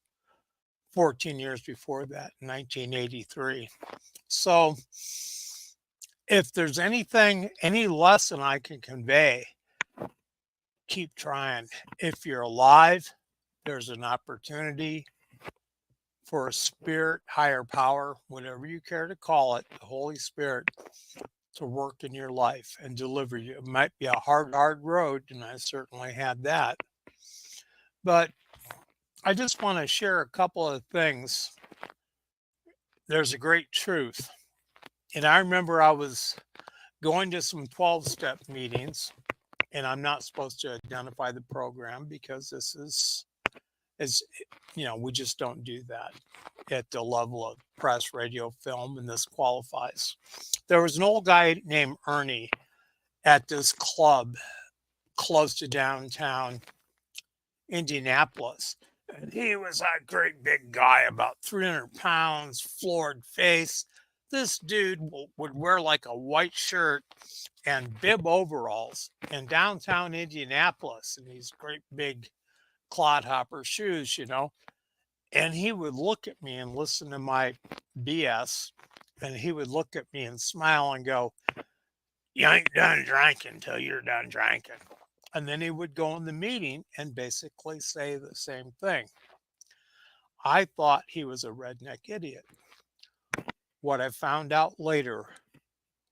S18: 14 years before that, 1983. So if there's any lesson I can convey, keep trying. If you're alive, there's an opportunity for a spirit, higher power, whatever you care to call it, the Holy Spirit, to work in your life and deliver you. It might be a hard road, and I certainly had that. But I just want to share a couple of things. There's a great truth. And I remember I was going to some 12-step meetings, and I'm not supposed to identify the program because this is we just don't do that at the level of press, radio, film, and this qualifies. There was an old guy named Ernie at this club close to downtown Indianapolis. And he was a great big guy, about 300 pounds, florid face. This dude would wear like a white shirt and bib overalls in downtown Indianapolis and these great big clodhopper shoes, And he would look at me and listen to my BS. And he would look at me and smile and go, "You ain't done drinking till you're done drinking." And then he would go in the meeting and basically say the same thing. I thought he was a redneck idiot. What I found out later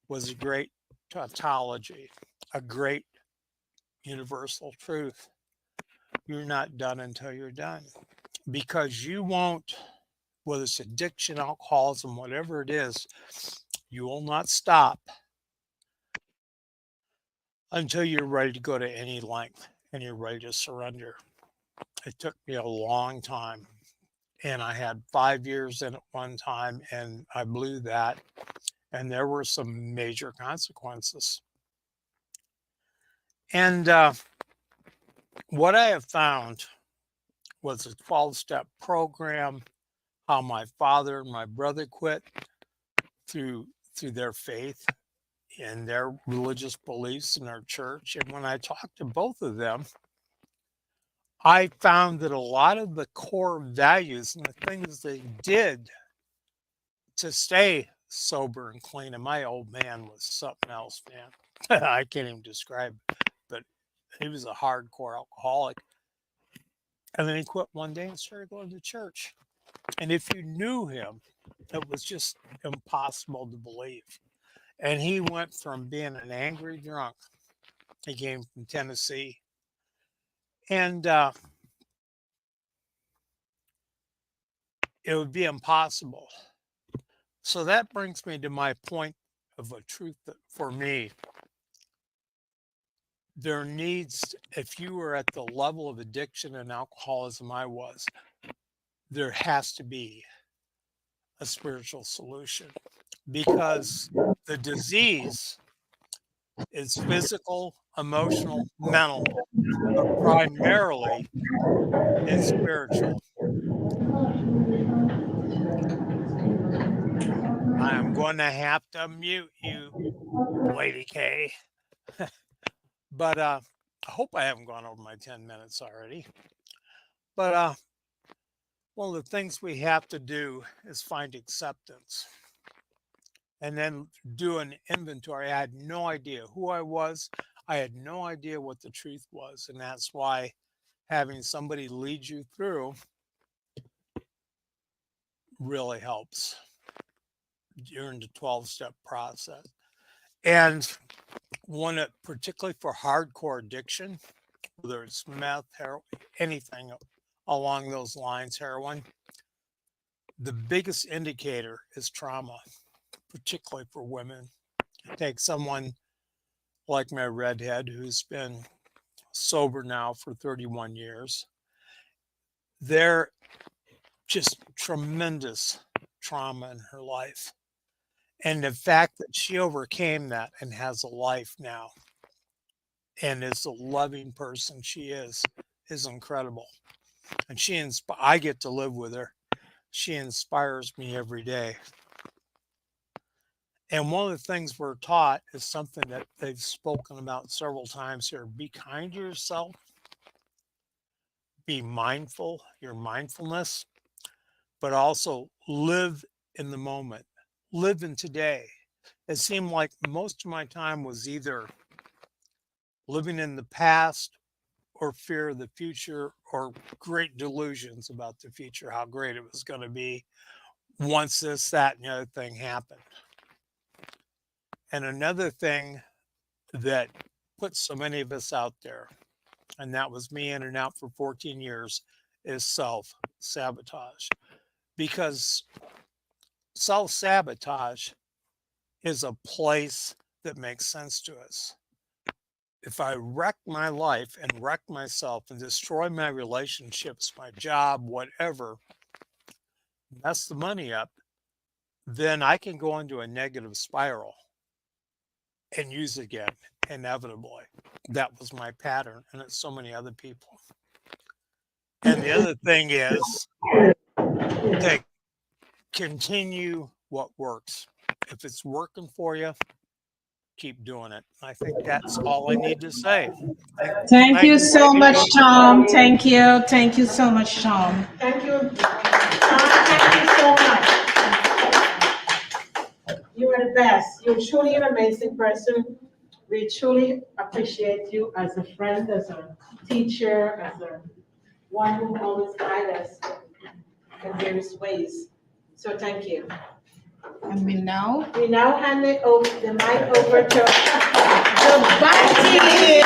S18: was a great tautology, a great universal truth. You're not done until you're done, because you won't, whether it's addiction, alcoholism, whatever it is, you will not stop until you're ready to go to any length and you're ready to surrender. It took me a long time, and I had 5 years in at one time, and I blew that, and there were some major consequences. And what I have found was a 12-step program, how my father and my brother quit through their faith and their religious beliefs in our church. And when I talked to both of them, I found that a lot of the core values and the things they did to stay sober and clean, and my old man was something else, man. I can't even describe it, but he was a hardcore alcoholic. And then he quit one day and started going to church. And if you knew him, it was just impossible to believe. And he went from being an angry drunk, he came from Tennessee, and it would be impossible. So that brings me to my point of a truth that for me, there needs, if you were at the level of addiction and alcoholism I was, there has to be a spiritual solution, because the disease is physical, emotional, mental, but primarily it's spiritual. I am going to have to mute you, Lady K. But I hope I haven't gone over my 10 minutes already. But one of the things we have to do is find acceptance and then do an inventory. I had no idea who I was. I had no idea what the truth was. And that's why having somebody lead you through really helps during the 12-step process. And one that, particularly for hardcore addiction, whether it's meth, heroin, anything along those lines, heroin, the biggest indicator is trauma, particularly for women. Take someone like my redhead who's been sober now for 31 years. They're just tremendous trauma in her life. And the fact that she overcame that and has a life now and is the loving person she is incredible. And I get to live with her. She inspires me every day. And one of the things we're taught is something that they've spoken about several times here. Be kind to yourself. Be mindful, your mindfulness, but also live in the moment. Live in today. It seemed like most of my time was either living in the past or fear of the future or great delusions about the future, how great it was going to be once this, that, and the other thing happened. And another thing that puts so many of us out there, and that was me in and out for 14 years, is self-sabotage. Because self-sabotage is a place that makes sense to us. If I wreck my life and wreck myself and destroy my relationships, my job, whatever, mess the money up, then I can go into a negative spiral and use it again, inevitably. That was my pattern, and it's so many other people. And the other thing is to continue what works. If it's working for you, keep doing it. I think that's all I need to say.
S12: Thank you so much, Tom. Thank you. Thank you so much, Tom.
S13: Thank you. Thank you so much.
S7: the best. You're truly an amazing person. We truly appreciate you as a friend, as a teacher, as a one who always guides us in various ways. So thank you.
S12: And we now
S7: hand it over, the mic over to the Bati.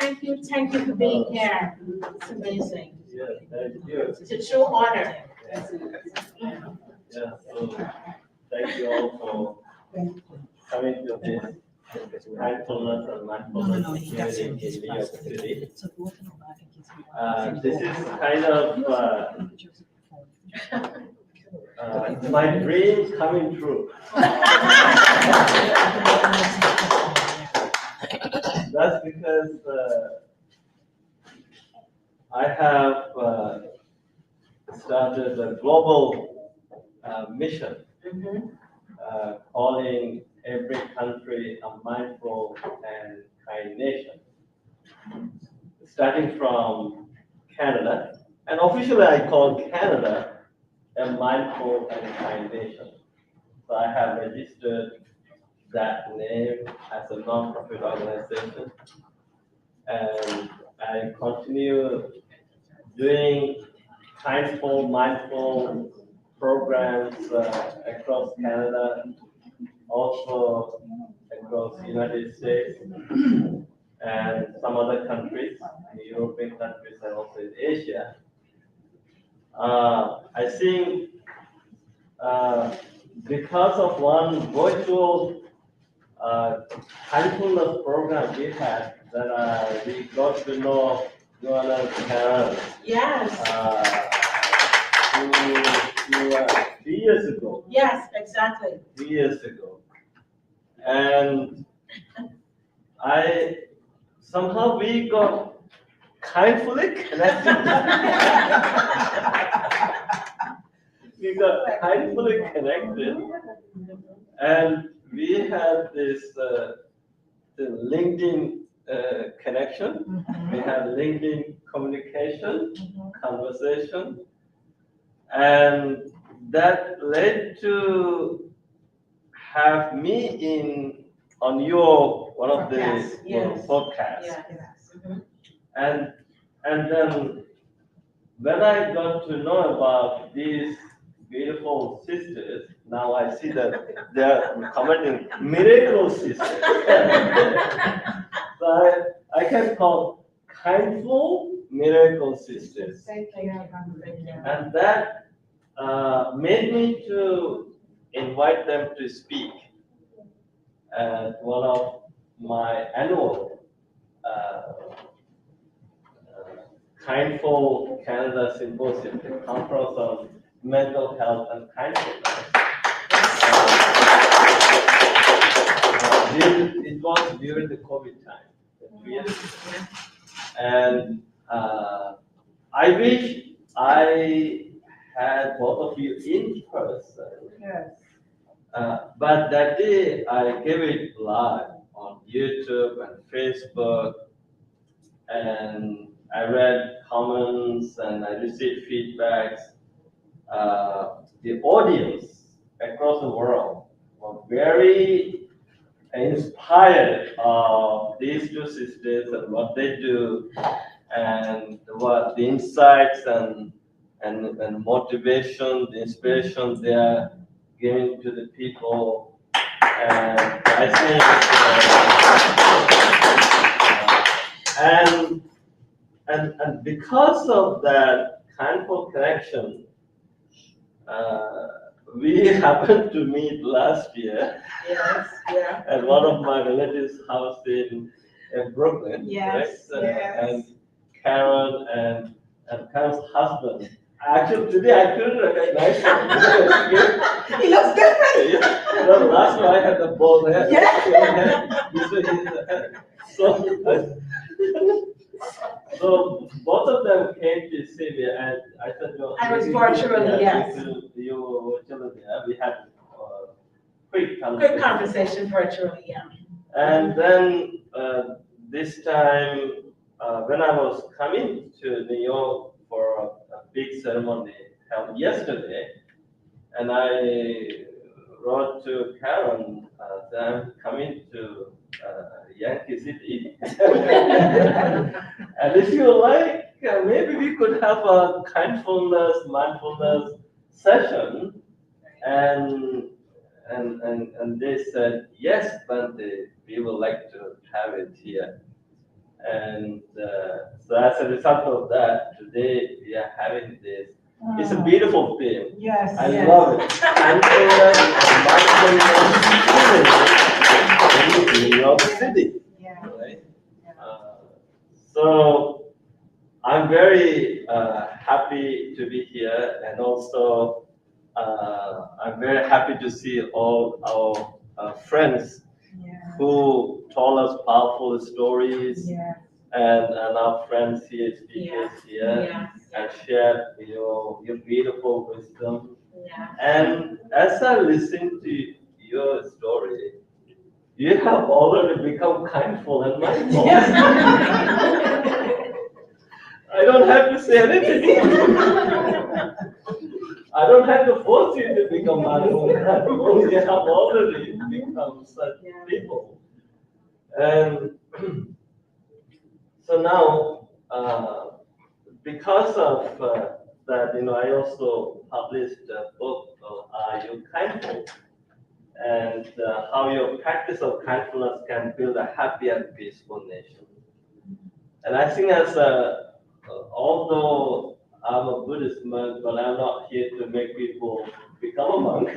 S7: Thank you for being here. It's amazing.
S19: Yeah, thank you.
S7: It's a true honor.
S19: Yeah, so thank you all for coming to this mindfulness and mindfulness hearing in New York City. This is kind of my dream coming true. That's because I have started a global mission calling every country a mindful and kind nation. Starting from Canada, and officially I call Canada a mindful and kind nation. So I have registered that name as a non-profit organization, and I continue doing kindful, mindful programs across Canada, also across the United States and some other countries, the European countries and also in Asia. I think because of one virtual kindfulness program we had, that we got to know Joanna and Karen.
S7: Yes.
S19: 3 years ago.
S7: Yes, exactly.
S19: 3 years ago. And somehow we got kindfully connected. We got kindfully connected, and we had this the LinkedIn connection. We had LinkedIn communication, conversation, and that led to have me on your one of the podcasts.
S7: Yes.
S19: And then when I got to know about these beautiful sisters, now I see that they are commenting miracle sisters. So I can call kindful miracle sisters.
S7: Thank you.
S19: And that made me to invite them to speak at one of my annual Kindful Canada Symposium, the Conference on Mental Health and Kindfulness. It was during the COVID time, 2 years ago. And I wish I had both of you in person.
S7: Yes.
S19: But that day I gave it live on YouTube and Facebook, and I read comments and I received feedbacks. The audience across the world were very inspired of these two sisters and what they do, and what the insights and motivation, the inspiration they are giving to the people. And I think, and because of that kindful connection, we happened to meet last year.
S7: Yes, yeah.
S19: At one of my relatives' house in Brooklyn.
S7: Yes,
S19: right?
S7: yes.
S19: And Karen and Karen's husband. Actually, today I couldn't recognize him.
S7: He looks different.
S19: Yeah. The last one I had the bald head.
S7: Yeah.
S19: So both of them came to see me, and I said, "No."
S7: I was virtually, yes.
S19: You virtually, yeah. We had quick
S7: conversation virtually, yeah.
S19: And then this time, when I was coming to New York for a big ceremony held yesterday, and I wrote to Karen that I'm coming to Yankee City. And if you like, maybe we could have a kindfulness, mindfulness session. And they said, yes, Bante, we would like to have it here. And so as a result of that, today we are having this. It's a beautiful theme.
S13: Yes.
S19: I love it. Mindfulness in New York City. Right? So I'm very happy to be here, and also I'm very happy to see all our friends who told us powerful stories, and our friends here, speakers here, and shared your beautiful wisdom. And as I listen to your story, you have already become kindful and mindful. I don't have to say anything. I don't have to force you to become mindful. You have already become such people. And so now, because of that, I also published a book called Are You Kindful? And how your practice of kindness can build a happy and peaceful nation. And I think although I'm a Buddhist monk, but I'm not here to make people become a monk.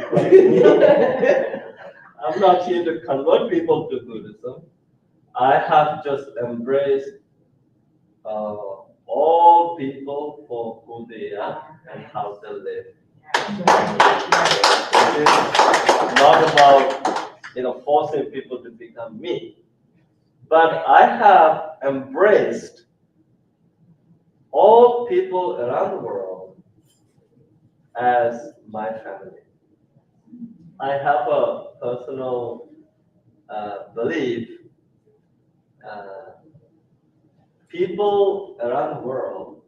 S19: I'm not here to convert people to Buddhism. I have just embraced all people for who they are and how they live. It's not about forcing people to become me, but I have embraced all people around the world as my family. I have a personal belief. People around the world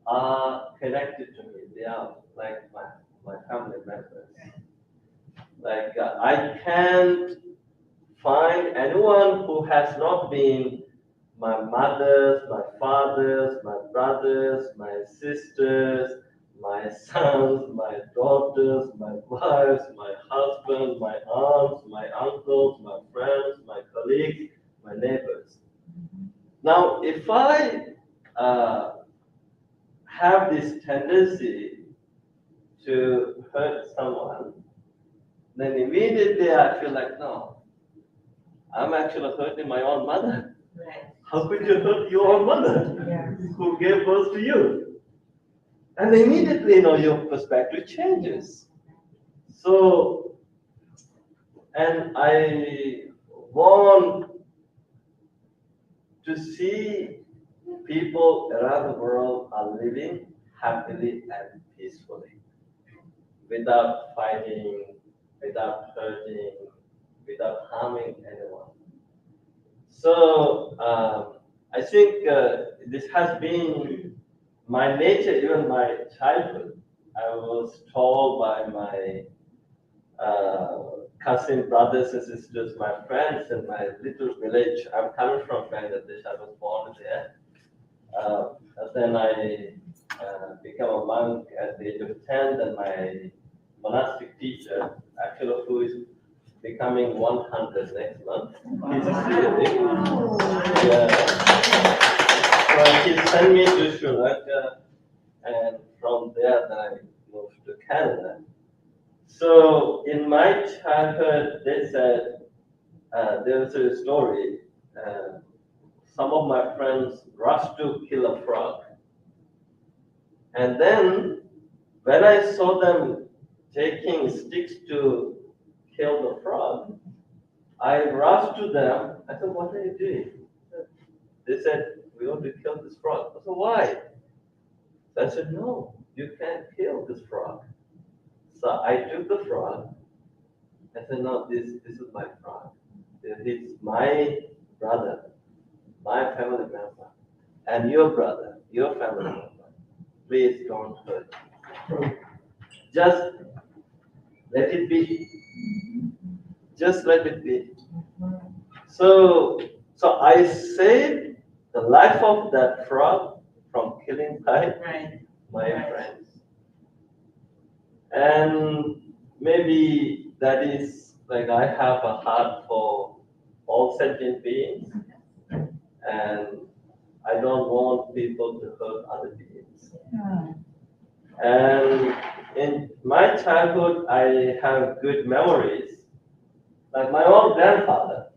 S19: are connected to me. They are like my family members. Like I can't find anyone who has not been my mothers, my fathers, my brothers, my sisters, my sons, my daughters, my wives, my husband, my aunts, my uncles, my friends, my colleagues, my neighbors. Now, if I have this tendency to hurt someone, then immediately I feel like, no, I'm actually hurting my own mother.
S2: Right.
S19: How could you hurt your own mother who gave birth to you? And immediately, your perspective changes. So, and I want to see people around the world are living happily and peacefully, without fighting, without hurting, without harming anyone. So I think this has been my nature, even my childhood. I was told by my cousin brothers and sisters, my friends in my little village. I'm coming from Bangladesh. I was born there. And then I became a monk at the age of 10. Then my monastic teacher, actually, who is becoming 100 next month. He's living. So he sent me to Sri Lanka, and from there, then I moved to Canada. So in my childhood, they said there was a story. Some of my friends rushed to kill a frog, and then when I saw them taking sticks to kill the frog, I rushed to them. I said, "What are you doing?" They said, "We want to kill this frog." I said, "Why?" So I said, "No, you can't kill this frog." So I took the frog. I said, "No, this is my frog. He's my brother, my family member, and your brother, your family member. please don't hurt. Just let it be. Just let it be. So I saved the life of that frog from killing my friends. And maybe that is like I have a heart for all sentient beings, and I don't want people to hurt other beings. And in my childhood, I have good memories. Like my own grandfather,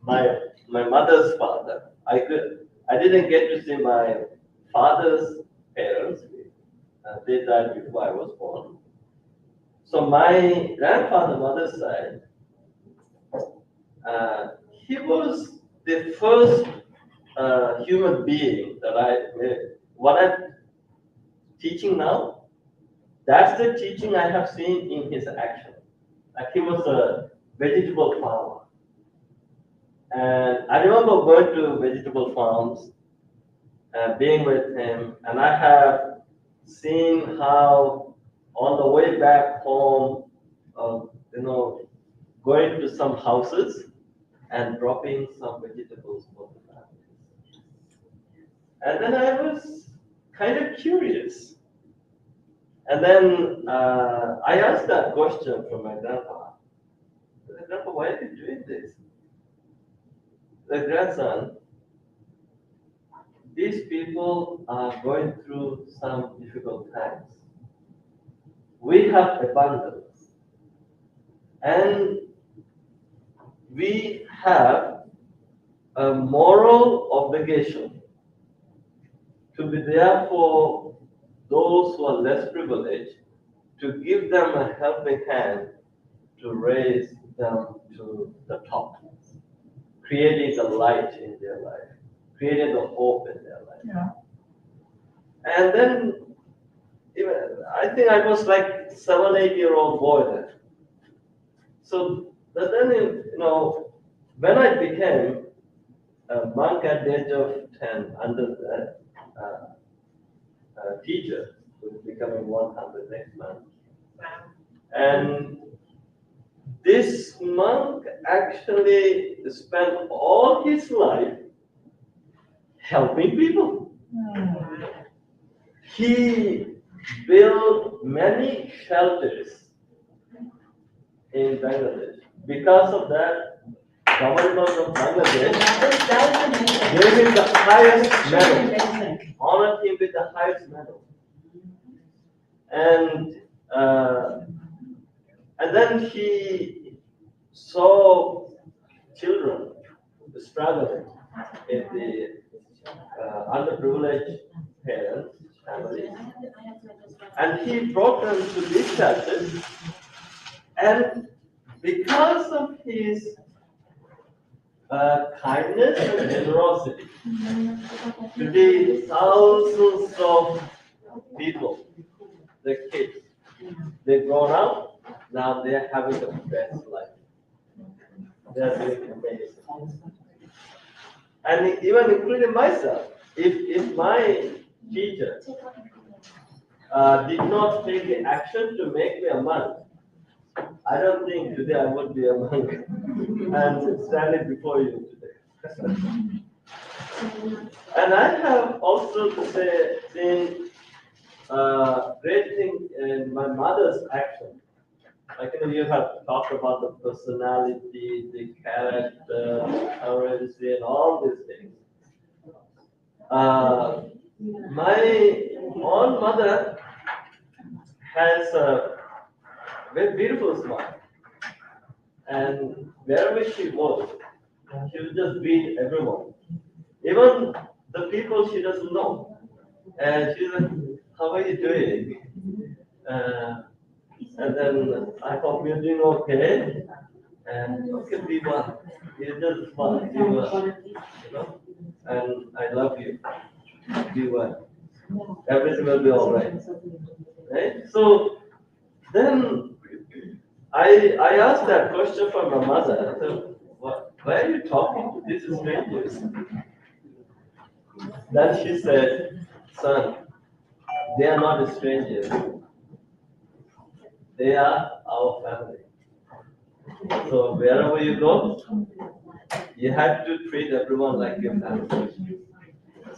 S19: my mother's father. I didn't get to see my father's parents. They died before I was born. So my grandfather, mother's side, he was the first human being that I met. What I'm teaching now, that's the teaching I have seen in his action. Like he was a vegetable farmer. And I remember going to vegetable farms and being with him, and I have seen how on the way back home, going to some houses and dropping some vegetables for the families. And then I was kind of curious. And then I asked that question from my grandpa. I said, Grandpa, why are you doing this? The grandson, these people are going through some difficult times. We have abundance. And we have a moral obligation to be there for those who are less privileged, to give them a helping hand to raise them to the top, creating the light in their life, creating the hope in their life.
S1: Yeah.
S19: And then, I think I was like 7, 8-year-old boy then. So, but then, when I became a monk at the age of 10, under teacher, who's becoming 100 next month. And this monk actually spent all his life helping people. He built many shelters in Bangladesh. Because of that, government of Bangladesh gave him the highest medal, honored him with the highest medal. And then he saw children struggling in the underprivileged parents' families. And he brought them to these shelters. And because of his kindness and generosity, today thousands of people, the kids, they've grown up, now they're having the best life. They're doing amazing. And even including myself, if my teacher did not take the action to make me a monk, I don't think today I would be a monk and standing before you today. And I have also seen great thing in my mother's action. Like you have talked about the personality, the character, currency, and all these things. My own mother has a very beautiful smile, and wherever she goes, she will just greet everyone, even the people she doesn't know. And she's like, "How are you doing?" And then I hope you're doing okay. And okay, be one. You just smile, be one. And I love you. Be one. Everything will be all right. Right? So then I asked that question from my mother. I said, why are you talking to these strangers? Then she said, son, they are not strangers. They are our family. So wherever you go, you have to treat everyone like your family.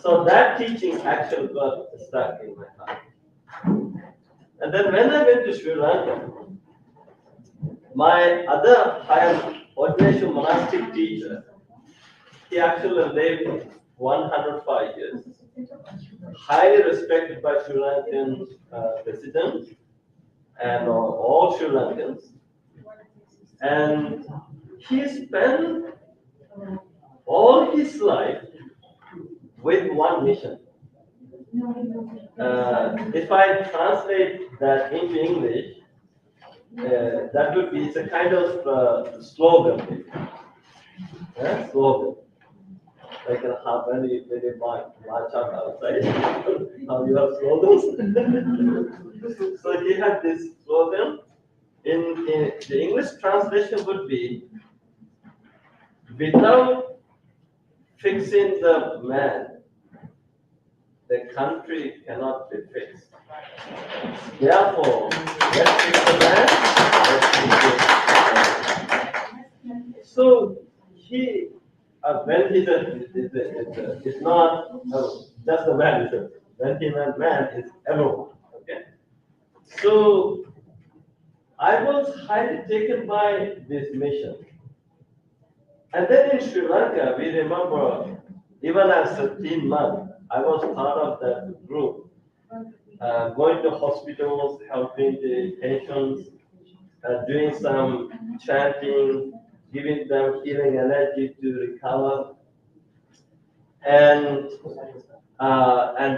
S19: So that teaching actually got stuck in my heart. And then when I went to Sri Lanka, my other higher ordination monastic teacher, he actually lived 105 years, highly respected by Sri Lankan residents and all Sri Lankans. And he spent all his life with one mission. If I translate that into English, that would be, it's a kind of slogan. Slogan. Like when you march out outside, how you have slogans. So he had this slogan. In the English translation would be, without fixing the man, the country cannot be fixed. Therefore, let's fix the man, let's fix it. So he, when he said, it's not just the man, when he meant man, it's everyone. Okay? So I was highly taken by this mission. And then in Sri Lanka, we remember, even as a teen month, I was part of that group, going to hospitals, helping the patients, doing some chanting, giving them healing energy to recover, and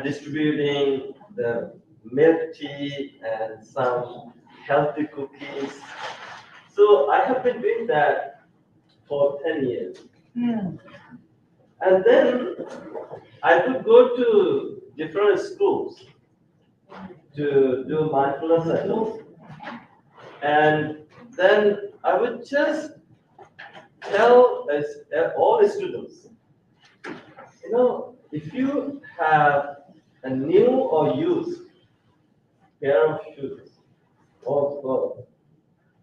S19: distributing the milk tea and some healthy cookies. So I have been doing that for 10 years. And then I would go to different schools to do mindfulness sessions. And then I would just tell all the students, if you have a new or used pair of shoes or clothes,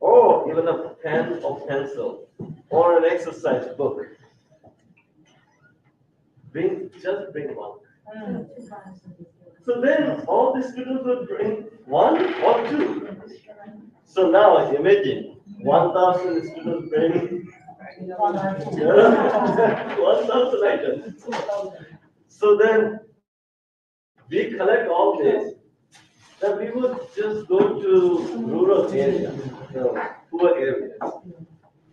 S19: or even a pen or pencil, or an exercise book, just bring one. So then all the students would bring one or two. So now imagine 1,000 students bring 1,000 items. So then we collect all this. Then we would just go to rural areas, poor areas,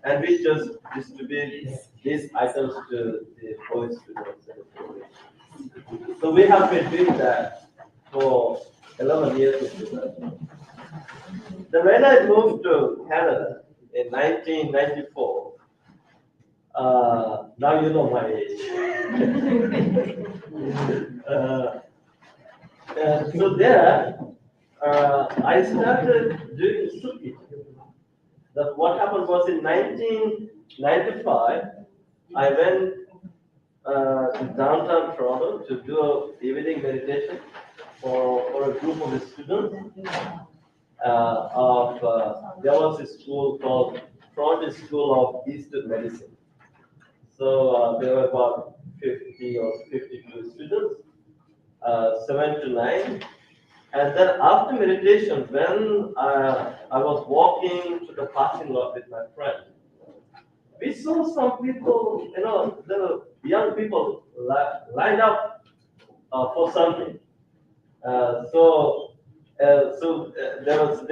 S19: and we just distribute these items to the poor students. So we have been doing that for 11 years. Then when I moved to Canada in 1994, now you know my age. So there, I started doing suki. That what happened was in 1995, I went to downtown Toronto to do an evening meditation for a group of students. There was a school called Toronto School of Eastern Medicine. So there were about 50 or 52 students, 7 to 9. And then after meditation, when I was walking to the parking lot with my friend, we saw some people, the young people lined up for something. They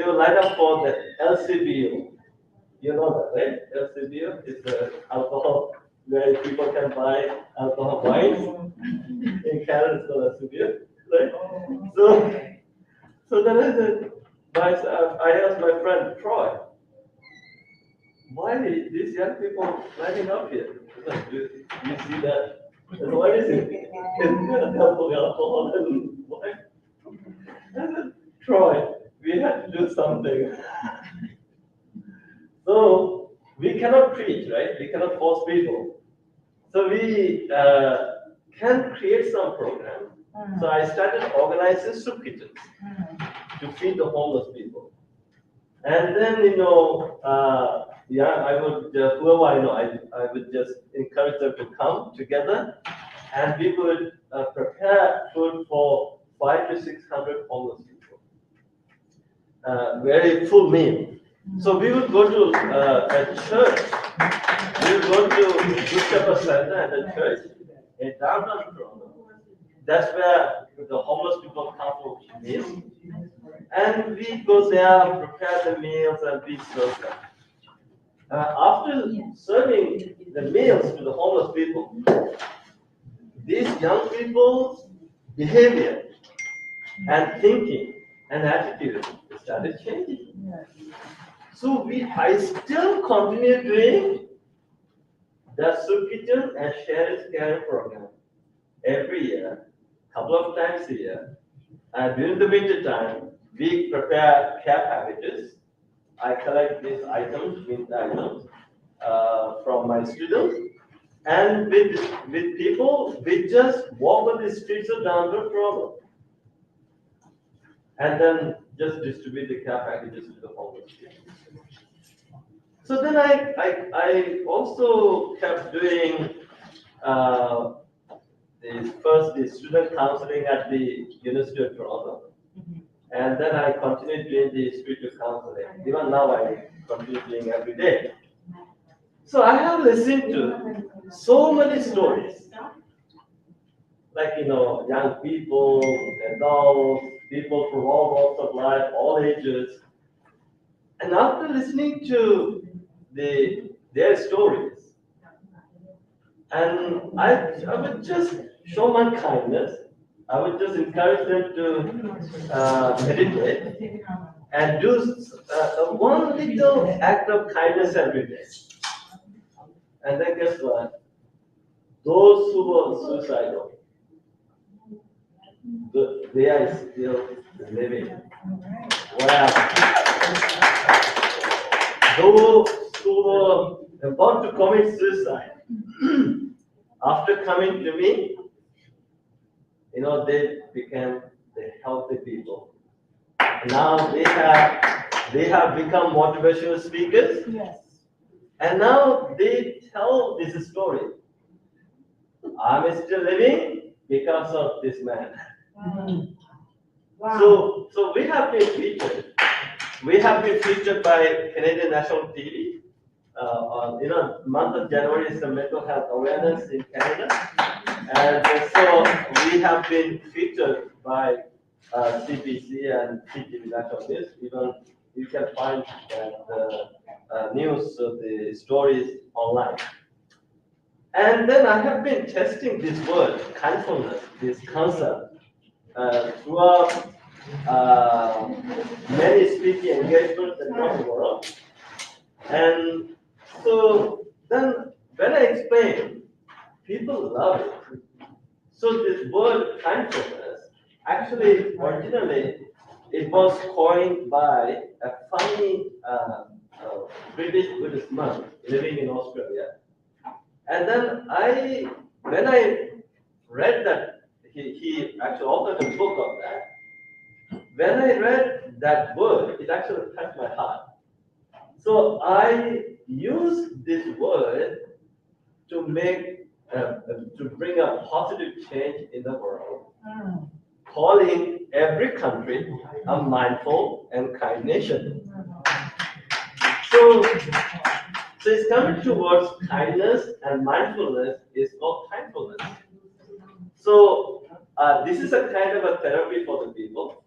S19: were lined up for the LCBO. You know that, right? LCBO is the alcohol where people can buy alcohol wines. In Canada, it's called LCBO, right? So then I asked my friend Troy, why are these young people lining up here? Do you see that? And what is it? It's alcohol and wine. I said, Troy, we have to do something. So we cannot preach, right? We cannot force people. So we can create some program So I started organizing soup kitchens to feed the homeless people. And then, I would, whoever I know, I would just encourage them to come together, and we would prepare food for 500 to 600 homeless people. Very full meal. So we would go to a church. We would go to Good Shepherd Center and a church in downtown Toronto. That's where the homeless people come for meals. And we go there, prepare the meals, and we serve them. After serving the meals to the homeless people, these young people's behavior and thinking and attitude started changing. So I still continue doing the soup kitchen and shared care program every year, couple of times a year. And during the winter time, we prepare care packages. I collect these items, winter items, from my students. And with people, we just walk on the streets of downtown Toronto. And then just distribute the care packages to the homeless people. So then I also kept doing the student counseling at the University of Toronto. And then I continued doing the spiritual counseling. Even now I continue doing every day. So I have listened to so many stories. Like, young people, adults, people from all walks of life, all ages. And after listening to their stories, and I would just show my kindness. I would just encourage them to meditate and do one little act of kindness every day. And then guess what? Those who were suicidal, they are still living. Wow. Those who were about to commit suicide, after coming to me, they became the healthy people. Now they have become motivational speakers.
S1: Yes.
S19: And now they tell this story. I'm still living because of this man.
S1: Wow.
S19: So we have been featured. We have been featured by Canadian National TV. Month of January is the mental health awareness in Canada. And so we have been featured by CBC and CTV National News. Even you can find the news, the stories online. And then I have been testing this word, kindfulness, this concept, throughout many speaking engagements across the world. And so then when I explain, people love it. So this word kindfulness, actually originally it was coined by a funny British Buddhist monk living in Australia. And then when I read that, he actually authored a book on that. When I read that word, it actually touched my heart. So I used this word to bring a positive change in the world, calling every country a mindful and kind nation. So it's coming towards kindness, and mindfulness is called kindfulness. So this is a kind of a therapy for the people.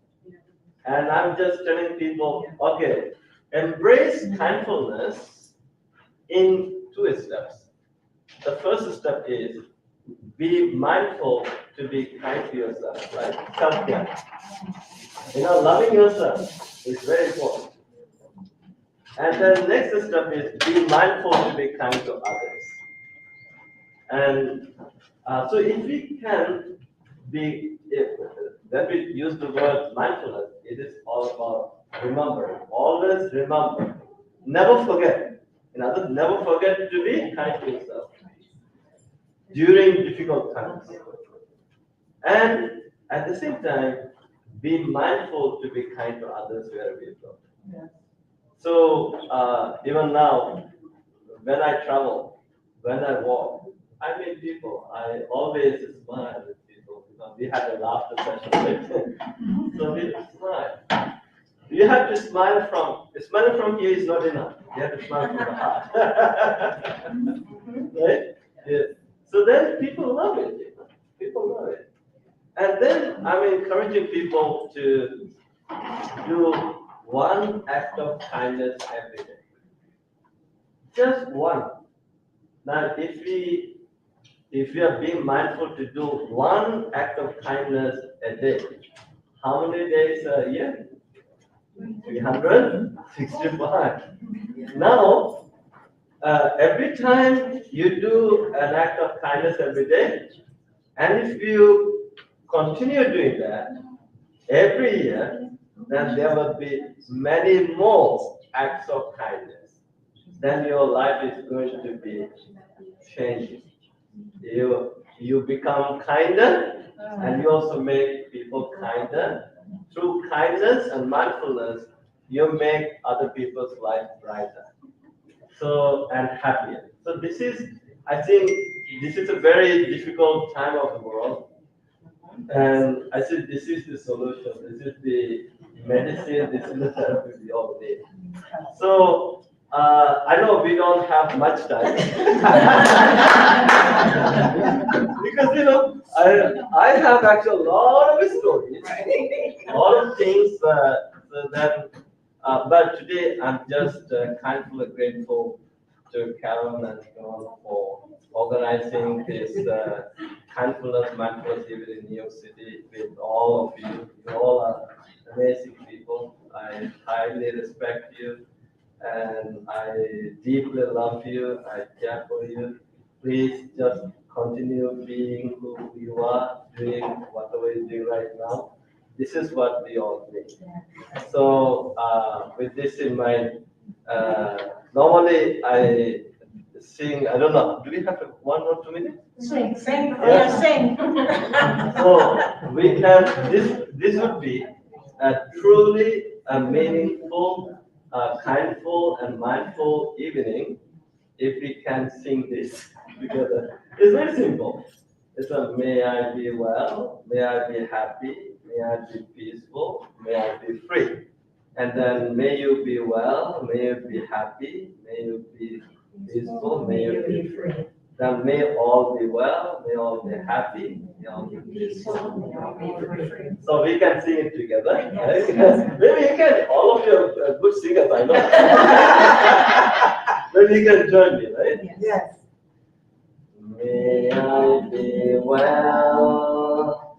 S19: And I'm just telling people, okay, embrace kindfulness in 2 steps. The first step is be mindful to be kind to yourself, right? Self-care. Loving yourself is very important. And then next step is be mindful to be kind to others. And so if we can when we use the word mindfulness, it is all about remembering. Always remember. Never forget. Never forget to be kind to yourself during difficult times. And at the same time, be mindful to be kind to others wherever you go. So even now, when I travel, when I walk, I meet people. I always smile with people because we had a laughter session, right? So we smile. You have to smile from here is not enough. You have to smile from the heart. Right? Yeah. So then people love it. People love it. And then I'm encouraging people to do one act of kindness every day. Just one. Now, if we are being mindful to do one act of kindness a day, how many days a year? 365. Now, every time you do an act of kindness every day, and if you continue doing that every year, then there will be many more acts of kindness. Then your life is going to be changing. You become kinder, and you also make people kinder. Through kindness and mindfulness, you make other people's life brighter. So, and happier. So I think this is a very difficult time of the world. And I said, this is the solution. This is the medicine. This is the therapy we all need. So I know we don't have much time because I have actually a lot of stories, a lot of things but today I'm just kindly grateful to Karen and John for organizing this mindfulness even in New York City with all of you. You all are amazing people. I highly respect you and I deeply love you. I care for you. Please just continue being who you are, doing whatever you're doing right now. This is what we all need. So with this in mind, normally I sing, I don't know, do we have 1 or 2 minutes?
S7: Sing.
S19: Yeah.
S7: Sing.
S19: So we can, this would be a truly a meaningful, kindful and mindful evening if we can sing this together. It's very simple. It's a may I be well, may I be happy, may I be peaceful, may I be free. And then may you be well, may you be happy, may you be peaceful, may you be free. Then may all be well, may all be happy, may all be peaceful, may all be free. So we can sing it together. Right? Maybe you can, all of you are good singers, I know. Maybe you can join me, right?
S13: Yes.
S19: May I be well,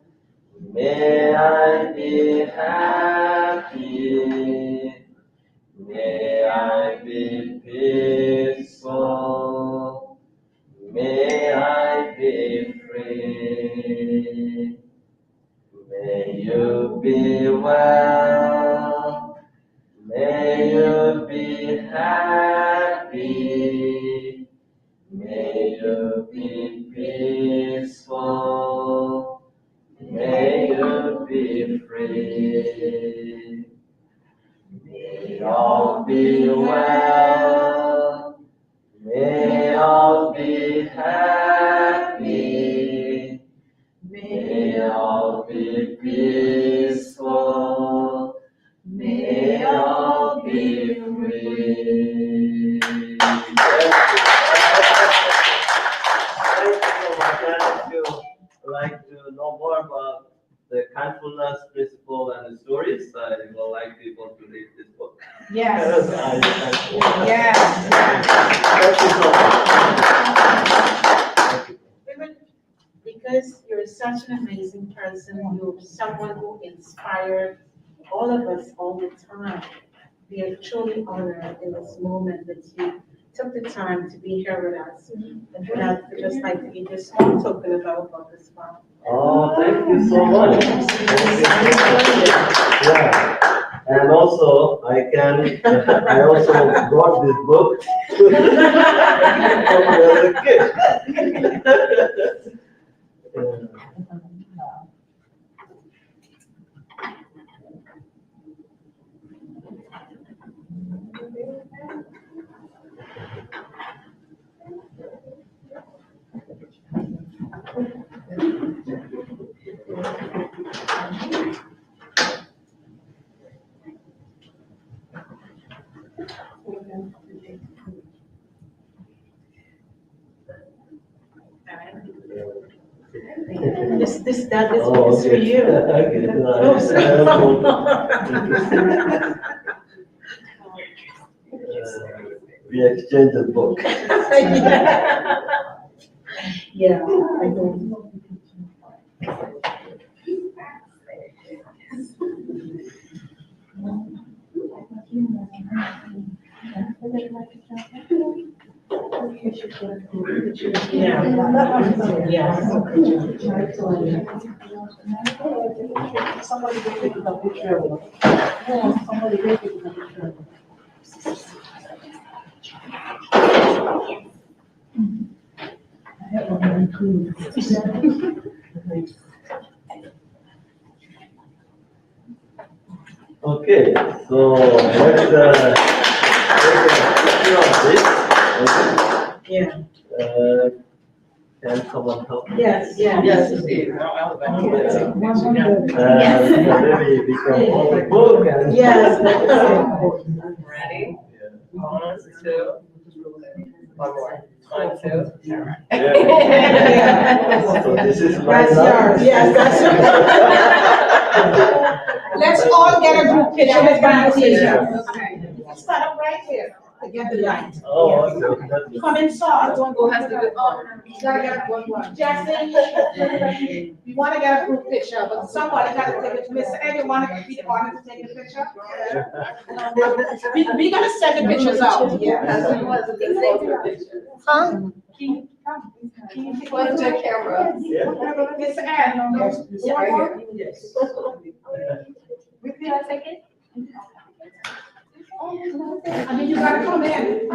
S19: may I be happy, may I be peaceful, may I be free. May you be well, may you be happy, may you be peaceful, may you be free. May all be well, may all be happy, may all be peaceful, may all be free. Thank you so much. And if you like to know more about the kindfulness principle and the stories, I would like people to read this book.
S7: Yes.
S19: Yes. Thank you so much.
S7: Even because you're such an amazing person, you're someone who inspired all of us all the time. We are truly honored in this moment that you took the time to be here with us. And for that, we'd just like to give you a small token of our book as well.
S19: Oh, thank you so much. Yeah. And also, I also brought this book as a gift.
S7: this that is
S19: Oh,
S7: for
S19: okay.
S7: you.
S19: Okay. We exchange a book.
S7: Yeah, I know. Somebody go take a picture of it. Somebody go take a picture of it.
S19: Okay, so let's take a picture of this.
S7: Yeah.
S19: Can someone help?
S7: Yes, yes.
S19: Maybe we can hold the book and.
S7: Yes.
S20: Ready? 1, 2. One more. 1, 2. All right.
S19: So this is my
S7: That's yours. Yes, that's yours. Let's all get a group picture. Let's get a picture. Okay. Start up right here. To get the light.
S19: Oh, okay. That's
S7: Come inside. Who has to do? Oh, you gotta get one. Jesse, we want to get a group picture, but somebody got to take it. Mr. Ed, you want to be the one to take the picture? We gotta send the pictures out. Yeah.
S9: Huh?
S7: What's the camera? Mr. Ed,
S16: Can I take it?
S7: I mean, you gotta come in.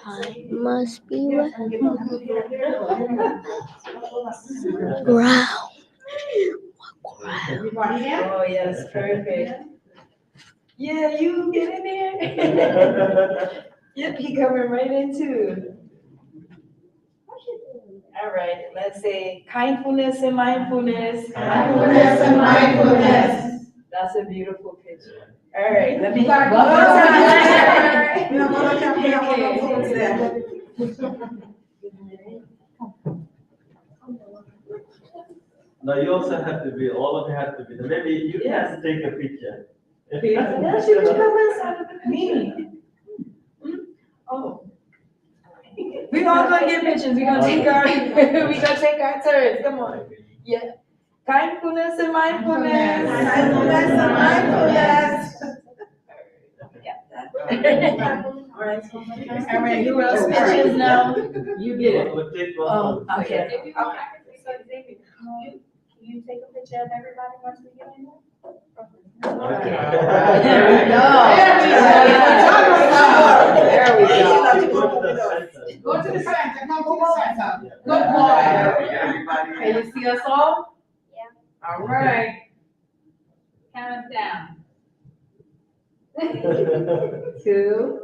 S9: I must be ground.
S7: Everybody here?
S20: Oh, yes, perfect. Yeah, you get in there. Yep, he coming right in too. All right, let's say kindfulness and mindfulness.
S7: Kindfulness and mindfulness.
S20: That's a beautiful picture. All right, let me.
S7: You gotta
S20: One
S7: go.
S19: Now you also have to be, all of you have to be, maybe you can take a picture.
S20: Yeah, she can come inside of the me. Oh. We all gonna get pictures. We gonna take our turns. Come on. Yeah. Kindfulness and mindfulness. Kindfulness and mindfulness. All right. Who else pictures now? You get it.
S19: We'll take
S20: Oh,
S19: one.
S20: okay.
S16: So David, can you take a picture of everybody once we get in there?
S20: There we go. There we go.
S7: Go to the center, come to the center. Good boy.
S20: Can you see us all?
S16: Yeah.
S20: All right.
S16: Count us down.
S20: 2.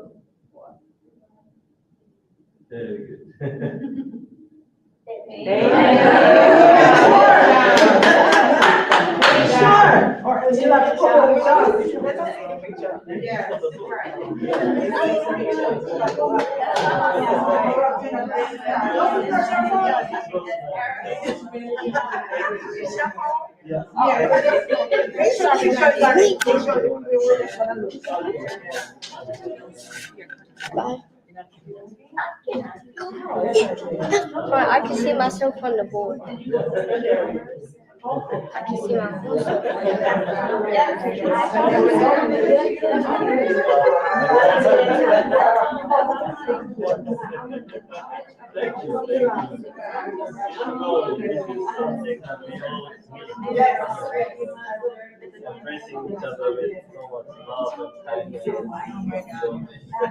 S19: Very good.
S7: Sure. Or you have to pull it up. Let us take a picture. Yes.
S9: But I can see myself on the board. I can see myself.
S19: Embracing each other with so much love and kindness.